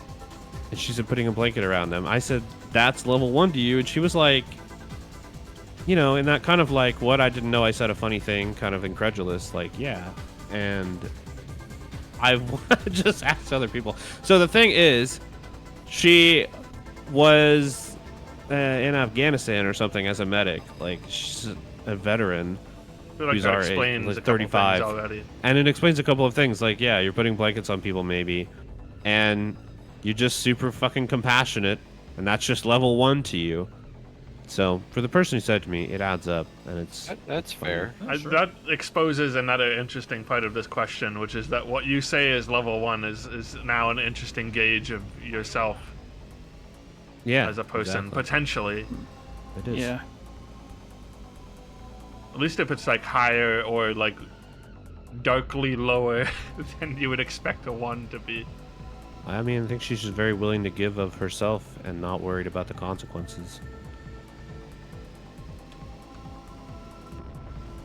And she said putting a blanket around them. I said that's level 1 to you, and she was like, in that kind of like what I didn't know. I said a funny thing, kind of incredulous, like yeah, and I've just asked other people. So the thing is, she was in Afghanistan or something as a medic. Like she's a veteran, I feel like who's that our age, explains like a couple 35. things already. and it explains a couple of things. Like yeah, you're putting blankets on people maybe, and you're just super fucking compassionate, and that's just level 1 to you. So for the person who said to me, it adds up, and it's That's fair. That exposes another interesting part of this question, which is that what you say is level 1 is now an interesting gauge of yourself yeah as a person, exactly. potentially. It is. Yeah. At least if it's like higher or like darkly lower than you would expect a 1 to be. I mean, I think she's just very willing to give of herself and not worried about the consequences.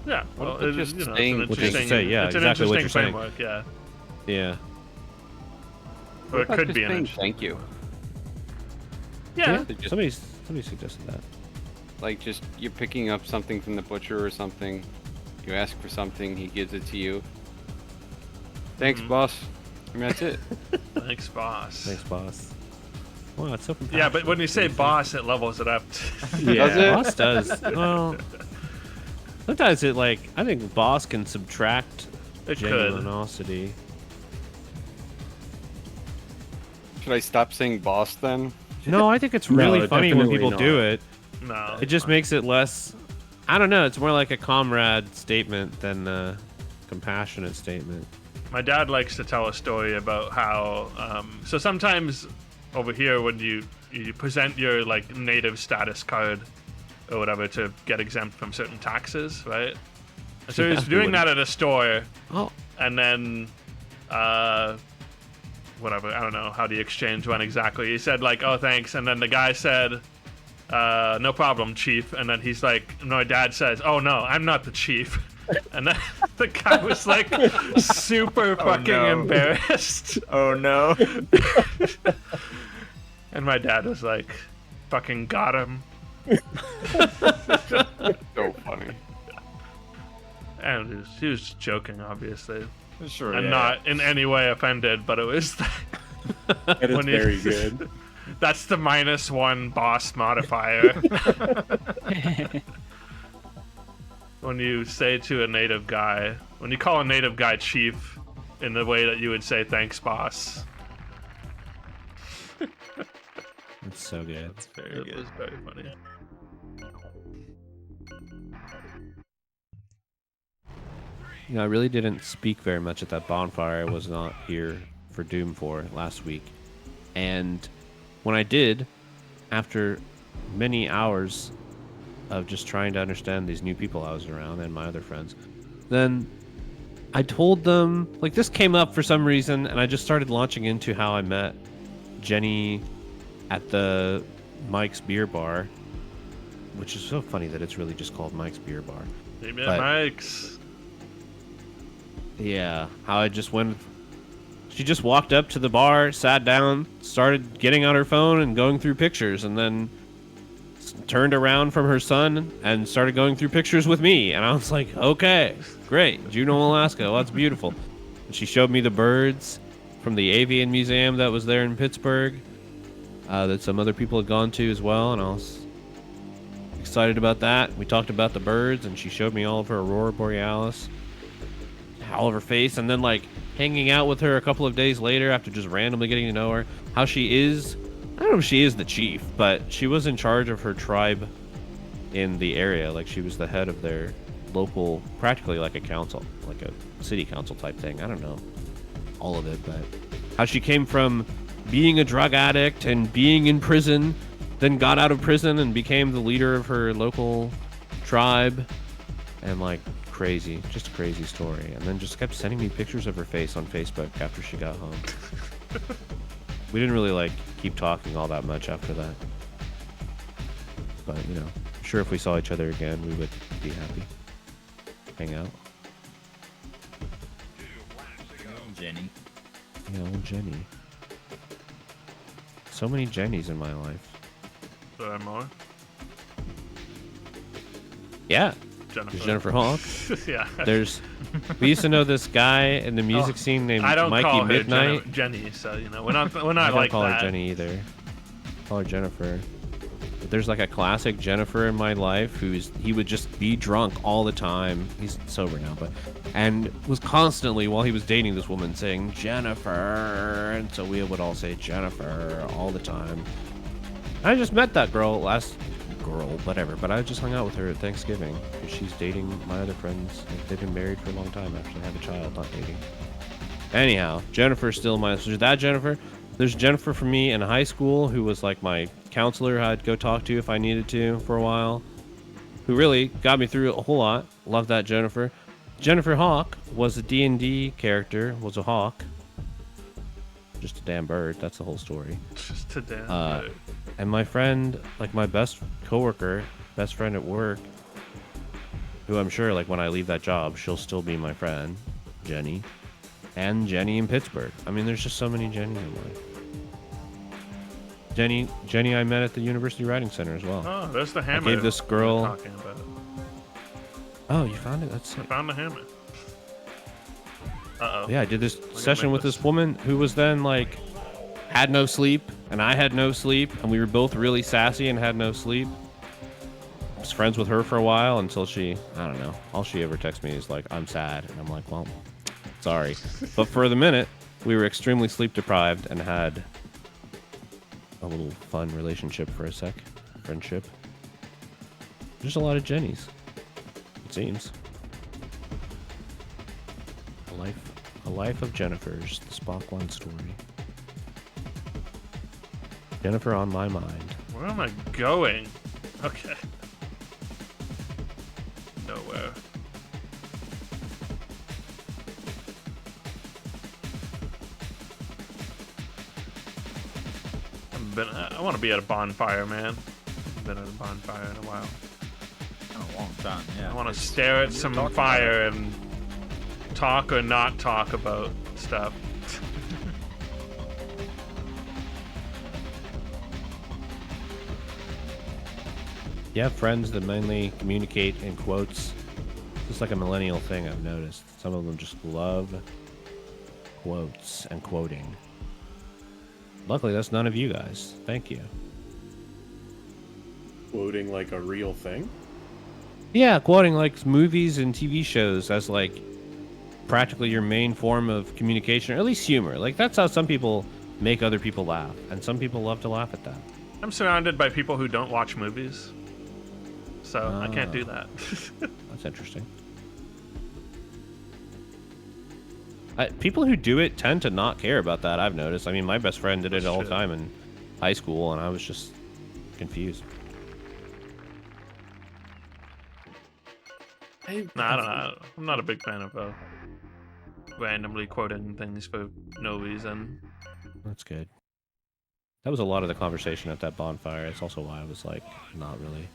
Yeah, What well, if it, just you know, it's staying- an Which is to interesting, say, yeah, it's an exactly what interesting you're saying. framework, yeah. Yeah. Or it What could about be just an saying interesting. thank you. Yeah, Just- Somebody suggested that. Like just you're picking up something from the butcher or something. You ask for something, he gives it to you. Thanks, Mhm. boss. I mean, that's it. thanks, boss. Thanks, boss. Wow, it's so Yeah, but compassionate. when you say What do think? boss, it levels it up. Yeah. Does it? Boss does. Well, sometimes it I think boss can subtract It could. genuinosity. Should I stop saying boss then? No, I think it's No, really funny when definitely people not. do it. No. It just makes it less. I don't know. It's more like a comrade statement than a compassionate statement. My dad likes to tell a story about how. So sometimes over here, when you present your like native status card or whatever to get exempt from certain taxes, right? So he's doing that at a store, Oh, and then whatever. I don't know how the exchange went exactly. He said like, "Oh, thanks," and then the guy said, "No problem, chief." And then he's like, "My dad says, oh no, I'm not the chief." And then the guy was like super fucking no. embarrassed. Oh no. And my dad was like, fucking got him. So funny. And he was joking, obviously. Sure. And yeah. not in any way offended, but it was That is when he- very good. that's the -1 boss modifier. When you say to a native guy, when you call a native guy chief in the way that you would say thanks, boss. It's so good. That's very It good. was very funny. You know, I really didn't speak very much at that bonfire. I was not here for Doom 4 last week. And when I did, after many hours of just trying to understand these new people I was around and my other friends, then I told them, like, this came up for some reason, and I just started launching into how I met Jenny at the Mike's Beer Bar, which is so funny that it's really just called Mike's Beer Bar. Maybe But- Mike's. Yeah, how I just went. She just walked up to the bar, sat down, started getting on her phone and going through pictures, and then turned around from her son and started going through pictures with me. And I was like, okay, great. Juneau, Alaska. Well, that's beautiful. And she showed me the birds from the Avian Museum that was there in Pittsburgh that some other people had gone to as well. And I was excited about that. We talked about the birds, and she showed me all of her Aurora Borealis. All of her face, and then like hanging out with her a couple of days later after just randomly getting to know her, how she is, I don't know if she is the chief, but she was in charge of her tribe in the area. Like she was the head of their local, practically like a council, like a city council type thing. I don't know all of it, but how she came from being a drug addict and being in prison, then got out of prison and became the leader of her local tribe, and like crazy, just a crazy story. And then just kept sending me pictures of her face on Facebook after she got home. We didn't really like keep talking all that much after that, but you know, I'm sure if we saw each other again we would be happy, hang out. Jenny. Yeah, old Jenny. So many Jennies in my life. There are more. Yeah, Jennifer. there's Jennifer Hawk. Yeah. There's we used to know this guy in the music Oh, scene named I don't Mikey call her Midnight. Jenny, so you know we're not I don't like call that. her Jenny either. Call her Jennifer. But there's like a classic Jennifer in my life he would just be drunk all the time. He's sober now, but and was constantly while he was dating this woman saying Jennifer, and so we would all say Jennifer all the time. I just met that whatever, but I just hung out with her at Thanksgiving because she's dating my other friends. Like, they've been married for a long time after they have a child, not dating. Anyhow, Jennifer's still my. So there's that Jennifer. There's Jennifer for me in high school, who was like my counselor, who I'd go talk to if I needed to for a while, who really got me through a whole lot. Love that Jennifer. Jennifer Hawk was a D&D character, was a hawk. Just a damn bird. That's the whole story. Just a damn. And my friend, like my best coworker, best friend at work, who I'm sure, like when I leave that job, she'll still be my friend, Jenny, and Jenny in Pittsburgh. I mean, there's just so many Jenny in life. Jenny, I met at the University Writing Center as well. Oh, there's the hammer. gave this we were girl- talking about. Oh, you found it? That's I sick. found the hammer. Uh oh. Yeah, I did this at session my with list. this woman who was then like had no sleep, and I had no sleep, and we were both really sassy and had no sleep. I was friends with her for a while until she, I don't know, all she ever texts me is like, I'm sad, and I'm like, well, sorry. But for the minute, we were extremely sleep deprived and had a little fun relationship for a sec, friendship. There's a lot of Jennies, it seems. A life of Jennifer's, the Spock 1 story. Jennifer on my mind. Where am I going? Okay. Nowhere. I want to be at a bonfire, man. Been at a bonfire in a while. Been a long time. Yeah. I want to stare at some talking fire and talk or not talk about stuff. You have friends that mainly communicate in quotes. It's like a millennial thing I've noticed. Some of them just love quotes and quoting. Luckily, that's none of you guys. Thank you. Quoting like a real thing? Yeah, quoting like movies and TV shows as like practically your main form of communication, or at least humor. Like that's how some people make other people laugh, and some people love to laugh at that. I'm surrounded by people who don't watch movies, so I can't do that. That's interesting. People who do it tend to not care about that, I've noticed. I mean, my best friend did it all the time in high school, and I was just confused. I don't know. I'm not a big fan of randomly quoting things for no reason. That's good. That was a lot of the conversation at that bonfire. It's also why I was like not really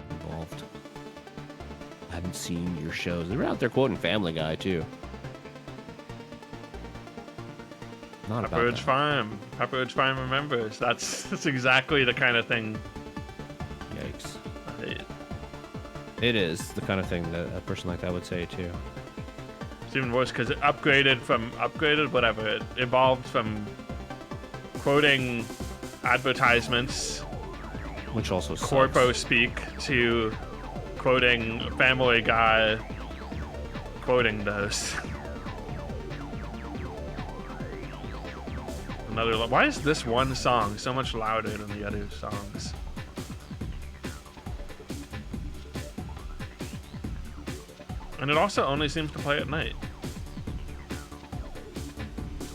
involved. I haven't seen your shows. They were out there quoting Family Guy too. Not about Pepperidge that. Farm. Pepperidge Farm remembers. That's exactly the kind of thing. Yikes. I- It is the kind of thing that a person like that would say too. It's even worse because it upgraded, whatever. It evolved from quoting advertisements, Which also sucks. corpo speak, to quoting Family Guy, quoting those. Why is this one song so much louder than the other songs? And it also only seems to play at night.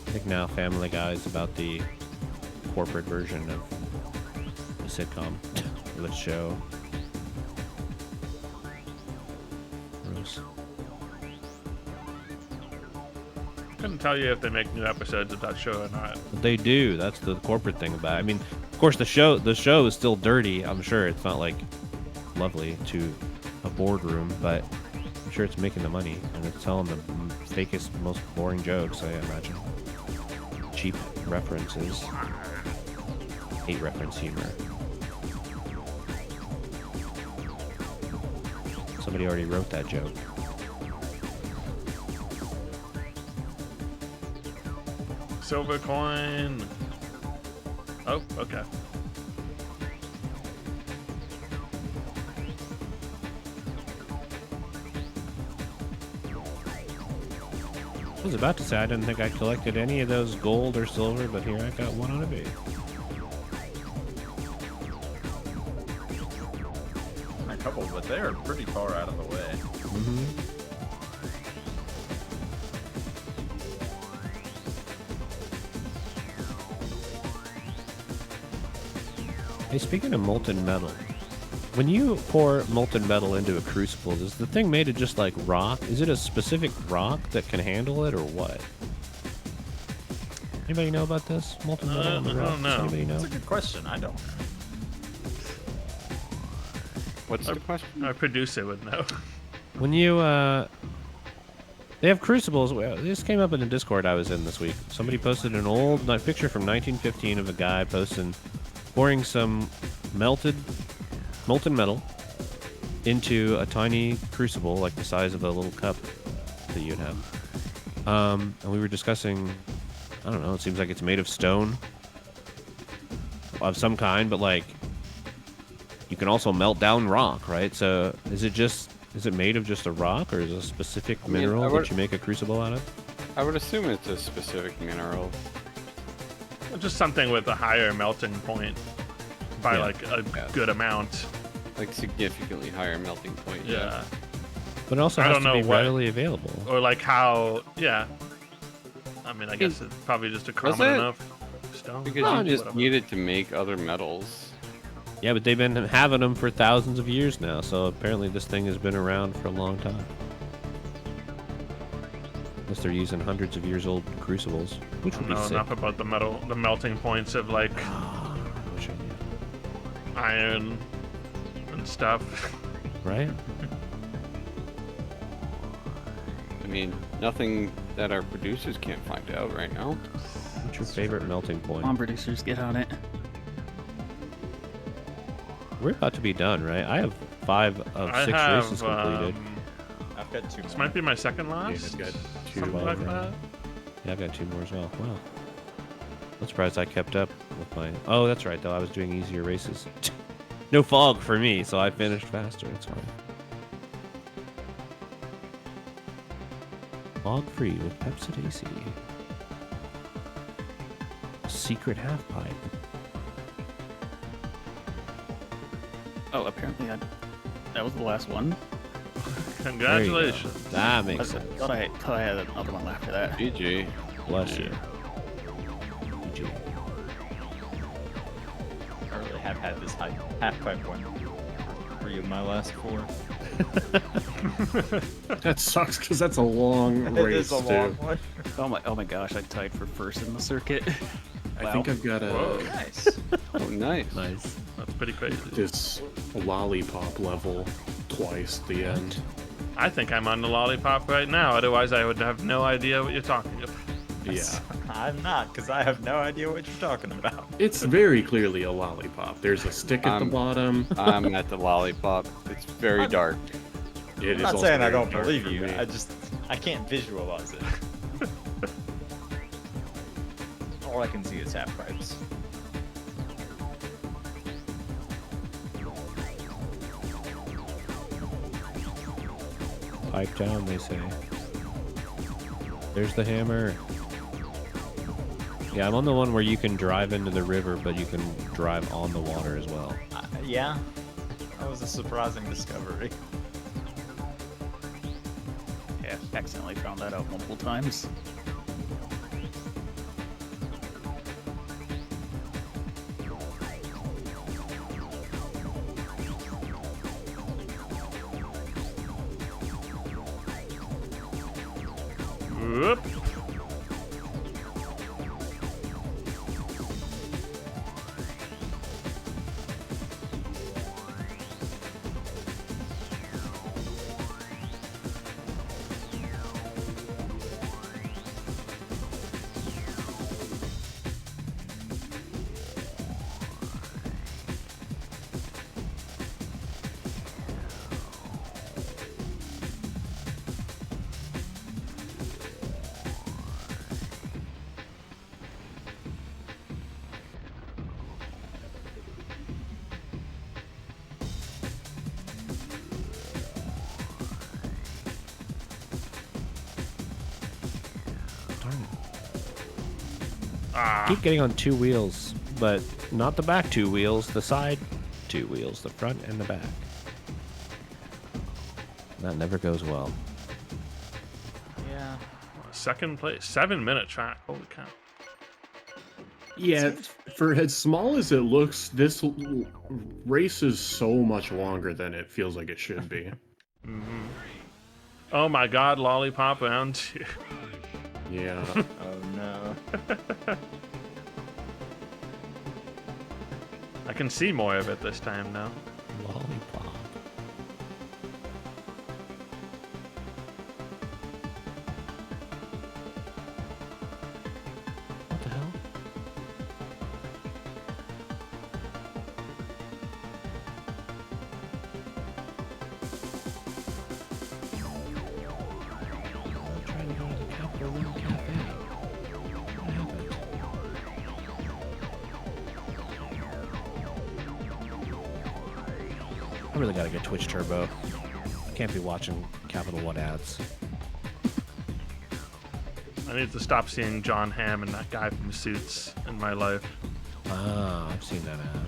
I think now Family Guy is about the corporate version of the sitcom, the show. Gross. Couldn't tell you if they make new episodes of that show or not. But they do. That's the corporate thing about it. I mean, of course, the show is still dirty. I'm sure it's not like lovely to a boardroom, but I'm sure it's making the money and it's telling the fakest, most boring jokes. I imagine. Cheap references. Hate reference humor. Somebody already wrote that joke. Silver coin. Oh, okay. I was about to say I didn't think I collected any of those gold or silver, but here I got one on a bait. A couple, but they are pretty far out of the way. Mm-hmm. Hey, speaking of molten metal, when you pour molten metal into a crucible, is the thing made of just like rock? Is it a specific rock that can handle it, or what? Anybody know about this? Molten metal on the I rocks? don't know. Anybody know? That's a good question. I don't know. What's the question? Our producer would know. When you, they have crucibles. Well, this came up in the Discord I was in this week. Somebody posted an old picture from 1915 of a guy pouring some molten metal into a tiny crucible, like the size of a little cup that you'd have. And we were discussing, I don't know, it seems like it's made of stone of some kind, but like you can also melt down rock, right? So is it made of just a rock, or is it a specific mineral that you make a crucible out of? I would assume it's a specific mineral. Just something with a higher melting point by Yeah. like a Yeah. good amount. Like significantly higher melting point. Yeah. But it also I has don't to know be what- readily available. Or like how, yeah. I mean, I guess it's probably just a common it? enough stone. Because No, you just whatever. need it to make other metals. Yeah, but they've been having them for thousands of years now, so apparently this thing has been around for a long time. Unless they're using hundreds of years old crucibles, which I would don't be know sick. enough about the melting points of like iron and stuff. Right? I mean, nothing that our producers can't find out right now. What's your favorite melting point? Come on, producers, get on it. We're about to be done, right? I have 5 of 6 races completed. I've got 2 This more. might be my second last. I've got 2 Something like that. Yeah, I've got 2 more as well. Wow. I'm surprised I kept up with my... Oh, that's right, though. I was doing easier races. No fog for me, so I finished faster. It's fine. Fog-free with Pepsi AC. Secret half-pipe. Oh, apparently that was the last one. Congratulations. That I makes sense. thought I had another one after that. GG. Bless you. GG. I really have had this half-pipe one. 3 of my last 4. That sucks because that's a long It race is a long too. one. Oh my gosh, I tied for first in the circuit. I think I've got Whoa. Nice. Oh, nice. Nice. That's pretty crazy. this lollipop level twice at the end. I think I'm on the lollipop right now. Otherwise, I would have no idea what you're talking about. Yeah, I'm not, because I have no idea what you're talking about. it's very clearly a lollipop. There's a stick at the bottom. I'm at the lollipop. It's very dark. It I'm is not also saying I very don't dark believe for you. me. I can't visualize it. All I can see is half pipes. Pipe down, they say. There's the hammer. Yeah, I'm on the one where you can drive into the river, but you can drive on the water as well. Yeah, that was a surprising discovery. Yeah, accidentally found that out multiple times. Whoop. Darn it. Ah. Keep getting on 2 wheels, but not the back 2 wheels, the side 2 wheels, the front and the back. That never goes well. Yeah. Second place. 7-minute track. Holy cow. Yeah, for as small as it looks, this race is so much longer than it feels like it should be. Oh my god, lollipop round 2. Yeah. Oh no. I can see more of it this time now. Lollipop. What the hell? I'm trying to go to the Capital One Cafe. What happened? I really gotta get Twitch Turbo. Can't be watching Capital One ads. I need to stop seeing John Hamm and that guy from Suits in my life. Ah, I've seen that ad.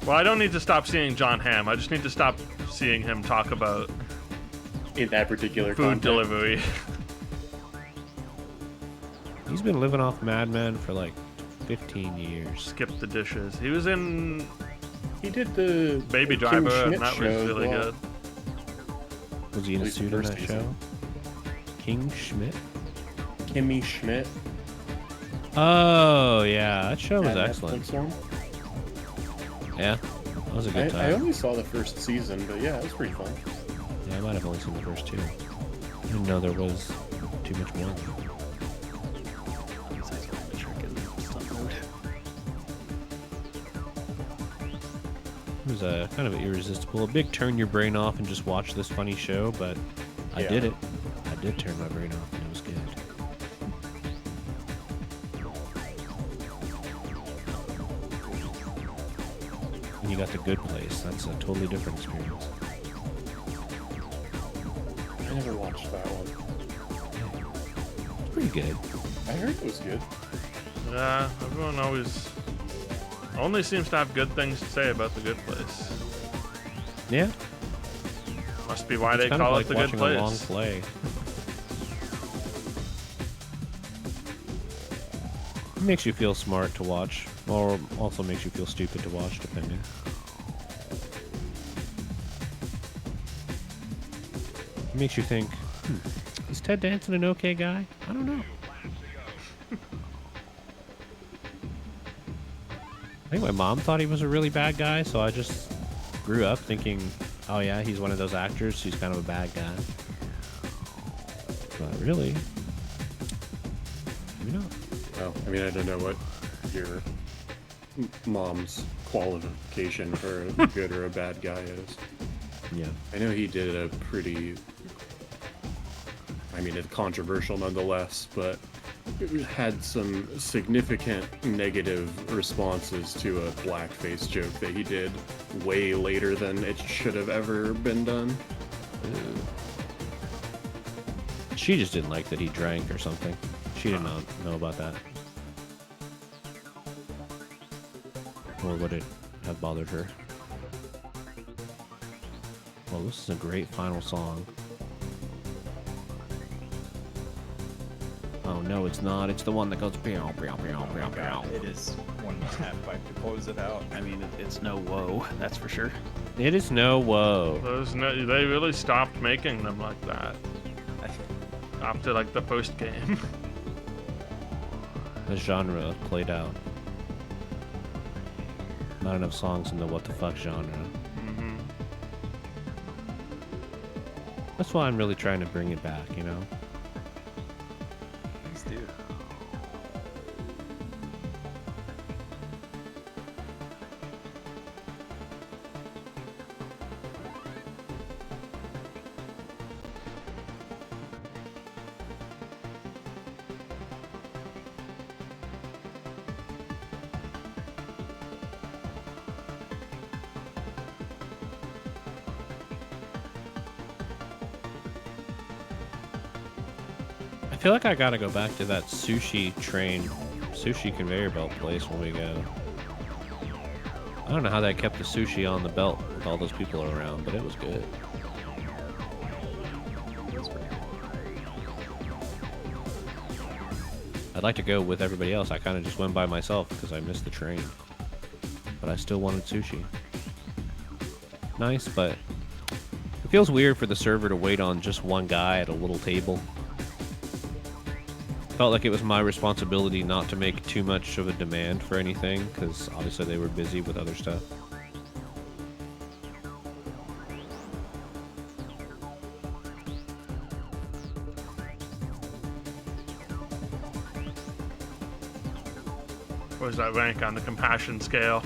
Well, I don't need to stop seeing John Hamm. I just need to stop seeing him talk about In that particular food content. delivery. He's been living off Mad Men for like 15 years. Skip the dishes. He was in He did the Baby Kim Driver, Schmidt and that was show as really well. good. Was he in At a least the suit in first that season. show? King Schmidt? Kimmy Schmidt. Oh, yeah. That show was that excellent. Netflix one. Yeah, that was a good I time. only saw the first season, but yeah, it was pretty fun. Yeah, I might have only seen the first two. I didn't know there was too much more. Besides when I'm a trick in stunt mode. It was kind of irresistible. A big turn your brain off and just watch this funny show, but I Yeah. did it. I did turn my brain off and it was good. And you got the good place. That's a totally different experience. I never watched that one. It's pretty good. I heard it was good. Yeah, everyone always only seems to have good things to say about the good place. Yeah. Must be why It's they kind of call like it the good watching place. a long play. It makes you feel smart to watch, or also makes you feel stupid to watch, depending. It makes you think, is Ted Danson an okay guy? I don't know. I think my mom thought he was a really bad guy, so I just grew up thinking, oh yeah, he's one of those actors who's kind of a bad guy. But really, maybe not. Well, I mean, I don't know what your mom's qualification for a good or a bad guy is. Yeah. I know he did a pretty, I mean, it's controversial nonetheless, but it had some significant negative responses to a blackface joke that he did way later than it should have ever been done. She just didn't like that he drank or something. She did not know about that. Or would it have bothered her? Well, this is a great final song. Oh no, it's not. It's the one that goes pew pew pew pew pew. It is one half pipe to close it out. I mean, it's no woe, that's for sure. It is no woe. They really stopped making them like that after like the post game. The genre played out. Not enough songs in the what the fuck genre. hmm That's why I'm really trying to bring it back, you know? Please do. I feel like I gotta go back to that sushi conveyor belt place when we go. I don't know how they kept the sushi on the belt with all those people around, but it was good. I'd like to go with everybody else. I kind of just went by myself because I missed the train. But I still wanted sushi. Nice, but it feels weird for the server to wait on just one guy at a little table. Felt like it was my responsibility not to make too much of a demand for anything, because obviously they were busy with other stuff. What does that rank on the compassion scale?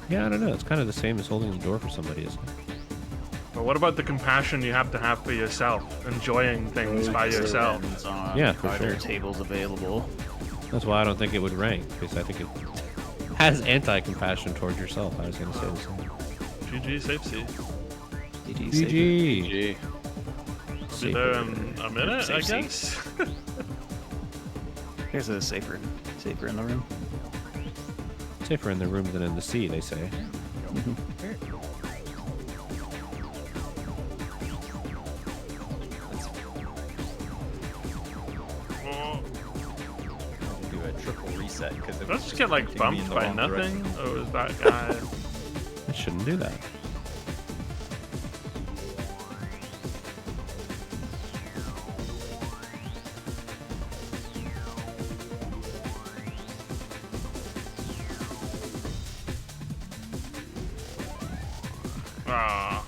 Yeah, I don't know. It's kind of the same as holding the door for somebody, isn't it? But what about the compassion you have to have for yourself, enjoying things by yourself? Depends on Yeah, for are there sure. tables available? That's why I don't think it would rank, because I think it has anti-compassion towards yourself. I was going to say the same. GG, safe seat. GG. Gee. Be there in a minute, I Safe seat. guess. Here's a safer in the room. Safer in the room than in the sea, they say. Oh, Do a triple reset because did I just get like bumped by nothing? Or was that guy? I shouldn't do that. Ah.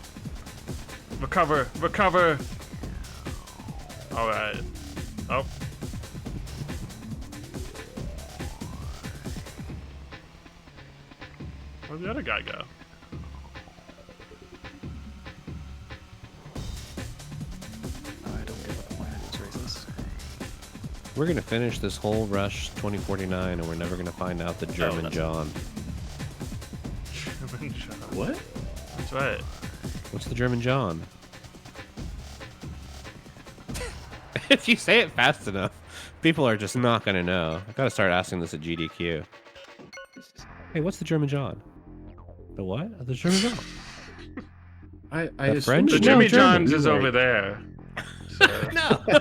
Recover, recover. All right. Oh. Where'd the other guy go? I don't get the point of these races. We're gonna finish this whole Rush 2049, and we're never gonna find out the German that's- John. German John. What? That's right. What's the German John? If you say it fast enough, people are just not gonna know. I gotta start asking this at GDQ. Hey, what's the German John? The what? The German John. I The assume French? The it Jimmy was German. John's is You're over right. there. So, No,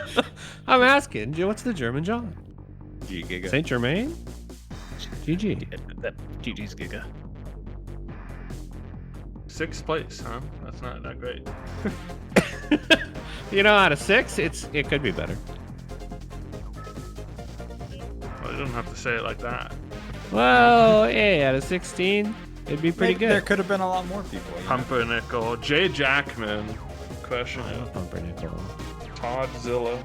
I'm asking. What's the German John? G Giga. Saint Germain? GG. That GG's Giga. 6th place, huh? That's not that great. You know, out of 6, it could be better. Well, you don't have to say it like that. Well, hey, out of 16, it'd be pretty There good. could have been a lot more people. You know? Pumpernickel, Jay Jackman, crushing I'm a it. pumpernickel. Todzilla.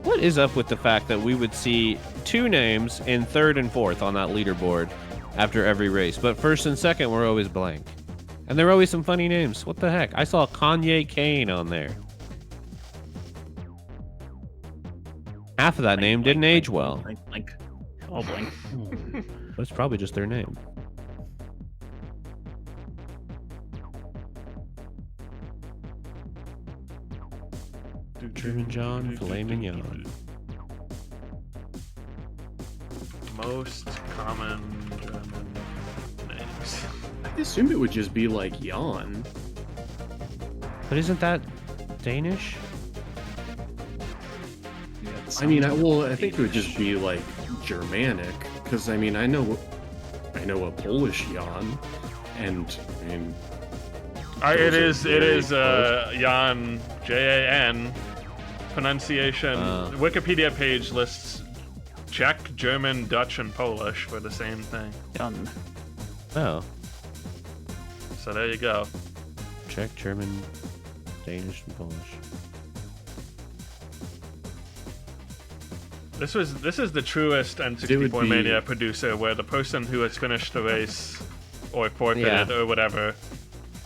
What is up with the fact that we would see 2 names in 3rd and 4th on that leaderboard after every race, but 1st and 2nd were always blank? And there were always some funny names. What the heck? I saw Kanye Kane on there. Half of that name didn't age well. Blink. All blink. That's probably just their name. German John, filet mignon. Most common German names. I assumed it would just be like Jan. But isn't that Danish? Yeah, it I mean, sounds I think it would just be like Germanic, because I mean, I know a Polish Jan, and I mean, It Those are is very Jan, Jan. Pronunciation. Uh. Wikipedia page lists Czech, German, Dutch, and Polish for the same thing. done. Oh, So there you go. Czech, German, Danish, and Polish. This is the truest It would N64Mania be- producer, where the person who has finished the race or forfeited Yeah. or whatever,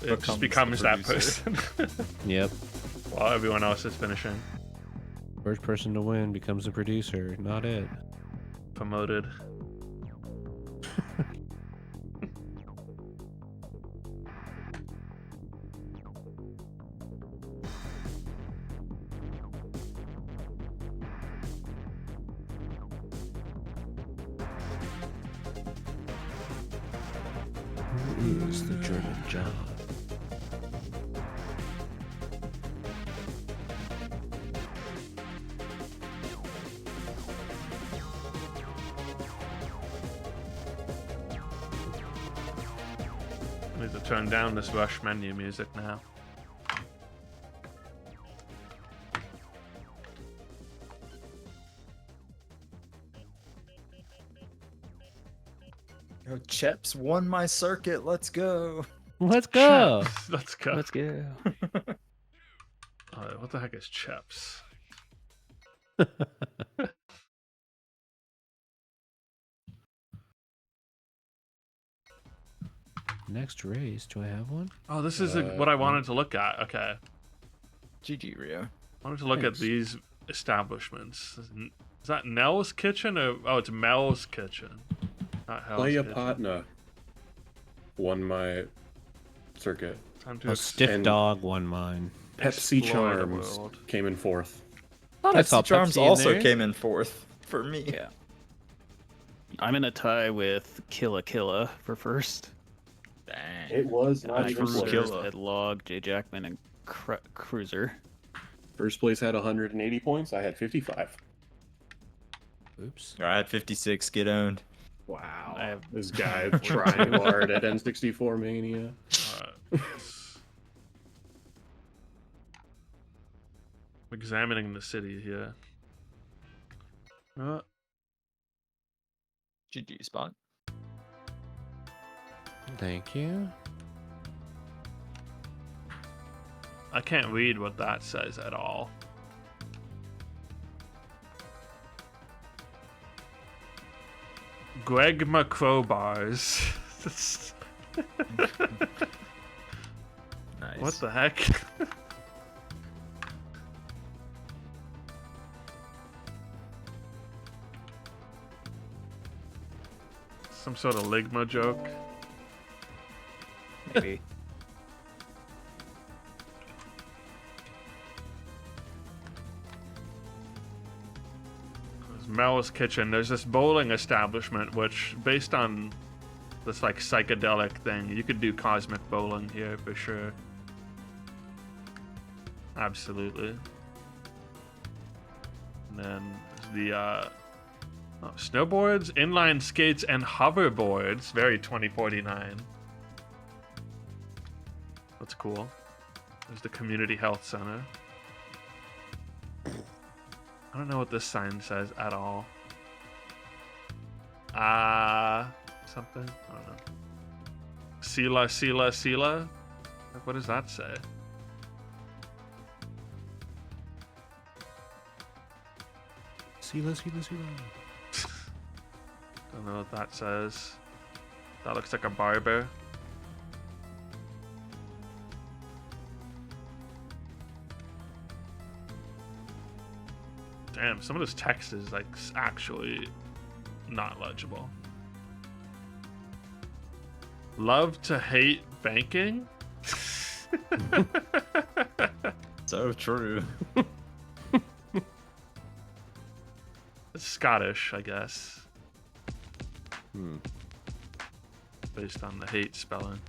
it just becomes Becomes the that producer. person Yep. while everyone else is finishing. First person to win becomes a producer, not it. Promoted. Who is the German John? I need to turn down this Rush menu music now. Yo, Cheps won my circuit. Let's go. Let's go. Let's go. Let's go. What the heck is Cheps? Next race, do I have one? Oh, this is what I wanted to look at. Okay. GG, Rio. I wanted to look Thanks. at these establishments. Is that Nell's Kitchen or it's Mel's Kitchen? Not Hell's Playa Kitchen. Patna won my circuit. Time to A stiff and- dog won mine. Pepsi explore the Charms world. came in 4th. Thought I saw Pepsi Charms Pepsi in also there. came in 4th for me. Yeah. I'm in a tie with Killa Killa for first. Dang. It was not I even Cruiser. close. Killa. had Log, Jay Jackman, and Cruiser. First place had 180 points. I had 55. Oops. I had 56. Get owned. Wow. I have This guy trying hard at N64Mania. Alright. Examining the city here. GG spot. Thank you. I can't read what that says at all. Gregma crowbars. Nice. What the heck? Some sort of Ligma joke. Maybe. Mel's Kitchen. There's this bowling establishment which, based on this like psychedelic thing, you could do cosmic bowling here for sure. Absolutely. And then the snowboards, inline skates, and hoverboards. Very 2049. That's cool. There's the community health center. I don't know what this sign says at all. Something? I don't know. Sila, Sila, Sila? Like, what does that say? Sila, Sila, Sila. Don't know what that says. That looks like a barber. Damn, some of this text is like actually not legible. Love to hate banking? So true. It's Scottish, I guess. Hmm. Based on the hate spelling.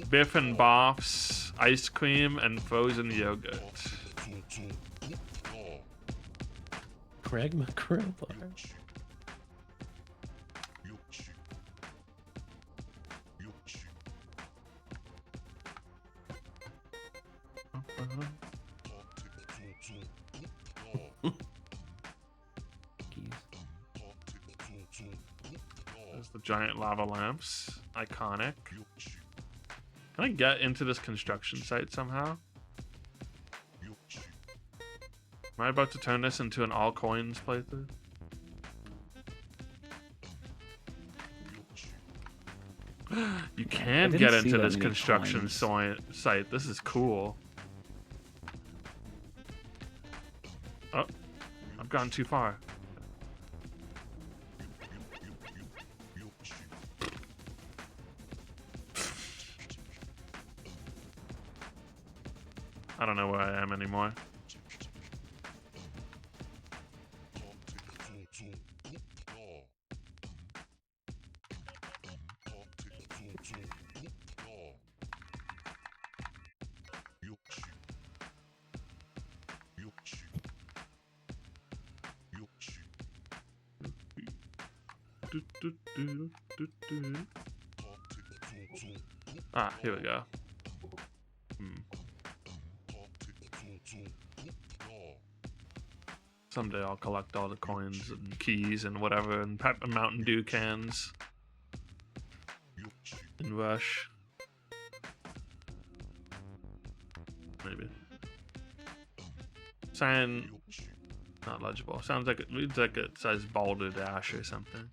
Biff and Boffs, ice cream, and frozen yogurt. Craig McCrowbar. There's the giant lava lamps. Iconic. Can I get into this construction site somehow? Am I about to turn this into an all coins playthrough? You can didn't get see into that this many construction coins. site. This is cool. Oh, I've gone too far. I don't know where I am anymore. Ah, here we go. Someday I'll collect all the coins and keys and whatever and Mountain Dew cans. In Rush. Maybe. Sign not legible. Sounds like it reads like it says Balderdash or something.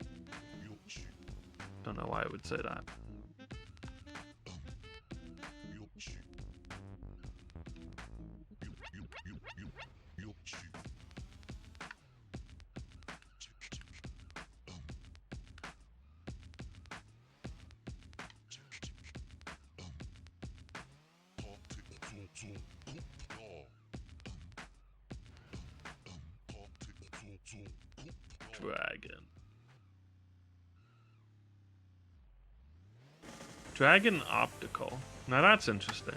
Don't know why it would say that. Dragon. Dragon optical. Now that's interesting.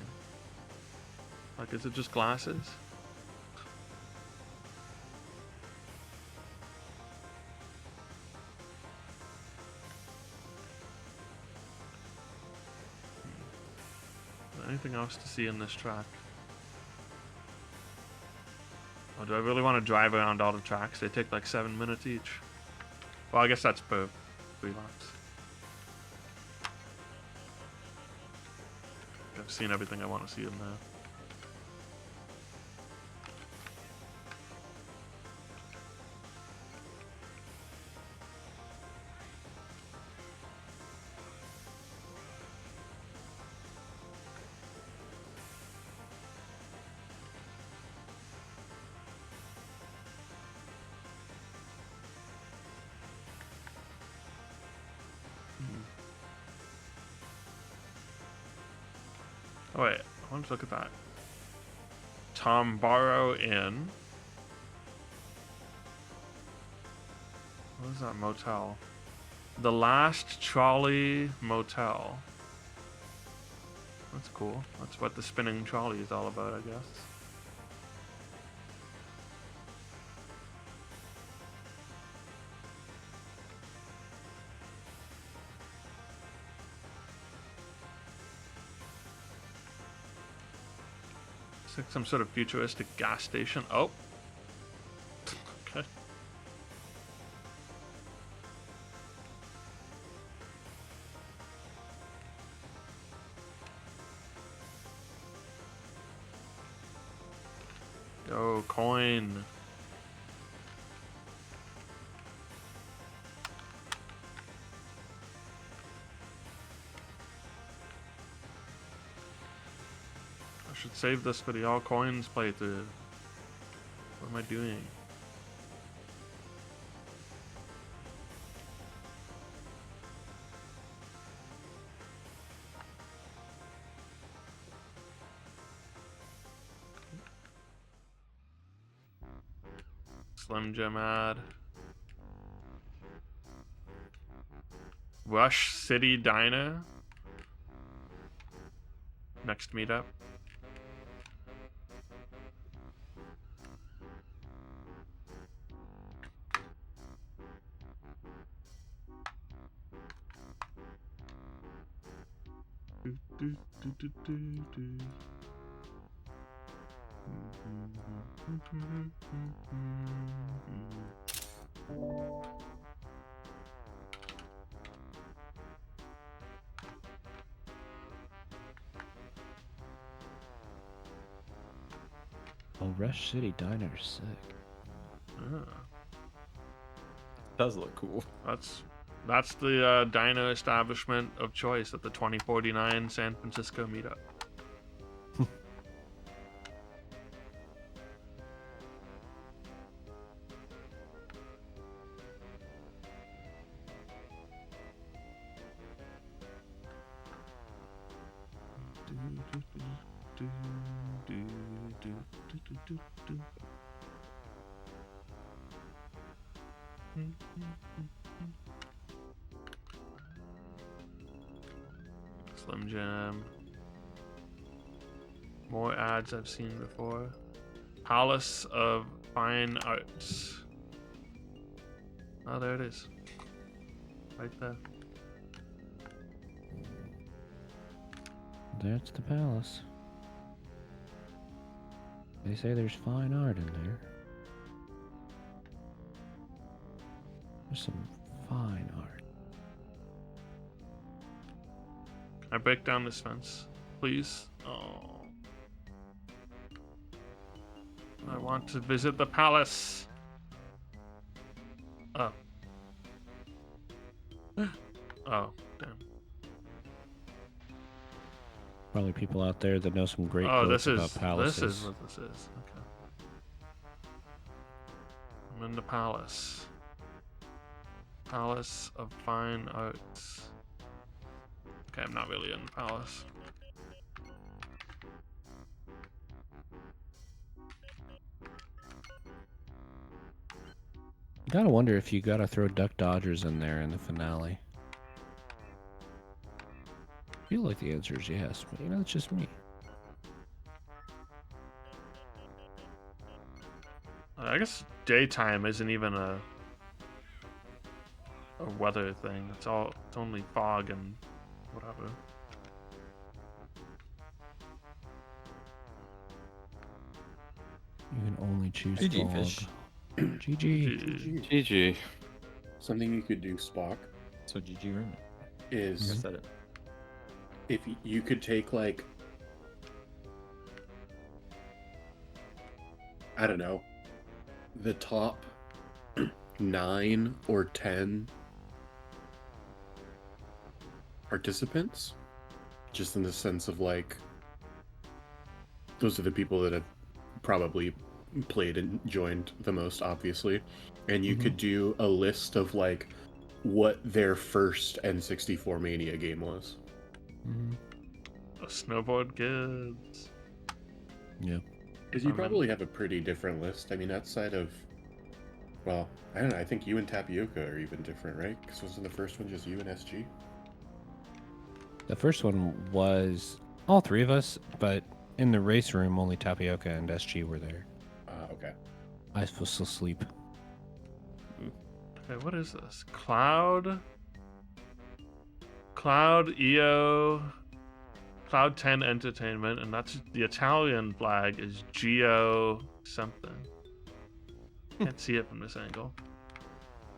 Like, is it just glasses? Anything else to see in this track? Oh, do I really want to drive around all the tracks? They take like 7 minutes each. Well, I guess that's per 3 laps. I've seen everything I want to see in there. Oh wait, I want to look at that. Tom Barrow Inn. What is that motel? The Last Trolley Motel. That's cool. That's what the spinning trolley is all about, I guess. It's like some sort of futuristic gas station. Oh. Okay. Yo, coin. I should save this for the all coins playthrough. What am I doing? Slim Jim ad. Rush City Diner. Next meetup. Oh, Rush City Diner is sick. Does look cool. That's the diner establishment of choice at the 2049 San Francisco meetup. Slim Jim. More ads I've seen before. Palace of Fine Arts. Oh, there it is. Right there. That's the palace. They say there's fine art in there. There's some fine art. Can I break down this fence, please? Oh. I want to visit the palace. Oh. Oh, damn. Probably people out there that know some great Oh, quotes this about is palaces. this is what this is. Okay. I'm in the palace. Palace of Fine Arts. Okay, I'm not really in the palace. Gotta wonder if you gotta throw Duck Dodgers in there in the finale. I feel like the answer is yes, but you know, it's just me. I guess daytime isn't even a weather thing. It's only fog and whatever. You can only choose GG, fog. fish. GG. GG. Something you could do, Spock, So GG room. is Said it. if you could take like I don't know, the top 9 or 10 participants, just in the sense of like, those are the people that have probably played and joined the most, obviously. And you could do a list of like what their first N64Mania game was. The snowboard kids. Yeah. Because you I'm in- probably have a pretty different list. I mean, outside of, well, I don't know. I think you and Tapioca are even different, right? Because wasn't the first one just you and SG? The first one was all three of us, but in the race room, only Tapioca and SG were there. Okay. I was supposed to sleep. Okay, what is this? Cloud EO Cloud 10 Entertainment, and that's the Italian flag is Geo something. Can't see it from this angle.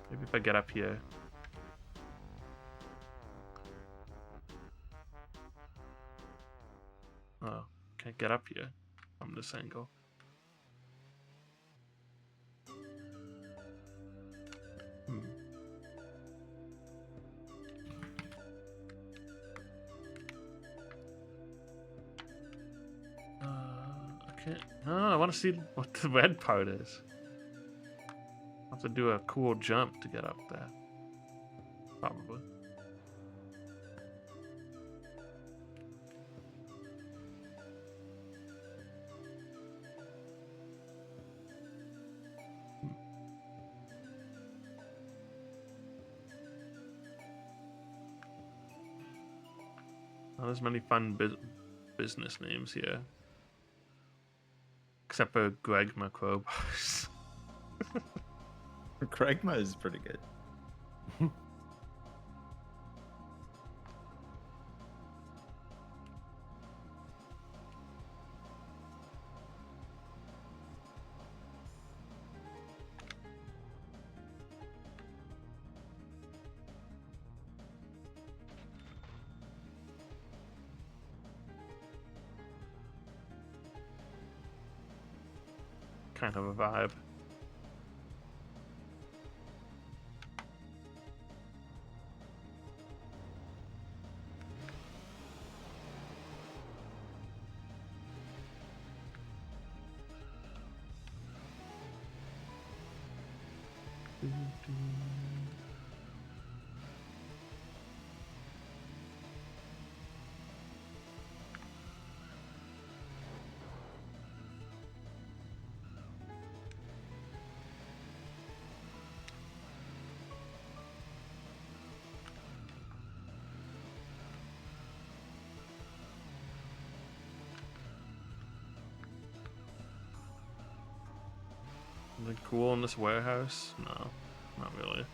Maybe if I get up here. Oh, can't get up here from this angle. Okay. Oh, I want to see what the red part is. I have to do a cool jump to get up there. Probably. Oh, there's many fun business names here. Except for Greg McCrowbars. Craigma is pretty good. Kind of a vibe. Something cool in this warehouse? No, not really.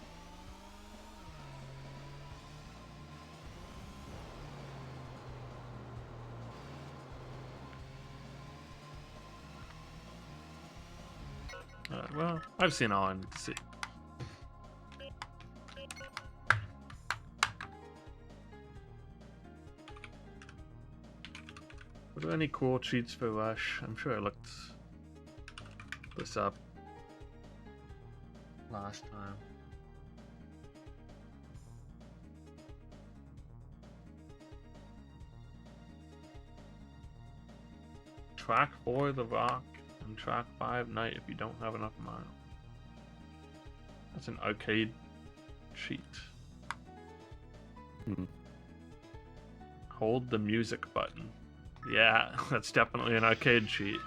Well, I've seen all I need to see. Were there any cool cheats for Rush? I'm sure I looked this up last time. Track 4 The Rock and track 5 Night if you don't have enough miles. That's an arcade cheat. Hold the music button. Yeah, that's definitely an arcade cheat.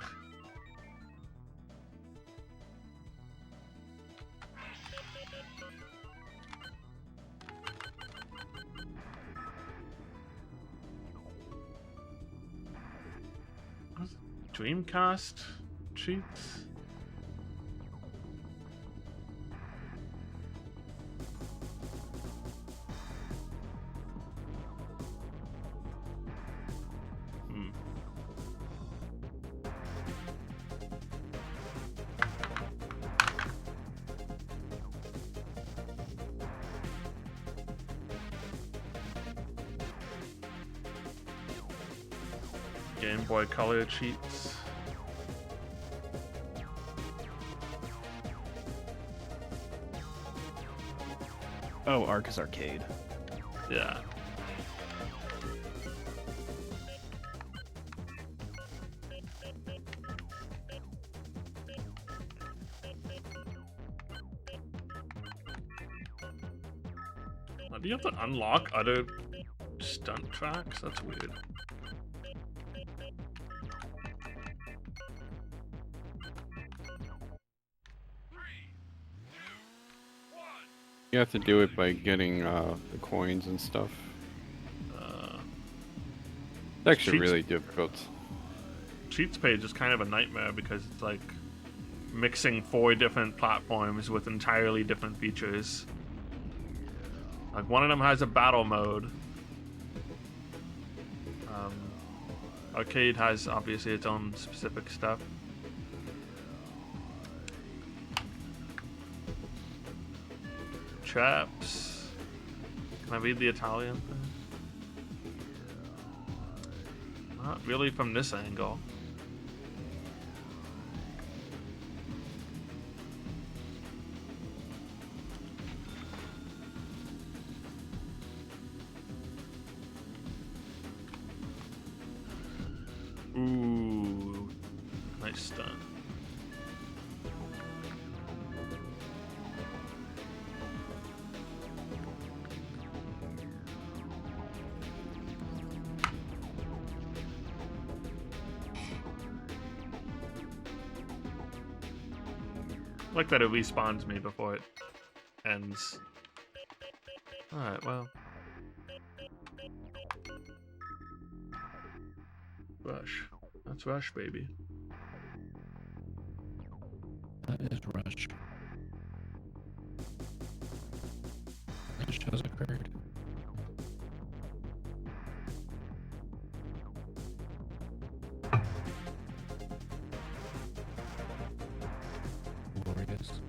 Dreamcast cheats? Game Boy Color cheats. Oh, Arcus Arcade. Yeah. Do you have to unlock other stunt tracks? That's weird. You have to do it by getting the coins and stuff. It's actually cheats- really difficult. Cheats page is kind of a nightmare because it's like mixing 4 different platforms with entirely different features. Like one of them has a battle mode. Arcade has obviously its own specific stuff. Traps. Can I read the Italian thing? Not really from this angle. Ooh, nice stun. I like that it respawns me before it ends. Alright, well. Rush. That's Rush, baby. That is Rush. Rush has occurred. Glorious.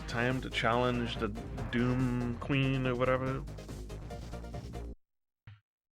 Time to challenge the Doom Queen or whatever.